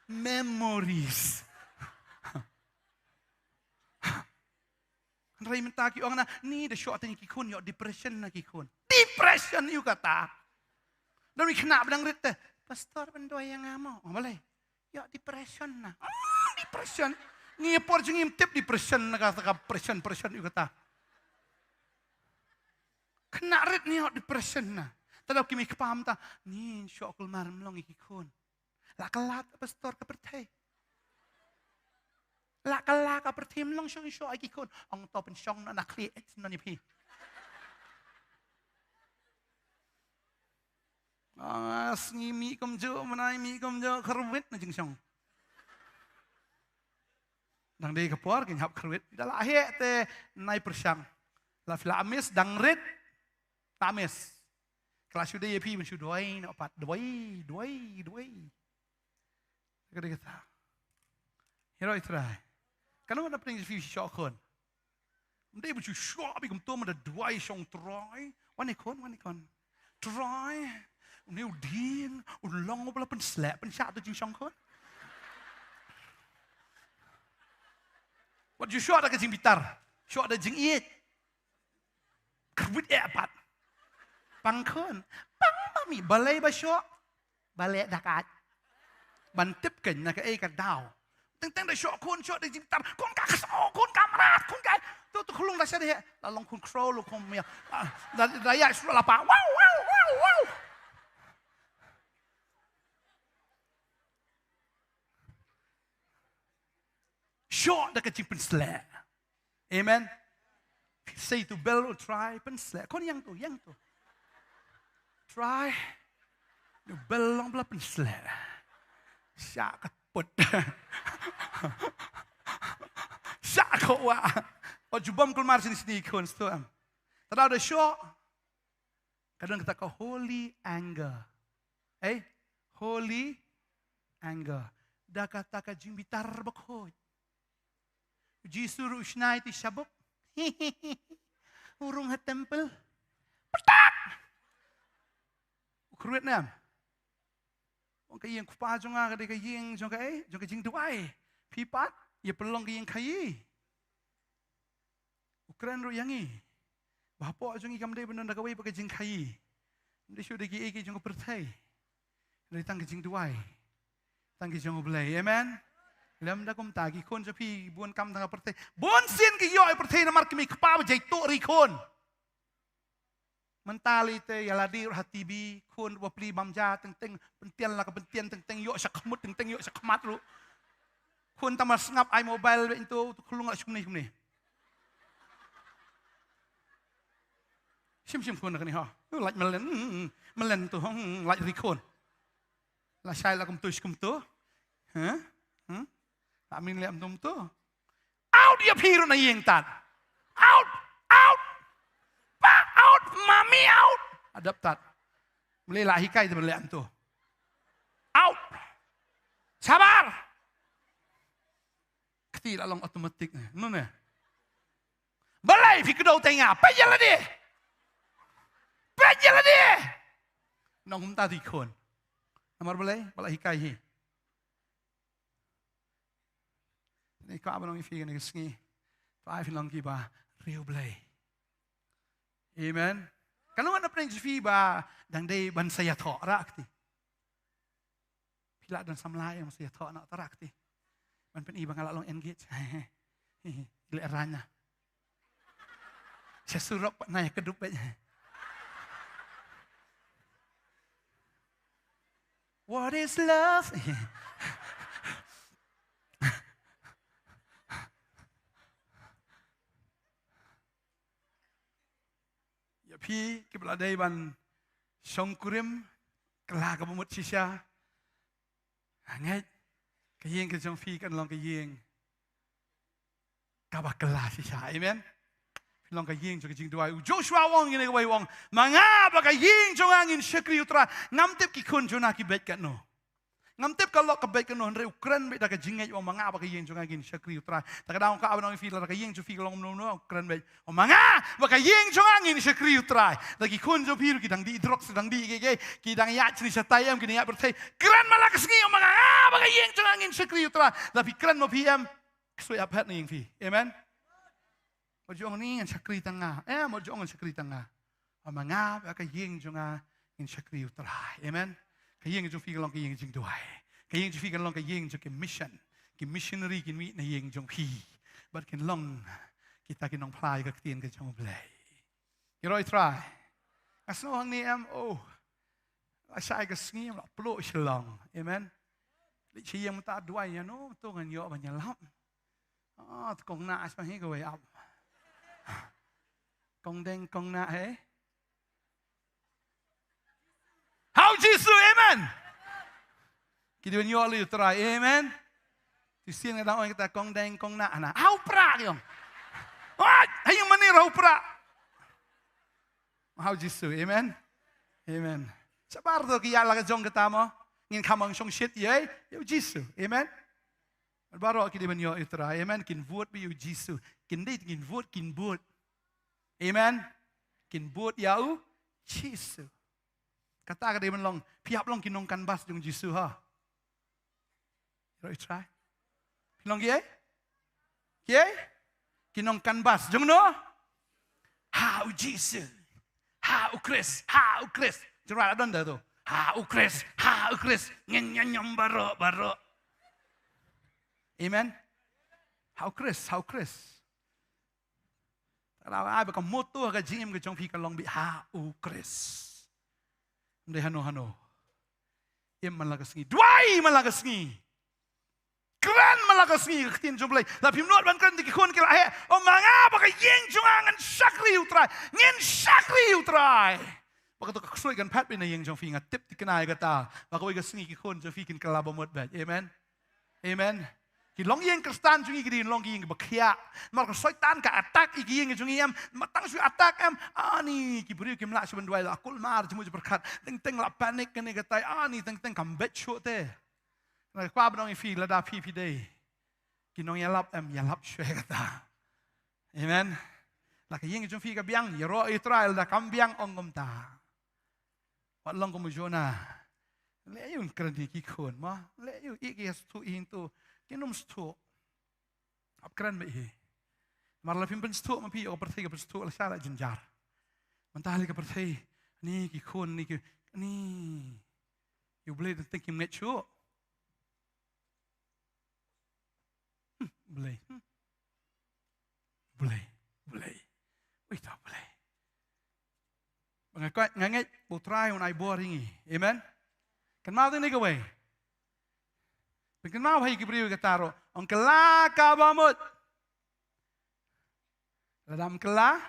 Memories. Rai mentaki orang na ni dah syok tanya kikun yok depression na kikun. Depression you kata. Dan kena bedang rit pastor bendoi yang ngamo. Oh boleh. Yok depression na. Depression. Ni por jengim tip depression na kata pression you kata. Kena rit ni yok depression na. Tadaw kimi kepaham ta. Ni syok kulmar melong kikun. Lak kelat pastor ke pertai. Lak kelak ke pertai melong syok kikun. Ang to pen syong na nakli na ni pi. Sengi mi kumjo menai mi kumjo kerwit na jeng syong. Dang dei kapor kin hap kerwit. Dalah ahek te nai persyang. La fila amis dang rit. Tamis. Kelas sudah ya pi mensu doi nak pat doi. Kata kata. Hero itrai. Kalau nak pening fi syok kon. Mendai mensu syok bi kum tu mada doi syong troi. Wan ikon. Troi. Ni udin, ulong pula pen slap pen syak tu jing syong kon. Wat you syok dah ke jing bitar. Syok dah jing iet. Kerwit pat. Pangkon, pang mami balai basyok, balai dakat, bantip ken nak kat dau. Teng dah syok dah jimtar, kon kak kesok, kon kamrat, kon kak tu kulung dah sedih, lalong kon crow lu kon mia, daya suruh lapa, wow. Syok dah kecil pensela, amen. Say to bell or try pensela, kon yang tu. Try. Belong pula pensela. Syak ketput. Syak kau wak. Oh jubam keluar sini ikon tu am. Tahu ada syok. Kadang kita kau holy anger. Holy anger. Dah kata kajing bitar bakhoy. Jisuru usnai ti syabuk. Urung hat temple. Petak. Kerwit nam. Orang kaya yang kupa jonga kaya yang jong jing tuai. Pipat ia pelong kaya yang kaya. Ukran ru yangi. Bapa jongi kam dei benar kawai pakai jing kaya. Dia sudah kaya jong pertai. Dari tang jing tuai. Tang jong belai. Amen. Lam dah kum tagi kon japi buan kam tang pertai. Buan sin kaya ai pertai namar kami kupa jai tu rikon. Mentali te yaladi hati bi kun wapli bamja teng pentian la kepentian teng yok sakmut teng yok sakmat lu kun tamas ngap ai mobile itu kulung ak sumni sim kun nak ni ha like melen tu like rikon la sai la kum tu ha tak min liam tum tu out dia piru na yeng tan out Mami out. adaptat. Mula hikai tu mula tu. Out. Sabar. Keti long automatik ni. Nun ni. Balai fi kedau tengah. Pejalah dia. Pejalah dia. Nong hum ta ti khon. Amar balai hikai hi. Ni ko abang fi ni sngi. Pai fi long ki ba real balai. Amen. Kalau anda pernah fi ba dang dei ban saya thok rak ti. Pila dan samlai yang saya thok nak tarak ti. Ban pen i bang ala long engage. Ile ranya. Saya suruh pak naik kedup aja. What is love? Ya pi kebeladai ban Nongkhryiem kelah kebumut sisa. Hangat kayeng ke jong fi kan long kayeng. Kabah kelah sisa. Amen. Long kayeng jong jing dua. Joshua wong ini kawai wong. Mangapa kayeng jong angin syakri utra. Ngamtip ki kun jona ki bet kat no. Ngamtip kalau ke bet kat no. Henry Ukran bet dah kajingat wong. Mangapa kayeng jong angin syakri utra. Tak ada orang kau abang fi lah kayeng jong fi long no Ukran bet. Oh mangapa kayeng jong angin syakri utra. Lagi kun jong fi ki dang di drok sedang di ki dang ya cini satayam ki ya bertai. Kran malah kesengi oh mangapa kayeng jong angin syakri utra. Tapi kran mo PM kesui abhat ni yang fi. Amen. Mojong ni ngan syakri tengah. Mojong ngan syakri tengah. Mangap kayeng jonga ngan syakri utrai. Amen. Kayeng jong fi long kayeng jing duai. Kayeng jong fi long kayeng jong ke mission. Ke missionary kin wi na yeng jong fi. But kin long kita kin nong plai ka tien ka jong blai. Kiroi try. Asno hang ni asai ka sngi la plo Shillong. Amen. Li chi yang ta duai ya no to ngan yo ban ya lam. Kong na as ma hi ka wei up. Kong deng kong na hey. How Jesus, amen. Kita benyo lu try, amen. Ti sien ngada orang kita kong deng kong na ana. How pra yong. What? Hayong mani how pra. How Jesus, amen. Amen. Sabar to ki yala ka jong kita mo. Ngin kamang song shit ye. Yo Jesus, amen. Baru kita benyo try, amen. Kin vote bi yo Jesus. Kin dei kin vote kin vote. Amen. Kin buat yau Jesus. Kata dia menlong, pihak long kinong kanbas jong Jesus ha. Right try. Kinong ye? Ye? Kinong kanbas jong no? Ha Jesus. Ha Chris, ha Chris. Jera adon dah tu. Ha Chris, ha Chris. Nyam baro. Amen. Ha Chris. Kalau ai bakal moto ka jingim ke jong fi ka long bi ha Chris. Mde hano. Im malagasngi. Duai malagasngi. Kran malagasngi ka tin jong blai. La pim not ban kan di kon ke la he. O manga bakal yeng jong angan sakri utrai. Ngin sakri utrai. Bakal to ka ksoi kan pat bin na yeng jong fi nga tip ti kanai ka ta. Bakal ka sngi ki kon jong fi kin kala ba mot bat. Amen. Amen. Ki long yang kristan jungi ki long yang bakhia mar ko soitan ka attack iki yang jungi am matang su attack am ani ki buri ki mla su bandwai la kul mar jumu berkat teng la panik kene gatai ani teng kam bet chu te na kwa bnong fi la da pi day ki nong ya lap am ya lap shwe kata amen la ka yang jung fi ka biang ya ro Israel da kam biang ongom ta wat long ko mu jona le yun kredi ki khon ma le yu iki tu in tu Kinum stok. Ap kran me hi. Mar la pimpen stok ma pi o perthei ka stok la sala jinjar. Mentah li ka perthei ni ki khon ni ki ni. You believe the thinking met sure. Boleh. Wait tak boleh. Bangakai ngangai putrai un ai boring. Amen. Kan mau ni ka wei. Bikin mau hai kibriu kataro, ang kala kabamut. Ladam kala,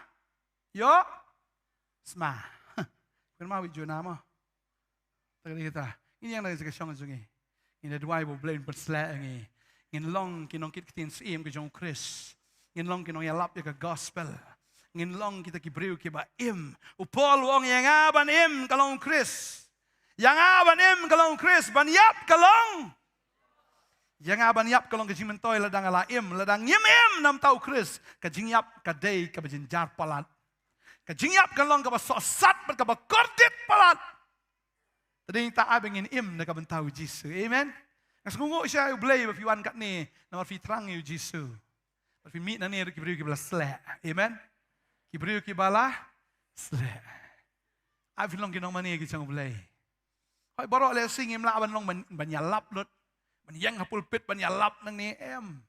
yo, sma. Bikin mau hiju nama. Tadi kita, ini yang dari sekian jungi. Ini dua ibu blend bersela ini. Ini long kinong kit kitin sim ke jong Chris. Ini long kinong yalap ya ke gospel. ngin long kita ki breu ki ba im. Upol wong yang aban im kalong Chris. Yang aban im kalong Chris ban yap kalong. Yang aban yap kalong kajing mentoi ladang ala im ladang im nam tau Chris kajing yap kadai ka bajin jar palat. Kajing yap kalong ka ba sosat ka ba kordit palat. Tadi ta abengin im na ka bantau Jisu. Amen. Ngasngungo siya ublay if you want kat ni na fi trang yu Jisu. Fi meet na ni ki breu ki bala slek. Amen. Ki breu ki bala slek. Ai fi long ki nong mani ki chang ublay. Hoi borok le sing im la ban long ban yalap lut. Ban yang hapul pit ban yalap nang ni em.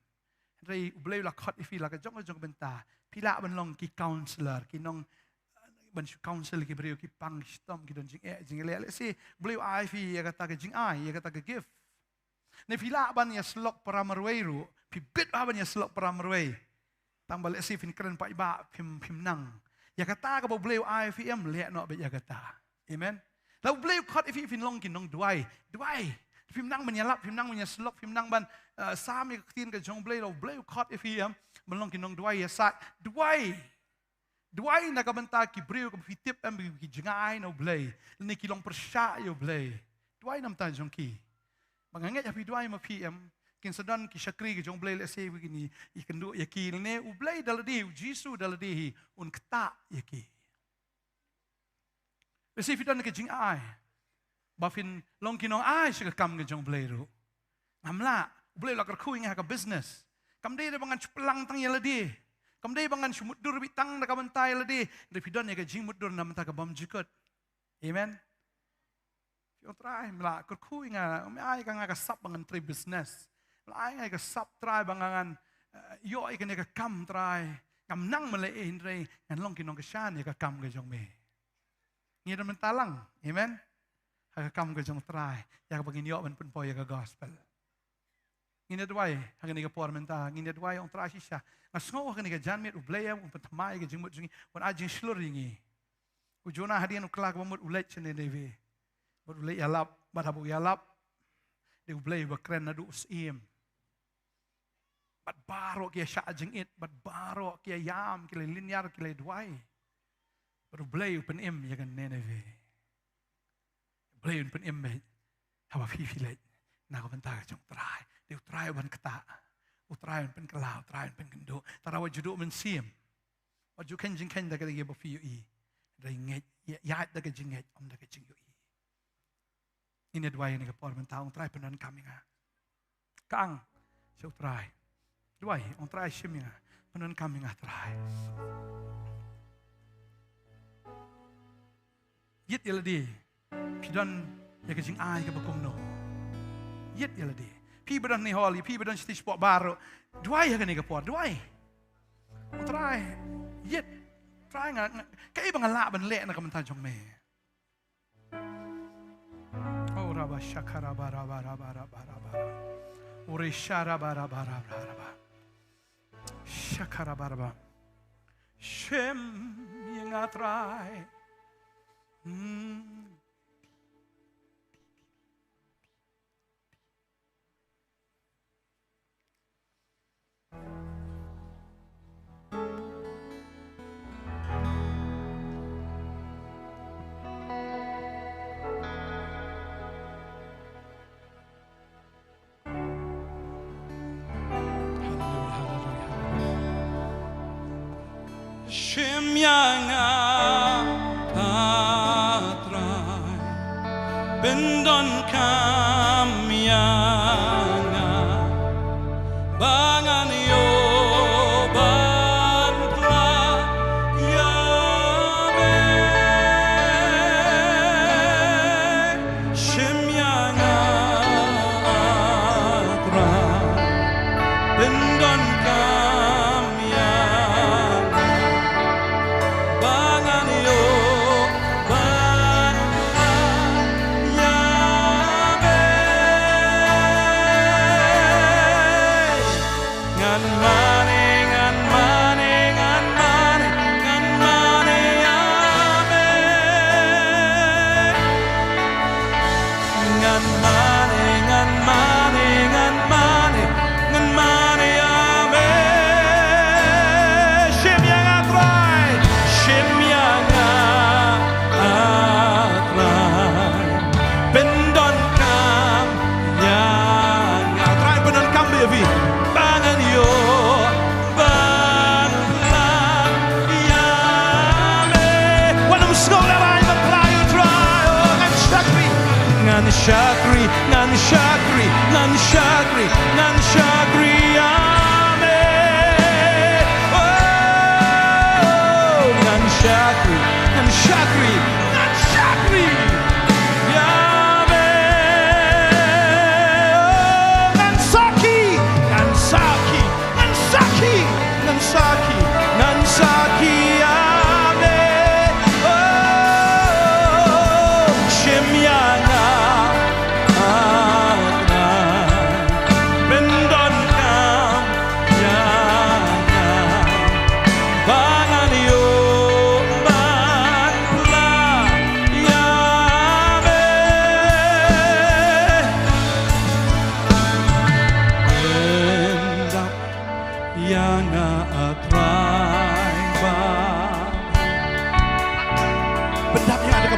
Rai ublay la khot ifi la ka jong benta. Pila ban long ki counselor ki nong ban counsel ki breu ki pang stom ki don jing le si bleu ai fi ya kata ke jing ai ya kata ke gift. Ne pila ban ya slok para merwei ru pi bit ban ya slok para merwei. Tambal le si fin keren pa iba pim nang. Ya kata ka bleu ai fi em le no be ya kata. Amen. Lau bleu khot ifi fin long ki nong duai. Phim nang menyalap, phim nang menyaslok, phim nang ban sami ketin ke jong bleu khot ifi em melong ki nong duai ya sat duai na ka benta ki breu ka fitip em ki jengai no blei ni ki long persya yo blei duai nam ta jong ki banganget ya pi duai ma pi em kin sedon ki syakri ki jong blei le se begini I kendu ya ki ne u blei daladi Jisu daladi un kta ya ki le se fidan ke jing ai ba fin long ki nong ai se ka kam ke jong blei ru amla blei la ka khu inga ka business kam de bangan pelang tang ya ladi kam dei bangan sumudur bitang na kabantai ladi de pidon ya jing mudur na menta ka bam jikot amen yo try mla kurku inga ai ka nga ka sap bangan try business ai nga ka sap try bangan yo ai ka ne ka kam try kam nang male indre ngan long kinong ka shan ya ka kam ga jong me ngi da mentalang amen ka kam ga jong try ya ka bangin yo ban pun po ya ka gospel ngine dwai hang ni ka por menta ngine dwai ong tra shisha ngasngo hang ni ka janmet ublaya um patmai ka jingmut jingi wan ajing shloringi ujona hadian uklak bamut ulet chene neve bot ulet yalap batabu yalap de ublay ba kren na du sim bat baro kia sha jingit bat baro kia yam kile linyar kile dwai bot ublay upen im ya kan neve ublay upen im be hawa fi filet na ka benta ka jong trai dia try ban kata, utray pen kelau, utray pen kendo. Tarawa judo men sim, waju kenjing ken dah kerja bafi ui, ringet, ya dah kerja ringet, dah kerja ui. Ini dua yang nekapor mentau, utray penan kami ngah. Kang, saya utray, dua, utray sim ngah, penan kami ngah tray. Yit yaladi, pidan ya kerja ai ke bakum no. Yit yaladi. Pi bedan ni holi, pi bedan stis sport baru. Duai ya kan ni kapor, duai. Try, yet, try ngak. Kai bangalak ban lek nak mentan jong me. Oh raba shakara bara bara bara bara bara. Uri shara bara bara bara bara. Shakara bara bara. Shem yang atrai. Shem yang atrai bendon kam yang bangan yo bantla ya be Shem yang atrai bendon kam yang bangan yo bantla ya shakri, ngan shakri, ngan shakri, ngan shakri, amen. Oh, ngan shakri, ngan shakri, ngan shakri, amen. Oh, ngan saki, ngan saki, ngan saki, ngan saki, ngan saki, amen. Oh, shimyana.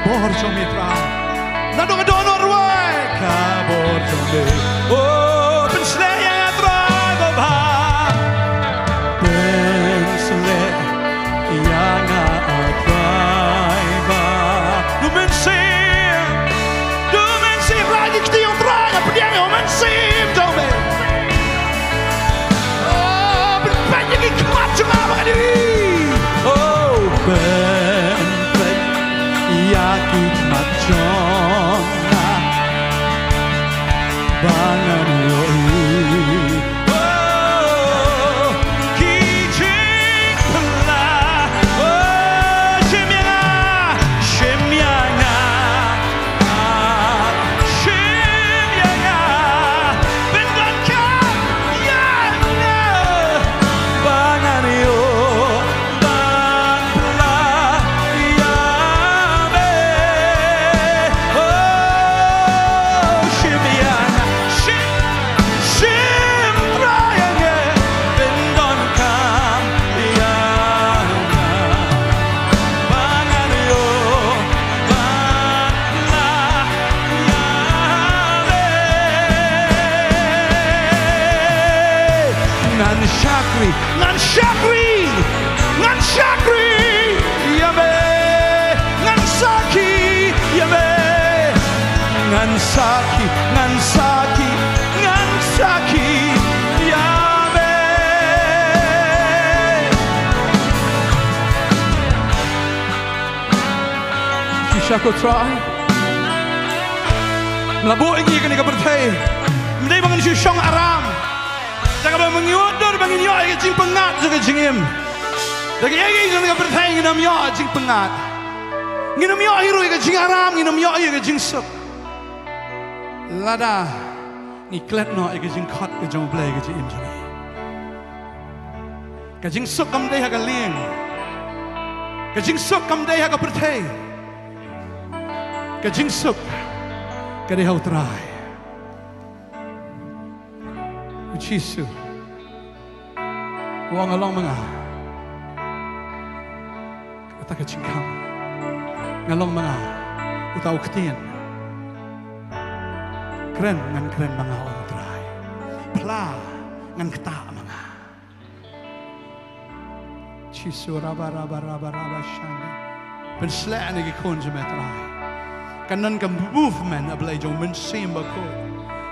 Kabor Jomitra, nadong donor way. Kabor Jombe, oh pensle yang trago ba, pensle yang atraiba. Dumensi, lagi kita yang traga, pediang yang mensim Jombe. Oh berbanyak ikhmat cuma diri. Oh yakit macona bangan yoi oh kijing pela oh shemyanga bendan ka yana bangan yo Ngan shakri, yame, ngan saki, yame, ngan saki, yame. Shako try, melabur ini kan ikan Bantei, mendai bangun Shillong Aram. Jangan mengyodor bangin yo ay jing pengat juga jingim. Lagi ay jing Bantei nginam yo jing pengat. Nginam yo hiru ay jing Aram, nginam yo ay jing sup. Lada ngiklet no ay jing khat ay jong play ay jing jing. Ka jing sup kam dei ha ka lieng. Ka jing sup kam dei ha ka Bantei. Ka jing sup ka dei ha utrai. Chisu, wang along mga, kata kecingkam, ngalong mga, utaw ketien, keren ngan keren mga orang terai, pla ngan keta mga, chisu raba shani, penslaan lagi konsumen terai, kanan kam movement ablay jong mensim bakut.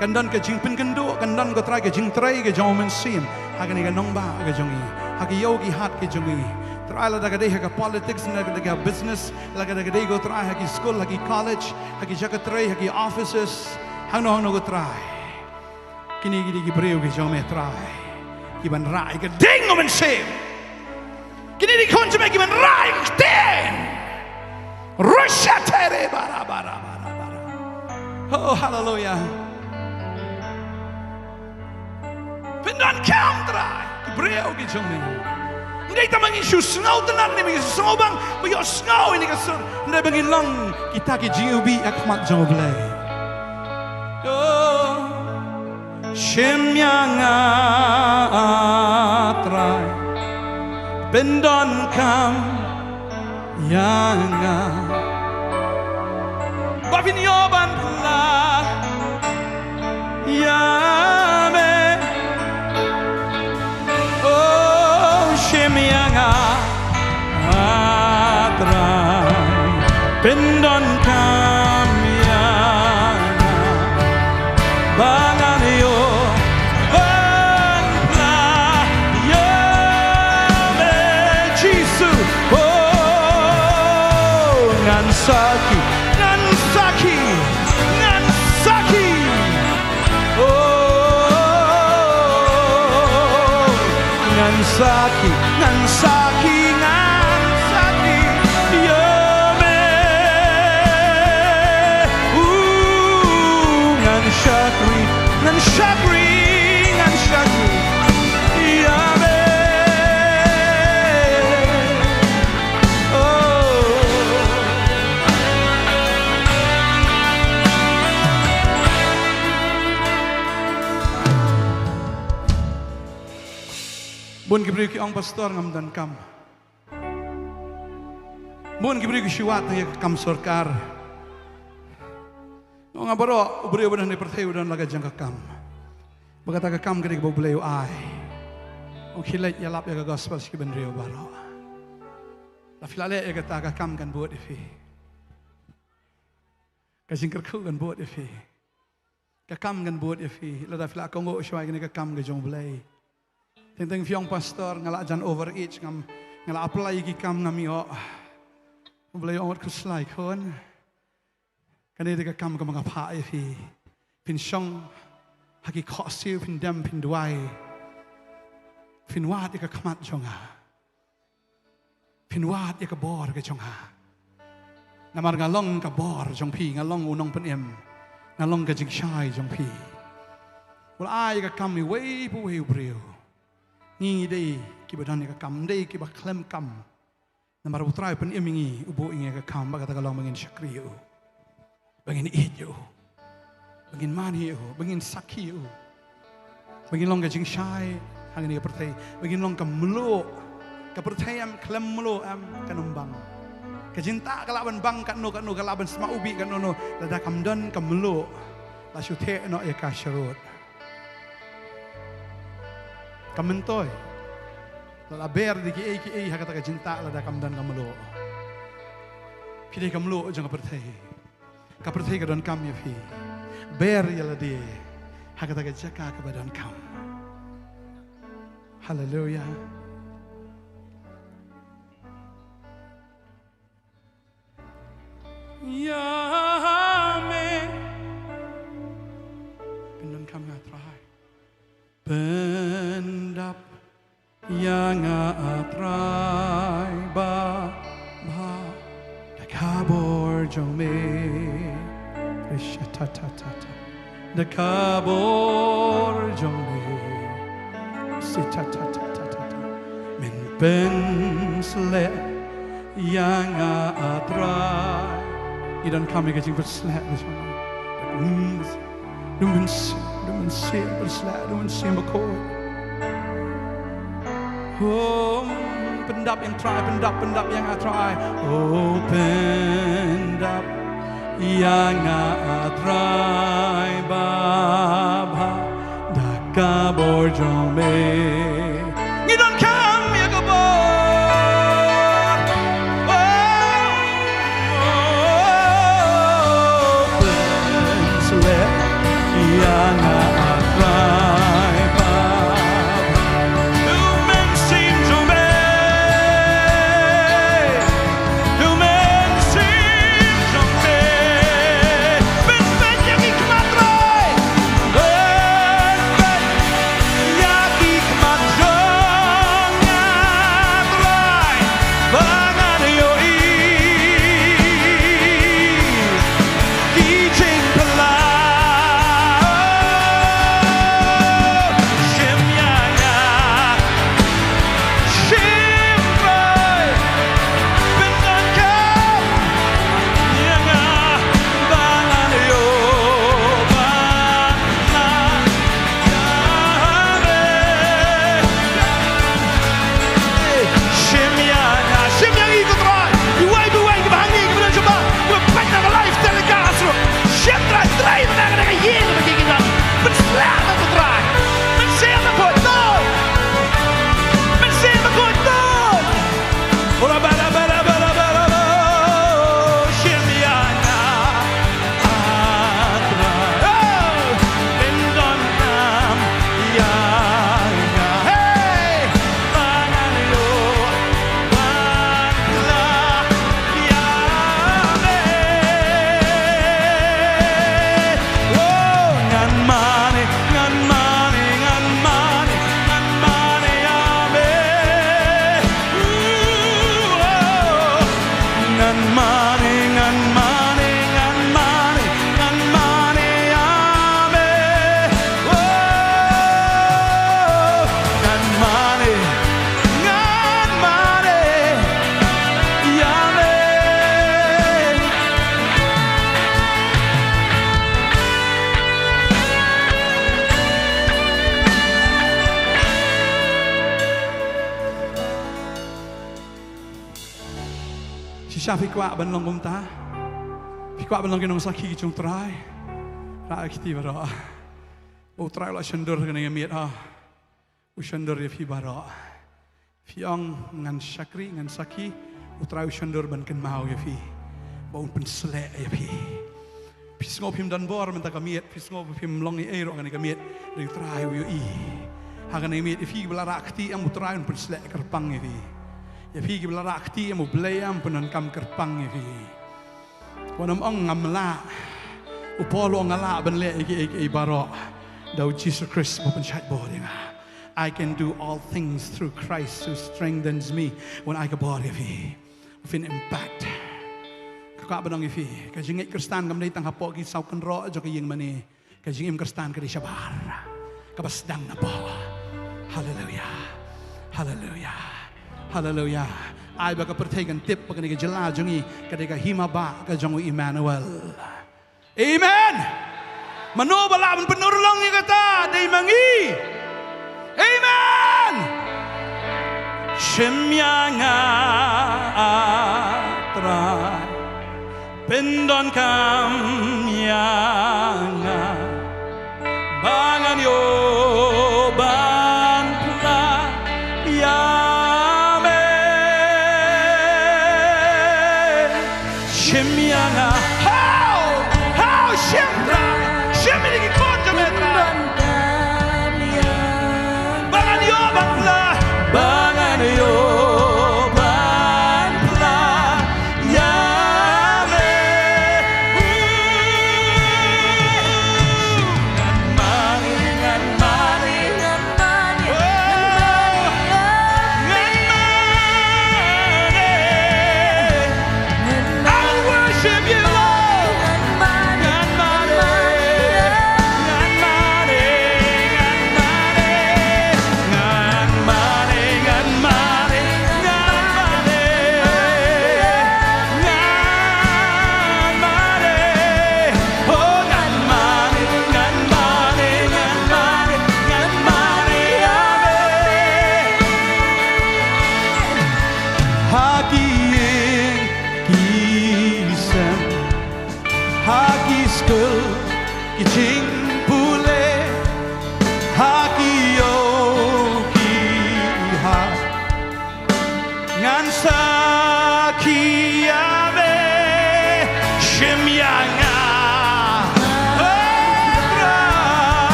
Kandan ke jing penkendo, kandan ke try ke jing try ke jong mensim, hagan ke nongba ke jongi, hagi yogi hat ke jongi. Try la daga deh ke politics, daga deh business, daga deh go try hagi school, hagi college, hagi jaga try hagi offices, hang no go try. Kini gidi ki breu ke jong me try, ki ban rai ke ding go mensim. Kini di konsume ki ban rai ke ding. Rusha tere bara. Oh hallelujah. Pendan kam try, breu ki jong me. Hindi tamang isu snow tenan ni magi snow bang, bayo snow ini kasur. Hindi bangin lang kita ki GUB akmat jong blay. Oh, shemyanga try, pendan kam yanga. Bavin yoban pula, yame. Shemyanga atrai pendon kamyanga ngan saki ngan saki ngan saki oh ngan saki ngan saki ngan saki yame ngan shakri ngan shakri ngan shakri yame Bun kibri ki ong pastor ngam dan kam. Bun kibri ki shiwat ya kam sarkar. Nga baro ubri uban ni pertheu dan laga jang kam. Bagata ka kam kini bo bleu ai. Ong khilet ya lap ya ka gospel ki ben rio baro. La filale ya ka kam kan buat ifi. Ka jingker khu kan buat ifi. Ka kam kan buat ifi. La da fila ko ngo shwai kini ka kam ka jong blei. Tentang fiong pastor ngala jan overage ngam ngala apply ki kam ngam yo boleh awat kuslai kon kani de ka kam ka mga pha fi pin song haki khosil pin dam pin duai pin wat ka khamat jonga pin wat ka bor ka jonga namar ngalong ka bor jong pi ngalong unong pen em ngalong ka jing shai jong pi wal ai ka kam mi wei pu wei brio ni dei ki badan ka kam dei ki ba klem kam namar utrai pen emingi ubo inge ka kam ba kata kalong bangin syakri u bangin ijo bangin mani u bangin sakhi u bangin long ka jing shai hang ni ka pertai bangin long ka mlo ka pertai am klem mlo am kanumbang ka jinta ka laban bang ka no ka laban sma ubi ka no la kam don ka mlo la shu the no ya ka sharot Kamentoy, la ber di ki hakata ka cinta la da kamdan kamlo. Pide kamlo jang ka perthai ka don kam ya fi. Ber ya la di hakata ka jaka ka badan kam. Hallelujah. Ya me. Pendon kam ya try. Pendap yang atrai ba dekabor jong me ta dekabor jong me si ta men ben sle yang atrai idan kami kajing berslet di sana Dumen se berslat, dumen se makoi. Oh, pendap yang try, pendap yang try. Oh, pendap yang try, baba dakabor jome. Ngidon kam ya kabor. Oh, penslet yang atrai bab du men sim jome ben yang ikmatrai ben yang ikmatrai Shisha fikwa ban long Mawpdah. Fikwa ban long kinong saki chung try. Ra akti baro. O try la shandur kene miet ha. U shandur ya fi baro. Fiong ngan syakri ngan saki u try u shandur ban ken mau ya fi. Bau pen selek ya fi. Pisngop him dan bor men ta kamiet, pisngop him long ni ero kene kamiet. Ri try u i. Hagan ni miet fi belara akti am u try pen selek kerpang ya fi. Ya fi belara akti am u blayam penan kam kerpang ya fi. Wanam ong ngamla. Upolo ngala ban le iki baro. Dau Jesus Christ mo pen chat boarding. I can do all things through Christ who strengthens me when I go body fi. Fin impact. Kakak banong fi. Kajing Kristan kam dai tang hapo ki sau kan ro jo ki ying mani. Kajing Kristan ka di sabar. Kabasdang na po. Hallelujah. Hallelujah. Hallelujah. Ai ba ka pertegan tip pa kani ka jala jongi kadika himaba ka jongo Emmanuel. Amen. Mano balaban penurlong ni kata dai mangi. Amen. Shemyanga atra pendon kamyanga bangan yo banpla yame Shemyanga how shemra shemini konja metra bangan yo banpla yame ngan mari I worship you Lord ngan Haki skul kiching pule haki yo ki ha ngan saki ave shemyanga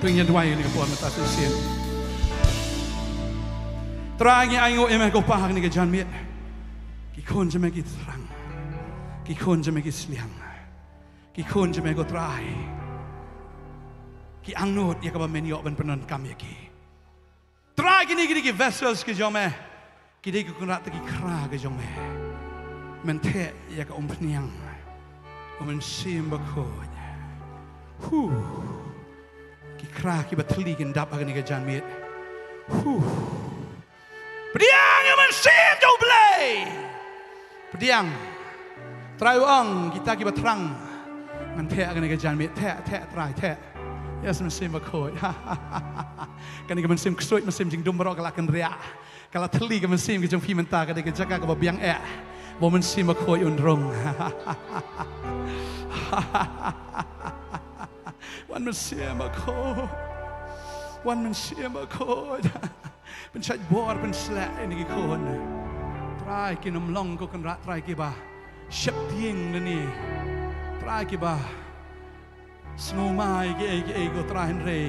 Tuwing dua ini kapon mata sisian. Terangnya ayo emeh ko pahang ni kejan miet. Kikon jeme ki terang. Kikon jeme ki sliang. Kikon jeme ko trai. Ki angnot ya ka menyo ban penon kam ya ki. Trai kini ki vessels ki jome. Ki de ko rat ki kra ki jome. Mente ya ka pniang. Men sim ba ko. Ki kra ki batli kin dap agani ka jan miet. Pediang yang mensim jauh belai. Pediang. Trai uang kita ki batrang. Ngan te agani ka jan miet te trai te. Yes mensim bakoi. Kani ka mensim kesuit mensim jing dum barok kalakan ria. Kala teli ka mensim ki jong pi menta ka de ka jaga ka babiang e. Bo mensim bakoi undrong. Wan mensim bakoi. Wan mensim bakoi. เป็นชัดบอร์เป็นแสลนี่กี่คนตรายกินน้ำลองก็กันรัตรายกี่บ่าชับเทียงนี่ตรายกี่บ่าสโนว์มาอีกก็ตรายเห็นเร่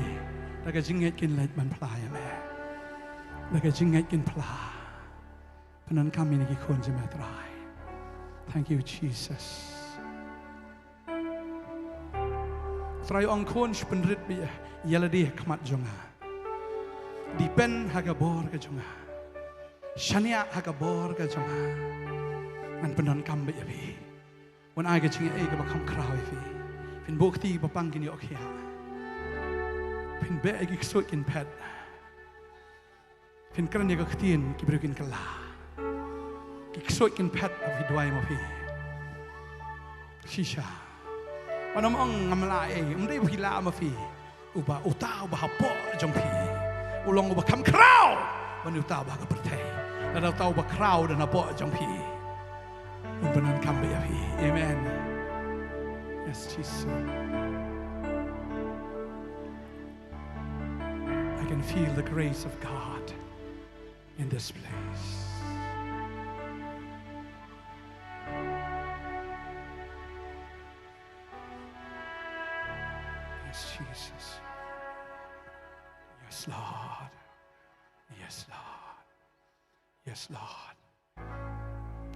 แล้วก็จิงเงกินเลยมันพลายแม่แล้วก็จิงเงกินพลาเพราะนั้นคำนี้กี่คนจะมาตราย Thank you Jesus ตรายองคนเป็นฤทธิ์ยาลดีขมัดจงหาดิเปนฮักบอร์กจงหาชันยาฮักบอร์กจงหามันเป็นนนคำเบียบีวันไอ้ก็จิงก็บอกคำคราวพี่เป็นบุกที่บปังกินยอกเขียเป็นเบะกิกสุดกินแพดเป็นกระเนียกตีนกิบริกินกะลากิกสุดกินแพดเอาพี่ด้วยมาพี่ชิชาวันน้ำอ่องงำลายได้พี่ลามาพี่อุบะอุตาอุบะฮับปอจงพี่อุลงอุบะคำคราววันอุตาอุบะกับประเทศแล้วเราเตาอุบะคราวเดินฮับปอจงพี่มันเป็นนั้นคำเบียพี่เอเมน Yes Jesus I can feel the grace of God in this place Yes Jesus Yes Lord Yes Lord Yes Lord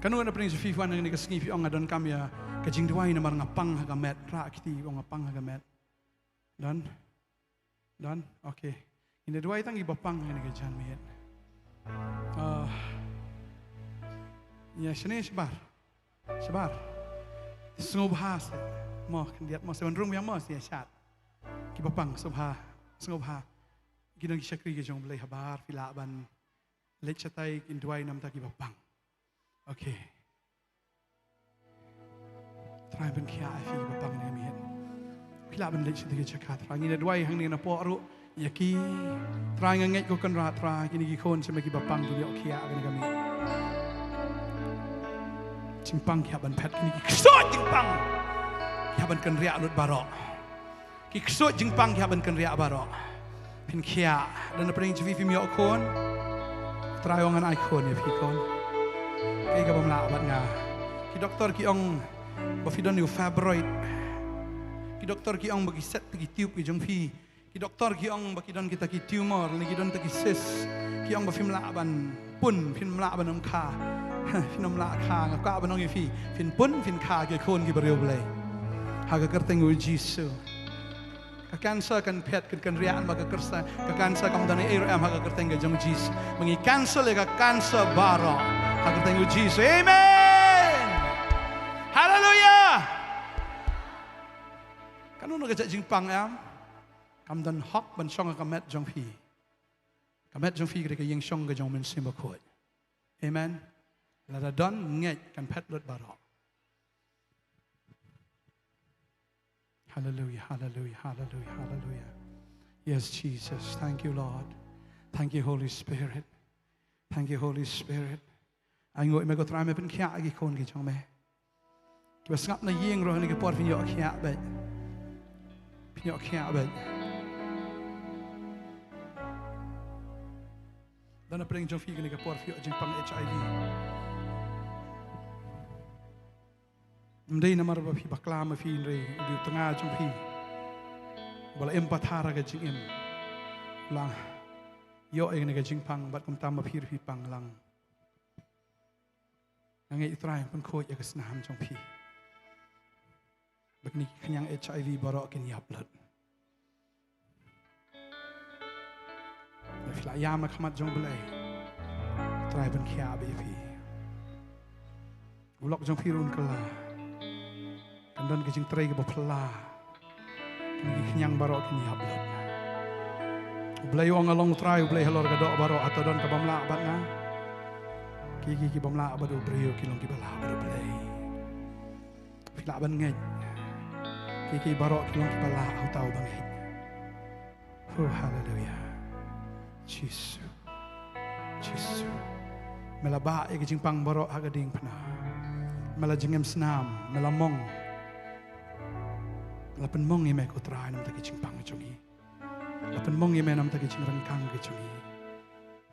Kanu na pring FIFA nang nagaskipi ang adon kamya kajing duway na marang apang hagamet ra kiti ang apang hagamet Don okay ina duway tang ibapang nga nagajan miet ya shane shabar snobhas mo kandiat mo sa room yang mo siya chat kibapang snobha ginang shakri ge jong blay habar filaban let chatay in duway nam ta kibapang Okay. Try ben kia I feel bapang na mihen. Pila ben lech dige chakat. Try ngina dway hang ni na po aro yaki. Try nga nget ko kan ra try kini gi kon sa magi bapang gi kia ga gami. Chimpang kia ban pet kini gi ksot chimpang. Kia ban kan ria lut baro. Ki ksot chimpang kia ban kan ria baro. Pin kia dan na pring chivi mi kon. Try ngan ai kon ya fi kon. Kaya ka bang laabat nga. Ki doktor ki ang bafidon yung fibroid. Ki doktor ki ang bagiset ki tube ki jong fi. Ki doktor ki ang bakidon kita ki tumor, ni kidon ta ki cyst. Ki ang bafim laaban pun, fin laaban ang ka. Fin am la ka nga ka ban ang fi. Fin pun, fin ka ki kon ki bariyo blay. Haga kerteng u Jisu. Ka cancer kan pet kan riaan maga kersa. Ka cancer kam dan ay am haga kerteng ga jong Jisu. Mangi cancel ka cancer baro. Haga kerteng u Jisu. Amen. Hallelujah. Kanu na gajak jing pang am. Kam dan hok ban song ka met jong phi. Ka met jong phi ka yeng song ga jong men simba khot. Amen. La da don nget kan pet lut baro. Hallelujah, hallelujah, hallelujah, hallelujah. Yes, Jesus. Thank you, Lord. Thank you, Holy Spirit. Thank you, Holy Spirit. Anh ngồi mày có trai mày bên kia cái con cái trong mày. Cái ngắp nó giêng rồi này cái bọt phi nhọ kia vậy. Phi nhọ kia vậy. Đó là bên trong phi cái bọt phi ở bằng HIV. Đây nằm ở phi bạc lam ở phi này điều tăng a trong phi. Bảo là em bắt thà ra cái chính em. Lang. Yo anh này cái chính pang bắt công tam ở phi pang lang. Ngay Israel pun khôi ở cái sân trong phi. Bậc này khanyang HIV bảo cái nhập lợn. Để lại yam mà khăm trong bể. Israel pun kia bị phi. Ulok trong phi run kala. Kandan ke jing tray ke bapla. Kini kenyang baro kini hablat. Ublay wong along try ublay halor ka do baro ato don ka bamla bat nga. Ki bamla bado breyo kilong ki bala bado blay. Pila ban ngej. Ki baro kilong ki bala au tau bang ngej. Oh hallelujah. Jesus. Jesus. Melaba e jing pang baro hagading pna. Mela jingem snam, mela mong. Lapan mong yeme ko try nam taki ching pang chungi. Lapan mong yeme nam taki ching rangkang ke chungi.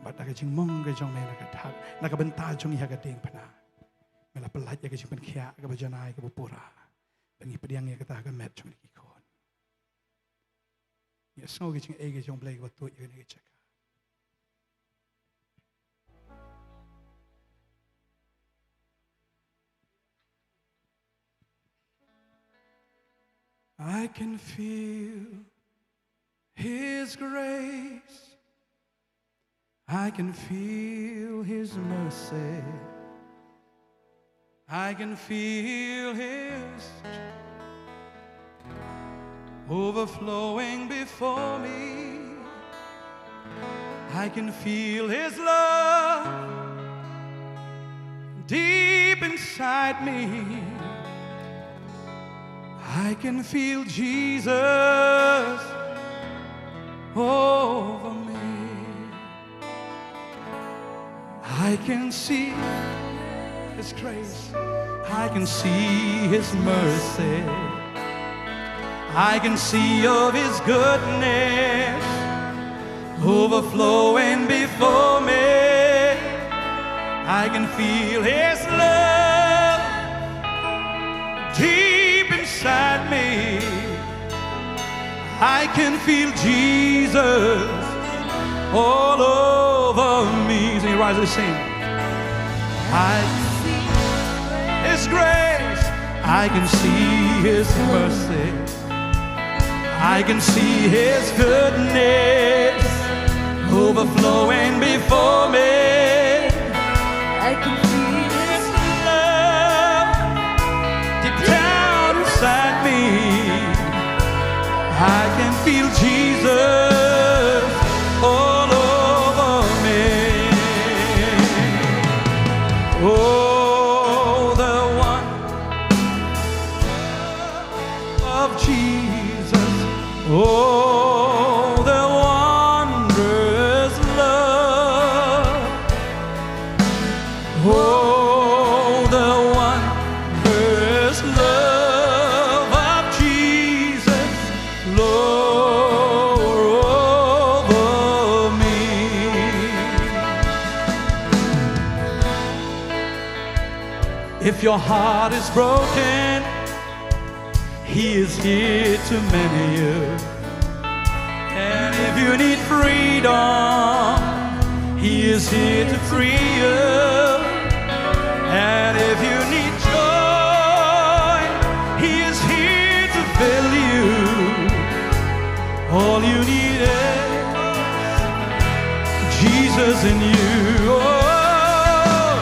But I can mong ke jong me nak bentar jong ya gading pana. Mela pelat ya ke jong penkia ke bajanai ke bupura. Bengi pediang ya kata ke met jong ni kon. Ya snow ke jong ke jong blai ke batu ya ni cek. I can feel His grace. I can feel His mercy. I can feel His overflowing before me. I can feel His love deep inside me. I can feel Jesus over me. I can see His grace. I can see His mercy. I can see of His goodness overflowing before me. I can feel His love deep inside me. I can feel Jesus all over me. So you rise and sing. I can see His grace. I can see His mercy. I can see His goodness overflowing before me. I can feel His love deep down inside me. I can feel Jesus all over me. Oh, the wonder of Jesus. Oh, the wondrous love. Oh, the wondrous love of Jesus, Lord, over me. If your heart is broken, He is here to mend you. And if you need freedom, He is here to free you. And if you need joy, He is here to fill you. All you need is Jesus in you. Oh,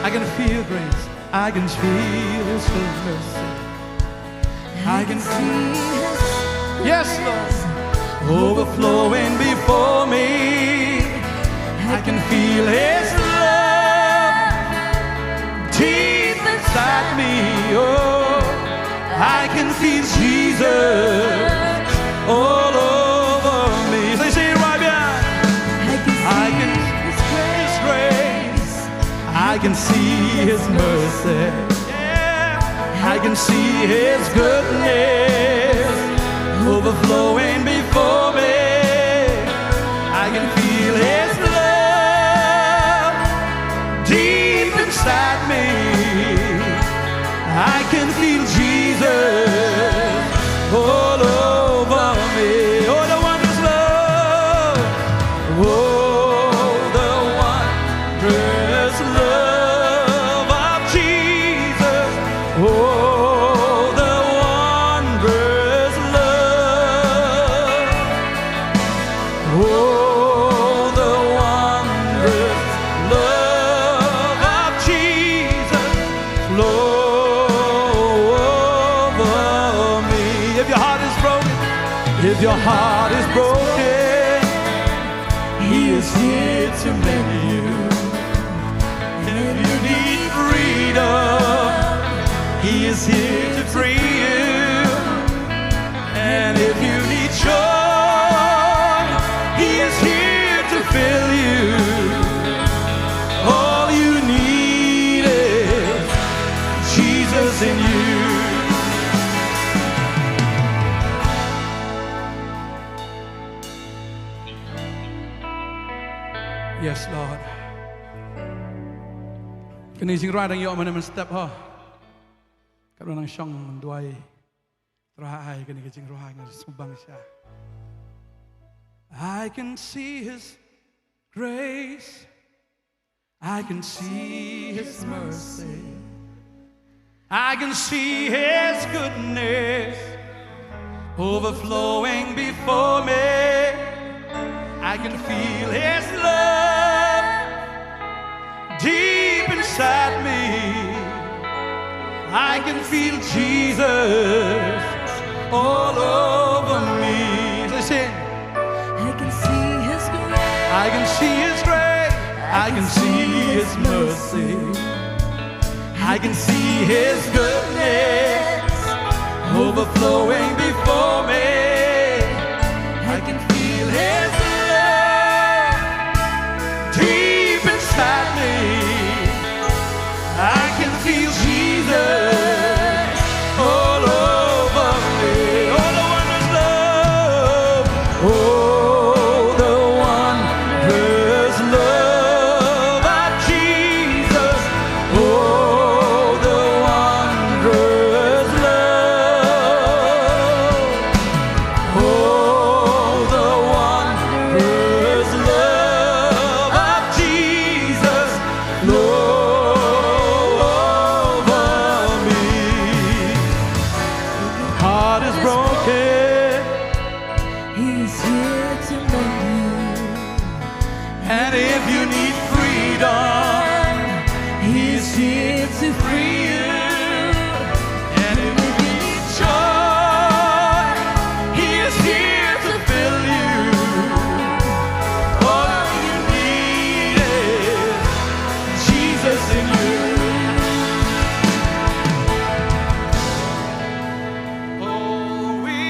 I can feel grace. I can feel His mercy. I can feel His, yes, Lord, overflowing before me. I can feel His love deep inside me. Oh, I can feel Jesus all over me. So you say it right behind. I can see His grace. I can see His mercy. I can see His goodness overflowing before me. I can feel His love deep inside me. I can feel Jesus all over me. Oh, the wondrous love. Oh, the wondrous love of Jesus. Oh, the wondrous love. Oh, the wondrous love of Jesus flow over me. If your heart is broken, if your heart is broken, He is here to mend you. And if you need freedom, He is here to free you. And if you need joy, He is here to fill you. All you need is Jesus in you. Yes, Lord. Can you sing right on your own step, huh? Kan orang syong duai terakhir kan kita sing rohai ngas subang siya. I can see His grace, I can see His mercy, I can see His goodness overflowing before me. I can feel His love deep inside me. I can feel Jesus all over me. Listen. I can see His grace. I can see His grace. I can see His mercy. I can see His goodness overflowing before me. I can feel His love deep inside me. I can feel Jesus all over me. Oh, the wondrous love. Oh, the wondrous love of Jesus. Oh, the wondrous love. Oh, the wondrous love of Jesus. Lord, over me. Heart is broken, He's here to mend you. and if you need freedom, He's here to free you. And if you need joy, He is here to fill you. All you need is Jesus in you. All we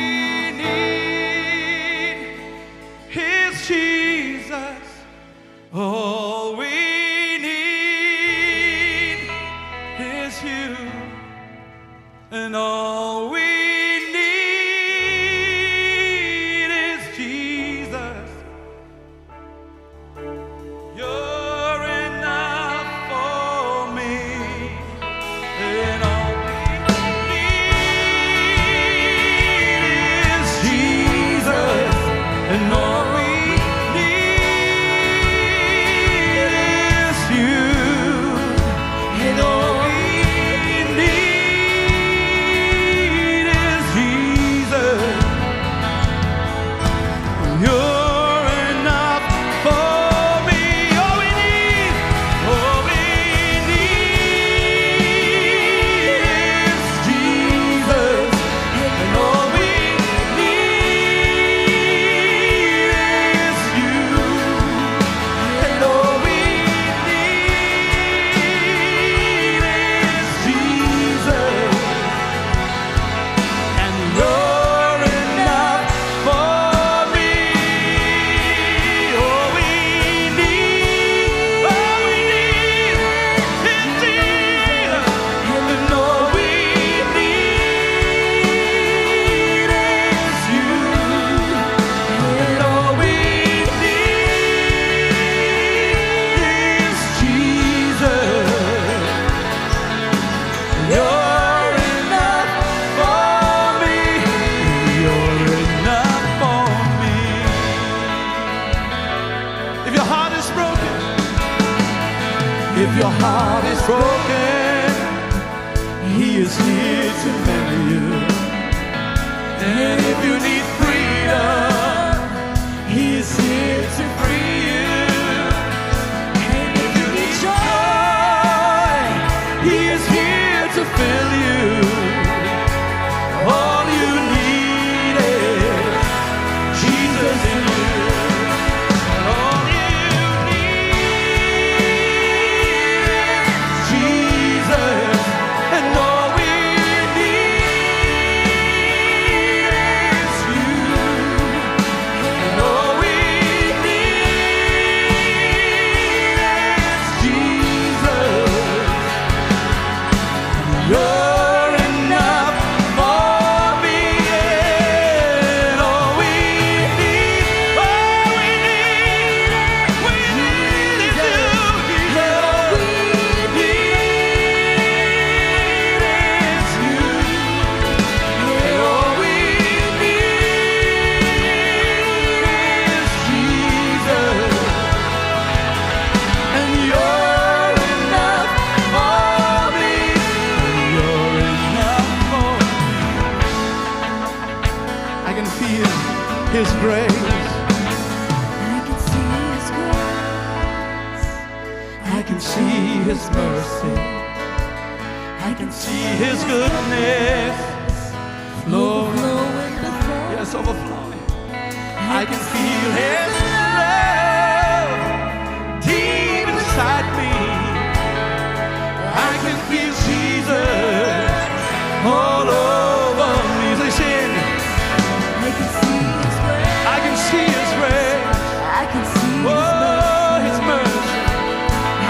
need is Jesus. All we need is you. And all we need is Jesus. You're enough for me. And all we need is Jesus. And all we need is you. And all we need is Jesus. You're enough for me. All we need is Jesus. And all we need is you. And all we need is Jesus. And you're enough for me. All we need is Jesus. And all we need is you. And all we need is Jesus. You're enough for me. You're enough for me. If your heart is broken, if your heart is broken, He is here to mend you. And if you need freedom, He is here to free you. And if you need joy, He is here to fill you. All you need is Jesus in you. All you need is Jesus. And all we need is can see His mercy. I can see His goodness flowing. Yes, overflowing. I can feel His love deep inside me. I can feel Jesus all over me. They sing. I can see His grace. I can see His grace. I can see His mercy.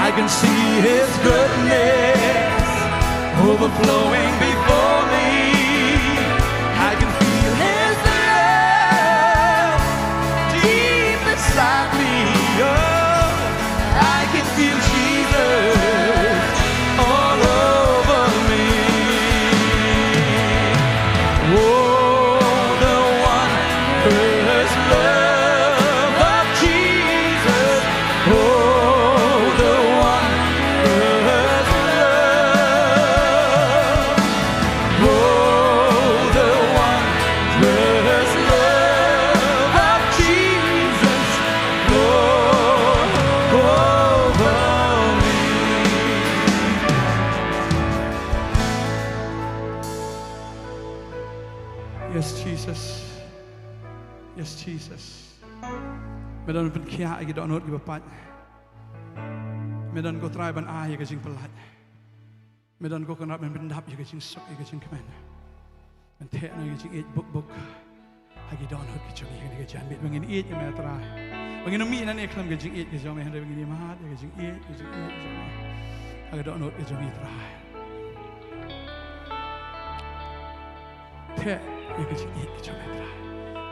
I can see His goodness overflowing before me. I can feel His love deep inside me. Oh, I can feel Jesus all over me. Oh, the wondrous love of Jesus. Oh, the wondrous love. Oh, the wondrous love of Jesus. Oh, over me. Yes, Jesus. Yes, Jesus. Medan pen kia agi donot gi bapat. Medan ko try ban ai ga jing pelat. Medan ko kenap ben bendap ga jing sok ga jing kemen. Men the na ga jing et buk agi donot gi jing ga jan bet bangin et ga me try. Bangin mi nan e klam ga jing et ga jong me han bangin mahat ga jing et ga jing et agi donot ga jing try. The ga jing et ga jong me try.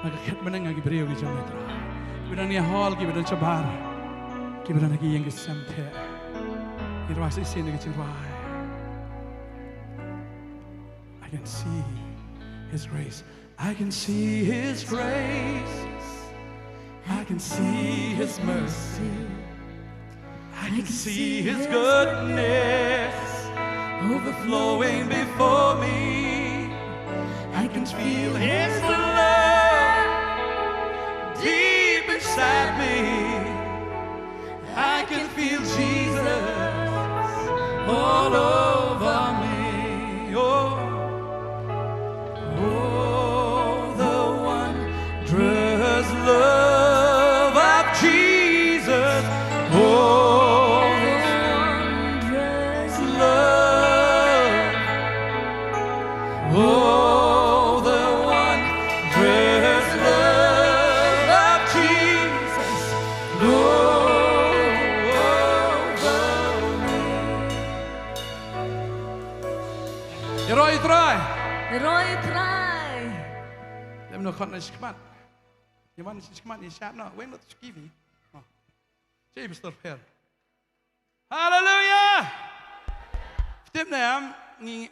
Naga khat menang agi breu gi jong me try. Bidan ni hall ki bidan chabar. Ki bidan agi yang gesam the. Ki ras isin agi chingwai. I can see His grace. I can see His grace. I can see His mercy. I can see His goodness overflowing before me. I can feel His love deep inside me. I can feel Jesus all over me. Oh, oh, the wondrous love of Jesus. Oh, the wondrous love. Oh, the wondrous love of Jesus. Roy try. Roy try. Dem no kan is kmat. Je man is kmat is shat no. When not skivi. Oh. Jay bestor per. Hallelujah. Tim nam ni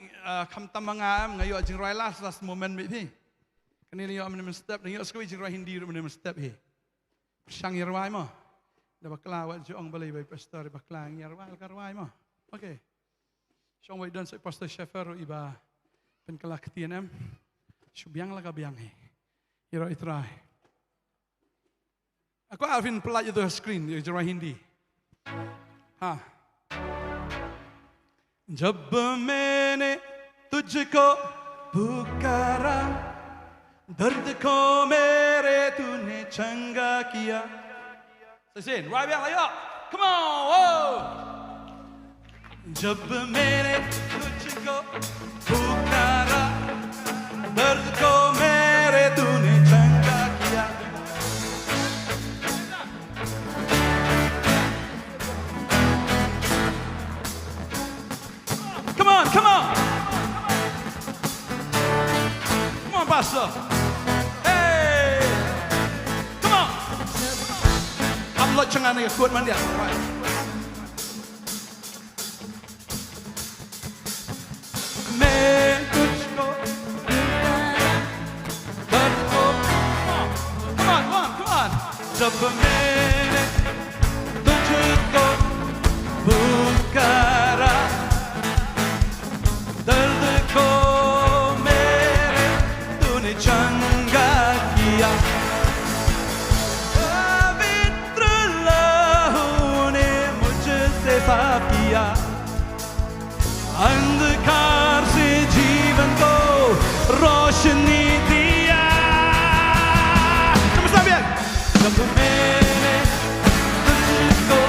kam tamanga ngayo jing Roy last moment mi thi. Kani ni yo men step ni yo skwi jing Roy Hindi men step hi. Sang yerwai mo. Da bakla wa jo ong balai bai pastor bakla yerwai karwai mo. Okay. Shong wai dan sa pastor Shefer iba pen kala ketianem. Subyang laga biang he. Iro itrai. Aku Alvin pelat itu screen di Roy Hindi. Ha. जब मैंने तुझको पुकारा दर्द को मेरे तूने चंगा किया. Listen, right back like up. Come on, whoa. जब मैंने तुझको पुकारा दर्द को मेरे तूने चंगा किया. Come on, come on. Come on, Pastor. Hey. Come on. I'm not trying to quote man there. मैं तुझको दर्द को come on जब मैंने तुझको पुकारा दर्द को मेरे तूने चंगा किया. पवित्र लहू ने मुझसे साफ किया अंधकार से जीवन को रोशनी दिया समझना भी जब मैंने तुझको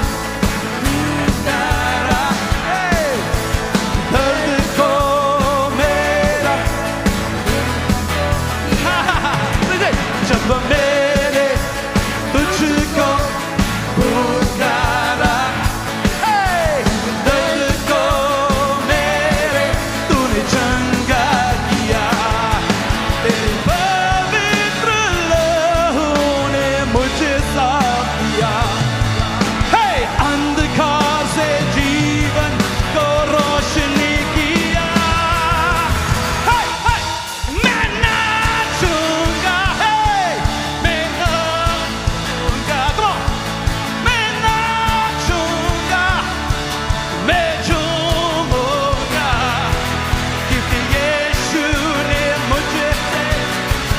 पुकारा दर्द को मेरा जब मैंने तुझको पुकारा दर्द को मेरे तूने चंगा किया तेरे पवित्र लहू ने मुझे साफ किया अंधकार से जीवन को रोशनी किया मैं नाचूंगा मैं नाचूंगा मैं नाचूंगा मैं झूमूंगा क्योंकि यीशु ने मुझे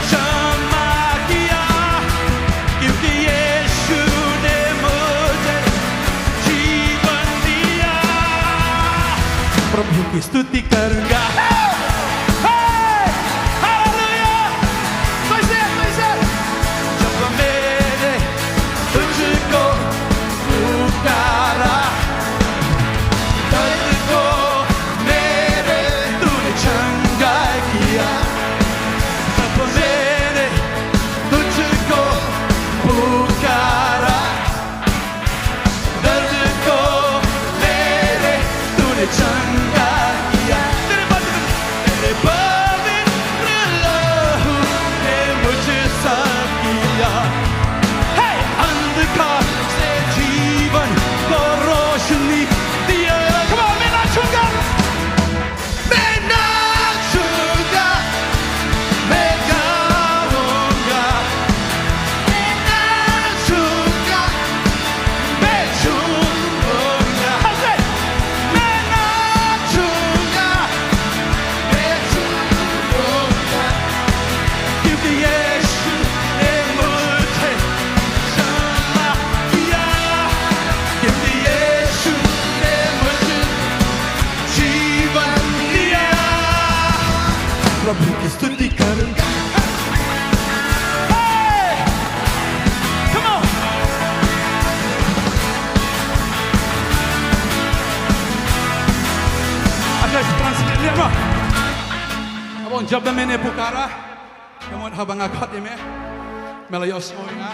क्षमा किया क्योंकि यीशु ने मुझे जीवन दिया प्रभु की स्तुति करूंगा हालेलुया कैसे जब मैंने तुझको पुकारा दर्द को मेरे तूने चंगा किया जब मैंने तुझको पुकारा दर्द को मेरे तूने चंगा किया तेरे पवित्र लहू ने मुझे साफ किया अंधकार से जीवन को रोशनी दिया Come on, मैं नाचूंगा मैं नाचूंगा मैं गाऊंगा मैं नाचूंगा मैं झूमूंगा मैं नाचूंगा मैं झूमूंगा क्योंकि यीशु ने मुझे क्षमा किया क्योंकि यीशु ने मुझे जीवन दिया प्रभु की स्तुति करूंगा Come on! अच्छा translate लिया बा अब जब मैंने पुकारा Namun habang akot ini melayos mo nga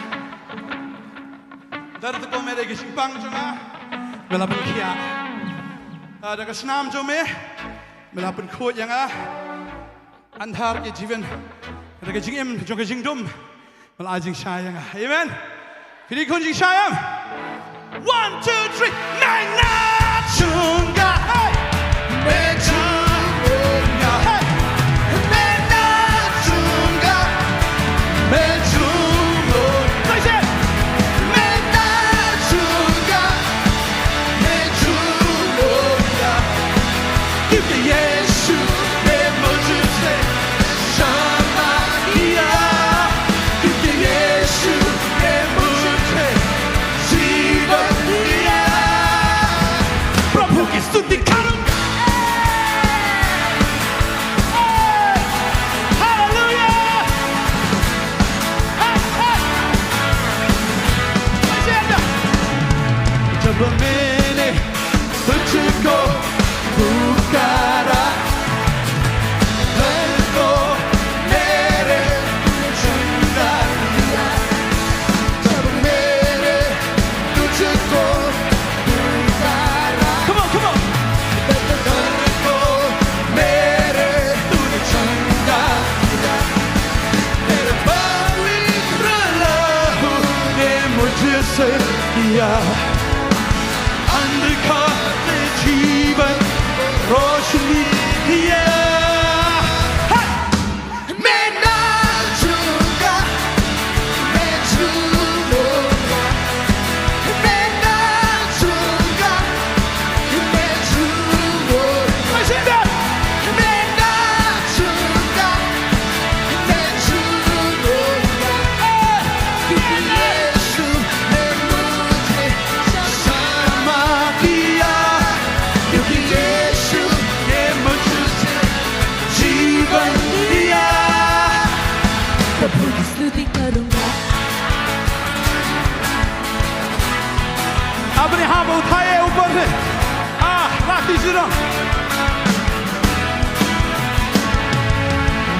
dard ko mere gisimpang janga melapun kia ada kesnam jo me melapun khot yang andhar ke jiwan ada ke jingim jo ke jingdum melajing sayang amen Pili kun jing sayang 1 2 3 nine chunga hey chunga hey मैंने तुझको पुकारा दर्द को मेरे चंगा किया जब मैंने तुझको पुकारा Come on दर्द को मेरे तूने चंगा किया तेरे पवित्र लहू ने मुझसे किया अंधकार से जीवन रोशनी दिया मैं नाचूंगा मैं झूमूंगा मैं नाचूंगा मैं झूमूंगा मैं नाचूंगा मैं झूमूंगा क्योंकि यीशु ने मुझे क्षमा किया Abraham uठाए ऊपर से राखी Shillong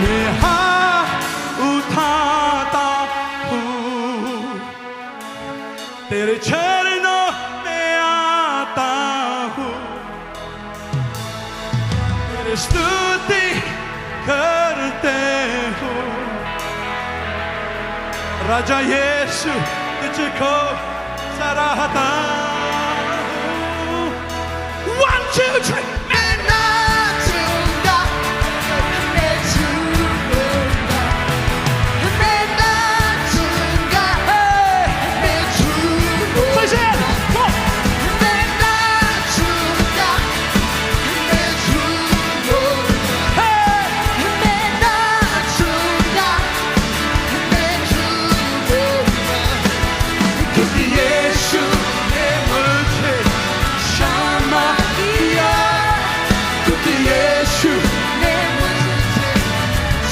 मैं हाथ उठाता हूँ तेरे चरणों में आता हूँ तेरी स्तुति करते हूँ राजा यीशु तुझको सराहता हूँ 1, 2, 3 मैं नाचूंगा मैं झूमूंगा मैं नाचूंगा मैं झूमूंगा मैं नाचूंगा मैं झूमूंगा मैं नाचूंगा मैं झूमूंगा क्योंकि यीशु ने मुझे क्षमा किया क्योंकि यीशु ने मुझे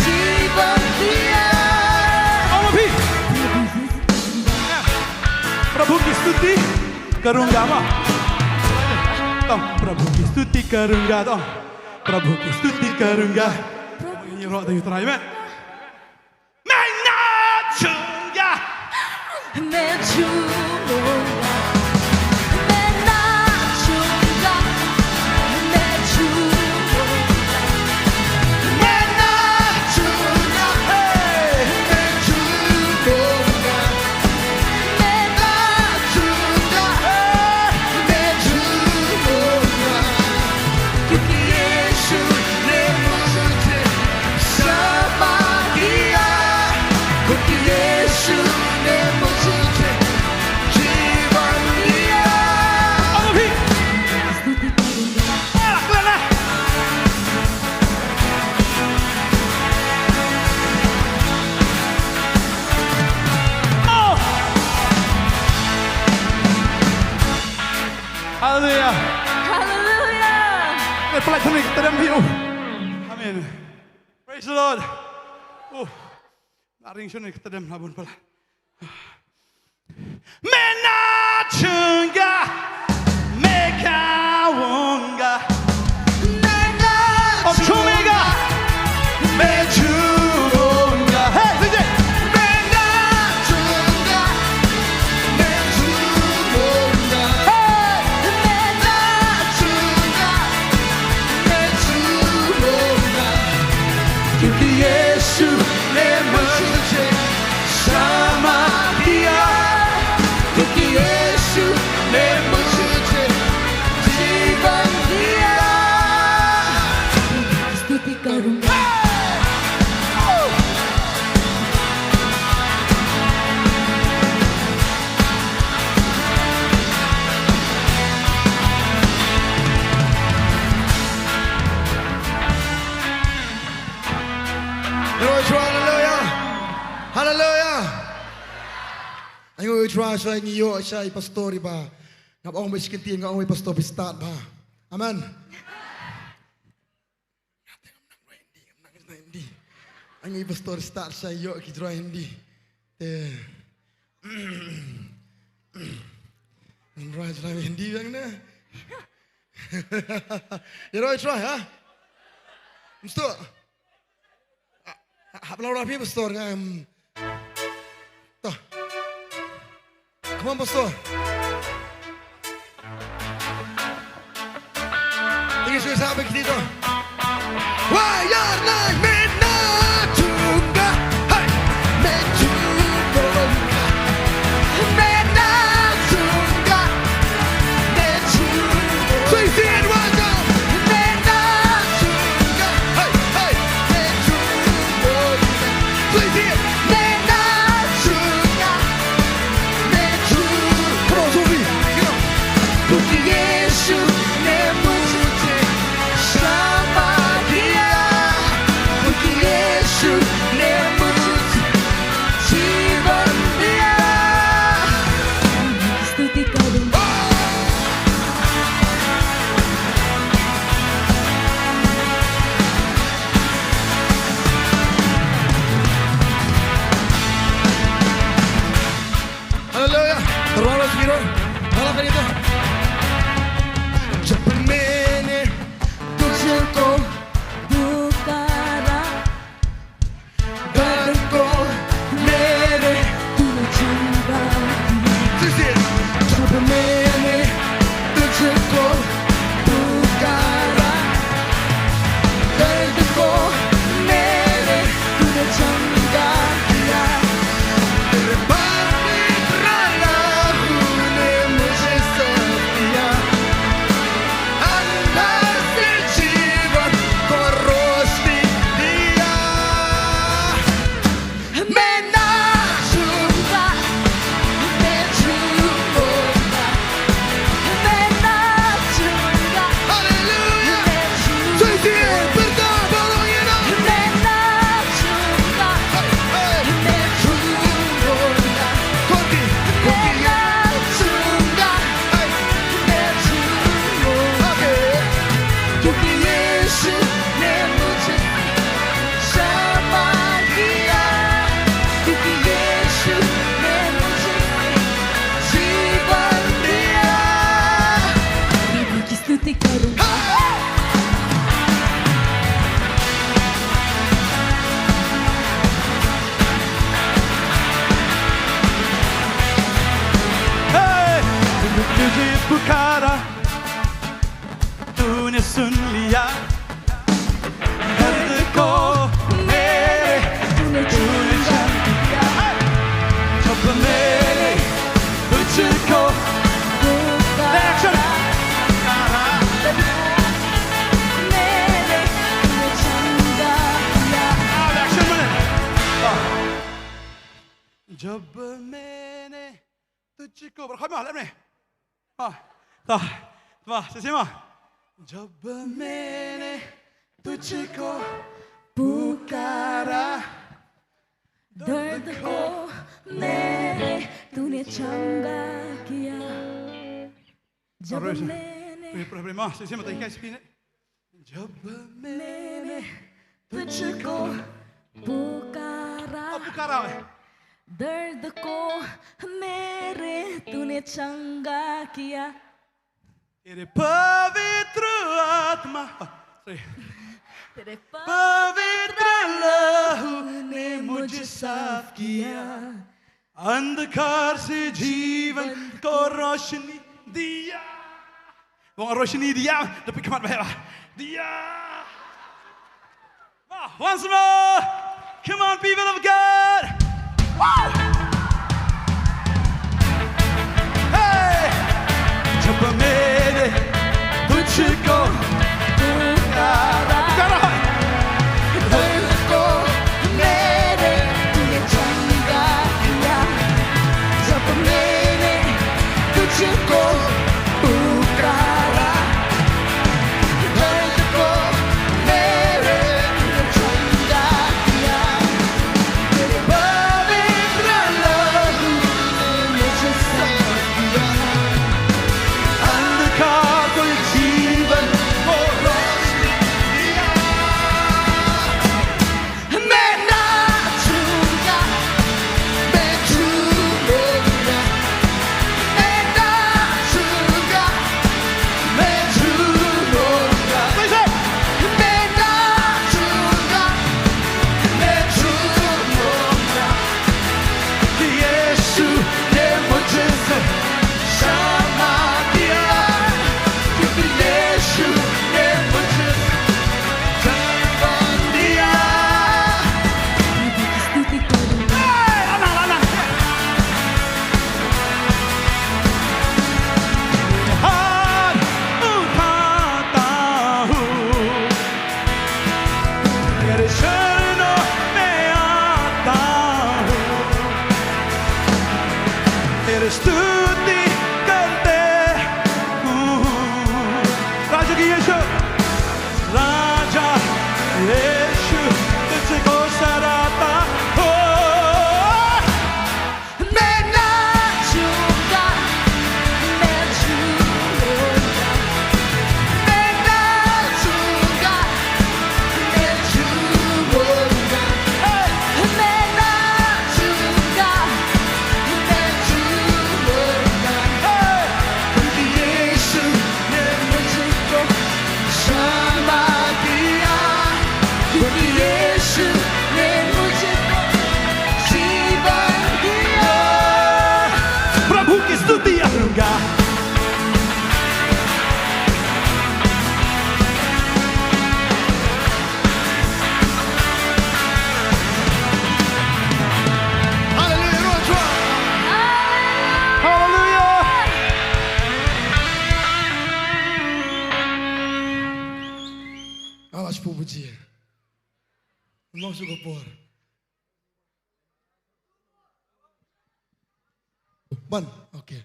जीवन दिया अभी प्रभु की स्तुति करूंगा तो प्रभु की स्तुति करूंगा तो प्रभु की स्तुति करूंगा ये रोड ये तराई में मैं नाचूंगा मैं झूमूंगा मैं नाचूंगा मैं झूमूंगा मैं नाचूंगा मैं झूमूंगा मैं नाचूंगा मैं झूमूंगा क्योंकि यीशु ने मुझे क्षमा किया क्योंकि यीशु ने मुझे जीवन दिया अभी स्तुति करूंगा Hallelujah. Hallelujah. Let's play tonight. Tadam hiyo. Amen. Praise the Lord. Oh, naring siya na tadam labon pala. मैं नाचूंगा मैं गाऊंगा मैं और झूमेगा मैं झूमूंगा Hey, DJ. मैं नाचूंगा मैं झूमूंगा मैं नाचूंगा मैं झूमूंगा क्योंकि यीशु ने मुझे क्षमा किया क्योंकि यीशु ने मुझे जीवन दिया स्तुति करूंगा Hallelujah. Hallelujah. Ayo try say ni yo say pastor ba. Ngap ong miskin tin ngap ong pastor bi start ba. Amen. Ayo pastor start say yo ki try hindi. Right try hindi yang na. You try ha? Mesti. Hablar rapi pastor ngam. Toh. Come on pastor. Tinggal sudah sampai ke situ. Wayar naik menacunga, hai menacunga, menacunga, menacunga. Suicide wajah. Menacunga, hai hai menacunga. Suicide. Menacunga, menacunga. Come on, Sophie. Get up. Porque Yesu ne muझे क्षमा पुकारा तूने सुन लिया दर्द को मेरे तूने जान लिया जब मैंने तुझको पुकारा जब मैंने तुझको berkhidmat malam ni. Dah. Sesama. जब मैंने तुझको पुकारा दर्द को मेरे तूने चंगा किया जब मैंने Problema, sesama tak ikan spin. जब मैंने तुझको पुकारा पुकारा दर्द को मेरे तूने चंगा किया तेरे पवित्र आत्मा तेरे पवित्र लहू ने मुझे साफ किया अंधकार से जीवन को रोशनी दिया वो रोशनी दिया tapi kemat baik lah dia once more come on people of God hey जब मैंने तुझको पुकारा दर्द को मेरे तूने चंगा किया जब मैंने तुझको पुकारा दर्द को मेरे तूने चंगा किया तेरे पवित्र लहू ने मुझे साफ किया अंधकार को जीवन को रोशनी दिया मैं नाचूंगा मैं झूमूंगा मैं नाचूंगा मैं झूमूंगा मैं नाचूंगा मैं झूमूंगा कि यीशु ने मुझे क्षमा किया क्योंकि यीशु ने मुझे जीवन दिया स्तुति करूंगा हाथ उठाता हूँ तेरे चरणों में आता हूँ तेरी स्तुति करते हूँ राजा की यीशु राजा यीशु तुझको सराहता हूँ मैं नाचूंगा मैं झूमूंगा मैं नाचूंगा मैं झूमूंगा मैं नाचूंगा मैं झूमूंगा क्योंकि यीशु ने मुझको क्षमा किया क्योंकि यीशु ने मुझको जीवन दिया प्रभु की स्तुति करूंगा Hallelujah! Alas puji. Allah suka por. Ban, okay.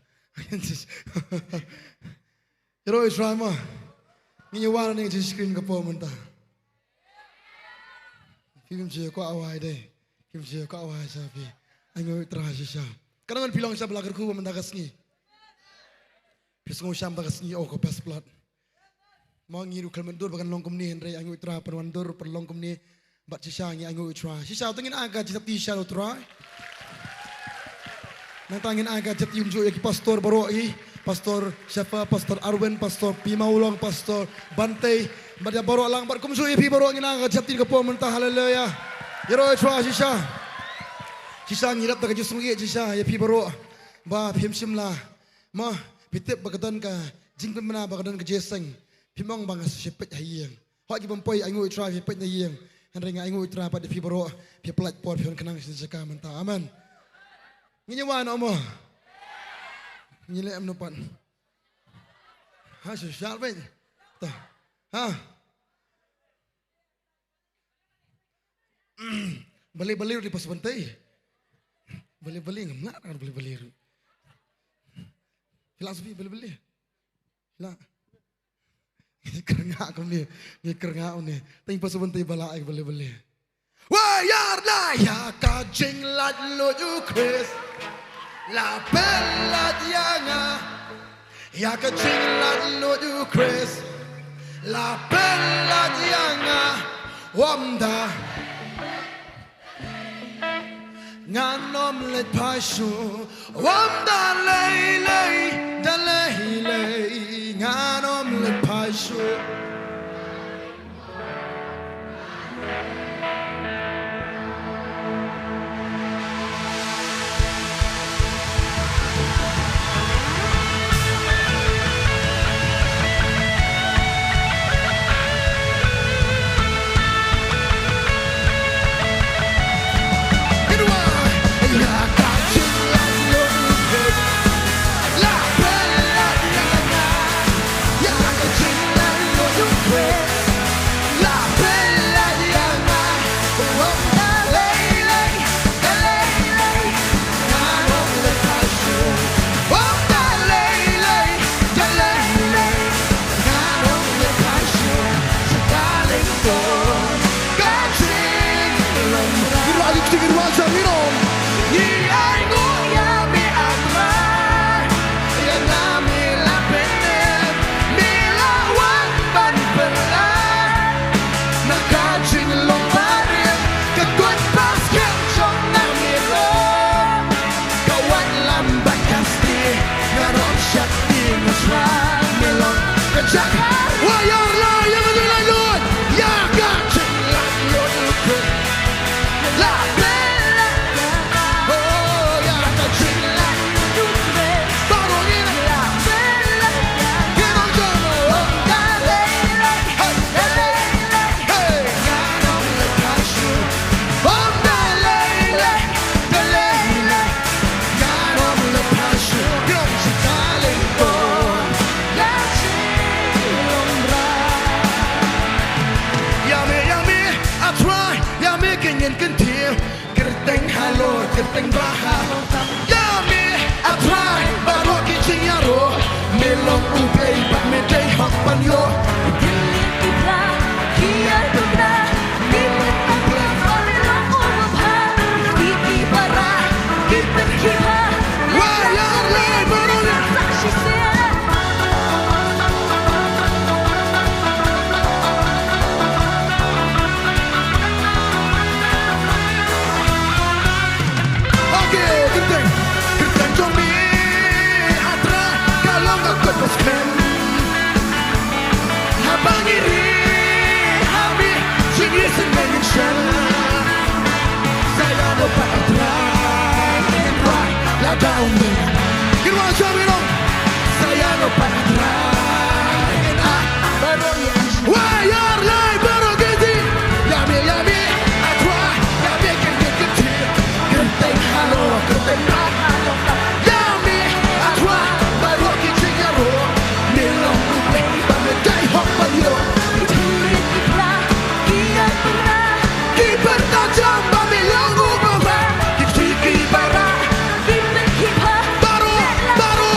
Yero Israel mah. Ni wana ni di screen ka po munta. Film je ko awai deh. Film je ko awai sapi. Anyo terasa siya. Kadang pilong siya belakar ku mendagas ni. Pisngo siya mendagas ni oh ko pesplat. Mau ngiru kalmendur bagan longkom ni Henry anyo tra perwandur perlongkom ni bat sisa ngi anyo tra. Sisa tengin aga jita tisha tra. Nantangin aga jati unjuk yaki pastor baroi, pastor siapa, pastor Arwen, pastor Pimaulong, pastor Bantei, badia barok lang bat kumsu yapi barok ngina aga jati ke po mentah haleluya. Yero tra sisa. Sisa ngirap tak jusung ye sisa yapi barok. Ba phim simla. Ma Pitip bagadan ka jing pemena bagadan ke jeseng. Pimong bangas sepet hayeng. Hak ki bempoi aingu itra sepet na yeng. Henringa aingu itra pada pi baro pi pelat por pi kenang sejaka menta. Amen. Nginyawan omo. Ngile am nopan. Ha syal ben. Ta. Ha. Beli-beli di pas Bantei. Beli-beli ngamnak kan beli-beli. Filosofi beli-beli. Lah. Kerengak kau ni. Ni kerengak ni. Tapi pas Bantei balak beli-beli. Wayar la ya kajing lat lo you Chris. La bella diana. Ya kajing lat lo you Chris. La bella diana. Mawpdah. Nganom let pashu, Mawpdah lay lay, da lay lay. Nganom let pashu. Kerteng bahar, ya me atrai baru kicing yaro, melong upai bat medai hak panyo. Baru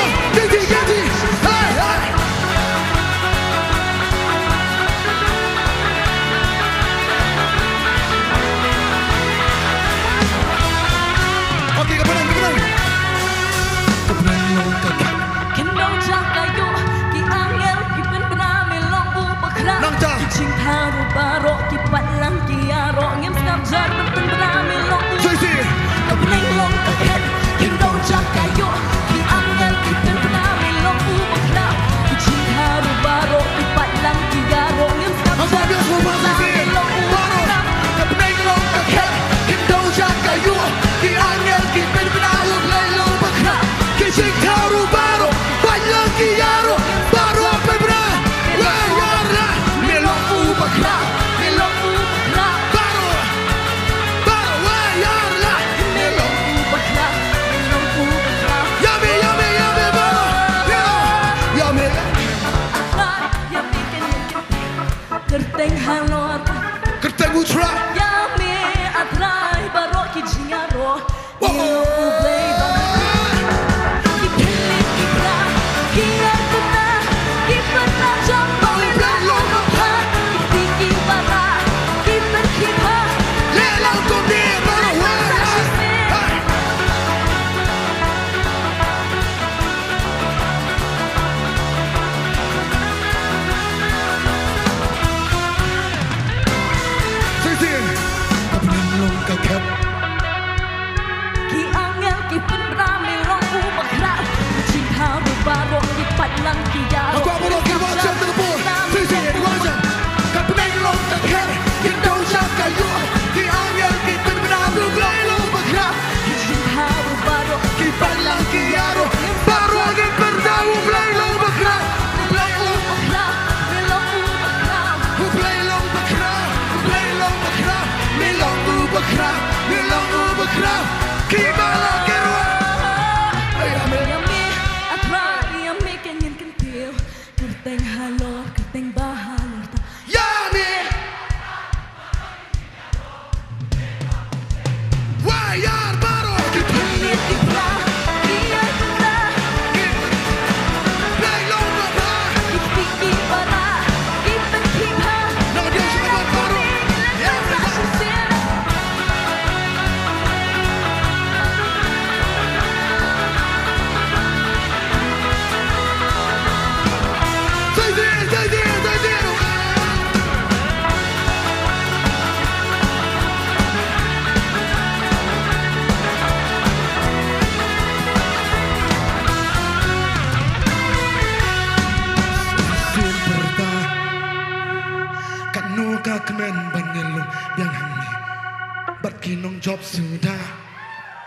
job sudah.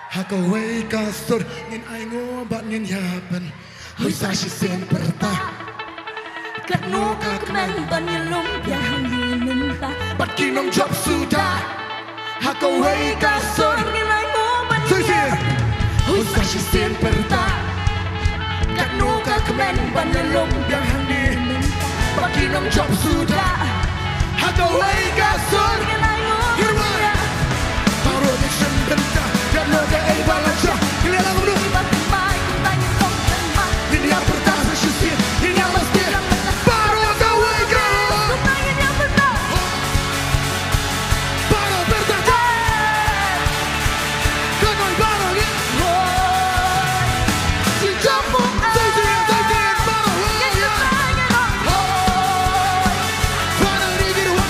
Hakaway kasur ngin ay ngobat ngin yapan. Musa si sempre ta. Kano kakmen banyan lumpia hangin minta. But kinong job sudah. Hakaway kasur. Ngilay mo Say banyan. Musa si sempre ta. Kano kakmen banyan lumpia hangin minta. But kinong job sudah. Hakaway kasur. Ngilay mo banyan. Baru ni sempre ta. Kano ka ay balansya. Kailangan mo nun. Bantei kung tayo Nongthymmai. Ini yang pertama sisi. Ini yang mesti. Baru hakaway ka. Kung tayo niya pernah. Baru bertata. Kano'y baru ni. Si Jambu Say it, baru. Parang digil wa.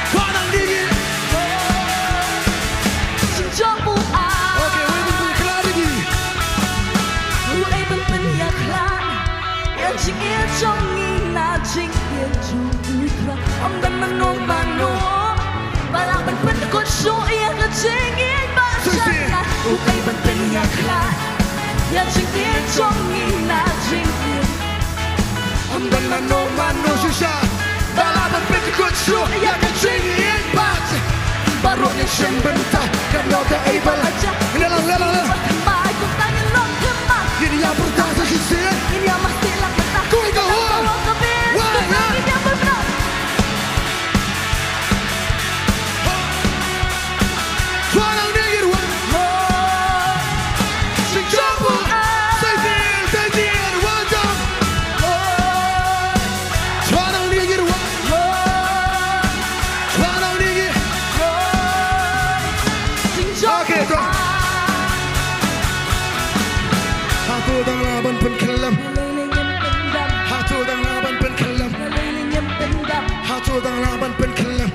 Parang digil. Si Jambu Okay, wait until kelar lagi. Uy bên bên nhà khlan nhà chính yên trong nghi là chính yên trong vui thơ ông đâm mang nôm mà nô và là bên bên con số yên là chính yên mà chẳng là Uy bên bên nhà khlan nhà chính yên trong nghi là chính yên Ang ganda no mano siya. Balaban petikot siya. Yakaching in bat. Baru ni sembenta. Kano ka ay balansya. Lalang. Bantei kung tayo Nongthymmai. Ini yang pertama sisi. Ini ang mas tilang mata. Kung ikaw ho. Kung kabis. Why Kung not? tayo niya pernah. Parang digil wa. Si Jambu. Say it, wajang. Parang digil wa. Parang digil. Okay, go. Hatu dang laban penkelam. Hatu dang laban penkelam. Hatu dang laban penkelam.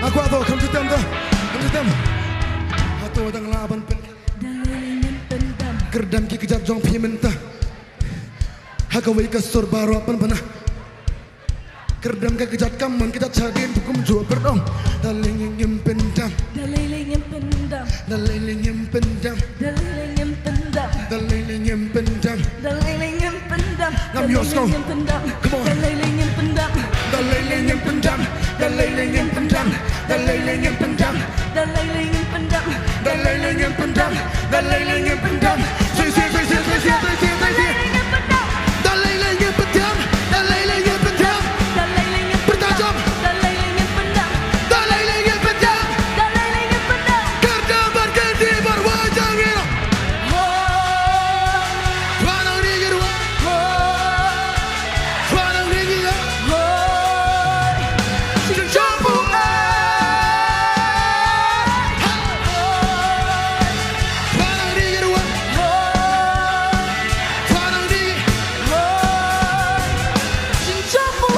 Aku atau come to them. Hatu dang laban penkelam. Kerdam ki kejar jong pi mentah. Hakawai kasur baru apa panah. Kerdam ka kejar kaman kita cariin bukum jua berdong. Daling yang pendam. Daling yang pendam. Daling yang pendam. Ngam yos kau. Come on. Daling yang pendam. Daling yang pendam. Daling yang pendam. Daling yang pendam. Daling yang pendam. Say. Daling yang pendam. Daling yang pendam. Bertajam. Daling yang pendam. Kerdam berganti berwajah gila. Parang digil wa. Parang digil wa. Si Jambu. Parang digil wa. Parang digil. Si Jambu.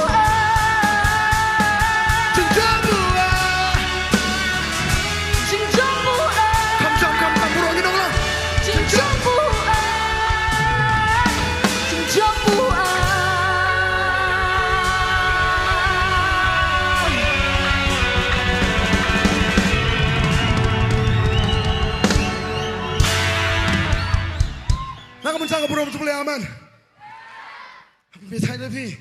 Kam buruk ni dong lah. Nak mencang ke buruk boleh aman. Biasa lebih.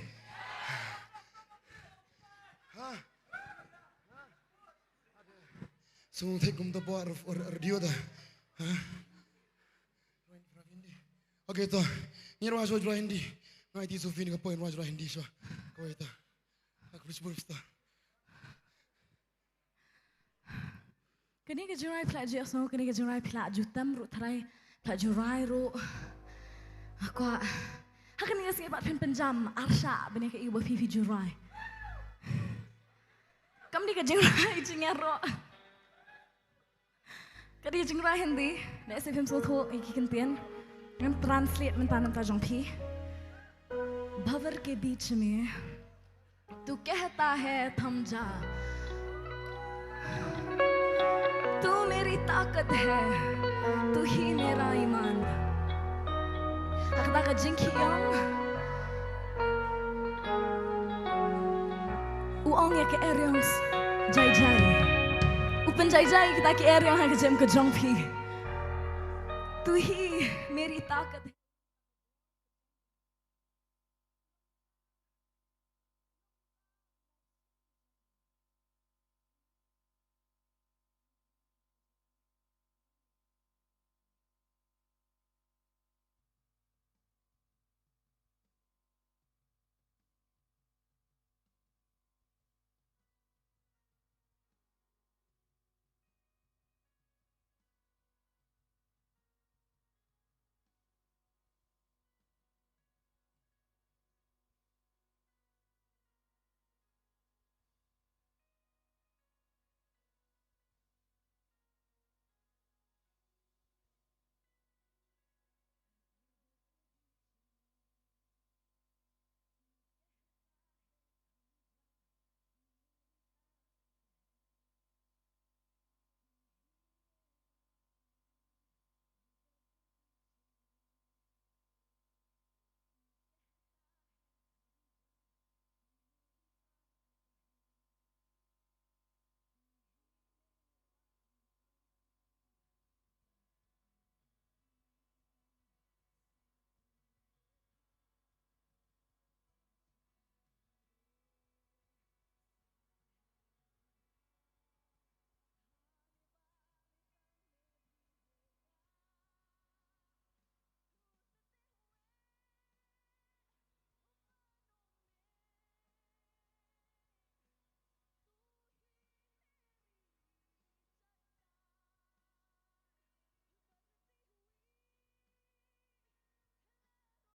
Semua tekum tu buat radio dah. Okay tu. Ni ruas jual Hindi. Ngai ti Sufi ni kepoin ruas jual Hindi so. Kau itu. Aku bersebut sta. Kini ke jurai plat je so kini ke jurai plat jutam ru tharai plat jurai ru. Aku hakan ni sikit pat penjam arsha bini ke ibu fifi jurai. Kam ni ke jurai jingar ro. Kadi jurai Hindi, nek SFM so tho iki kentian. हम ट्रांसलेट में तानम ताजों भी भंवर के बीच में तू कहता है थम जा तू मेरी ताकत है तू ही मेरा ईमान अगला Nongkhryiem uong ya ke Erions jai jai penjai jai kita ki area yang kejem ke jong pi. Tu hi meri takat.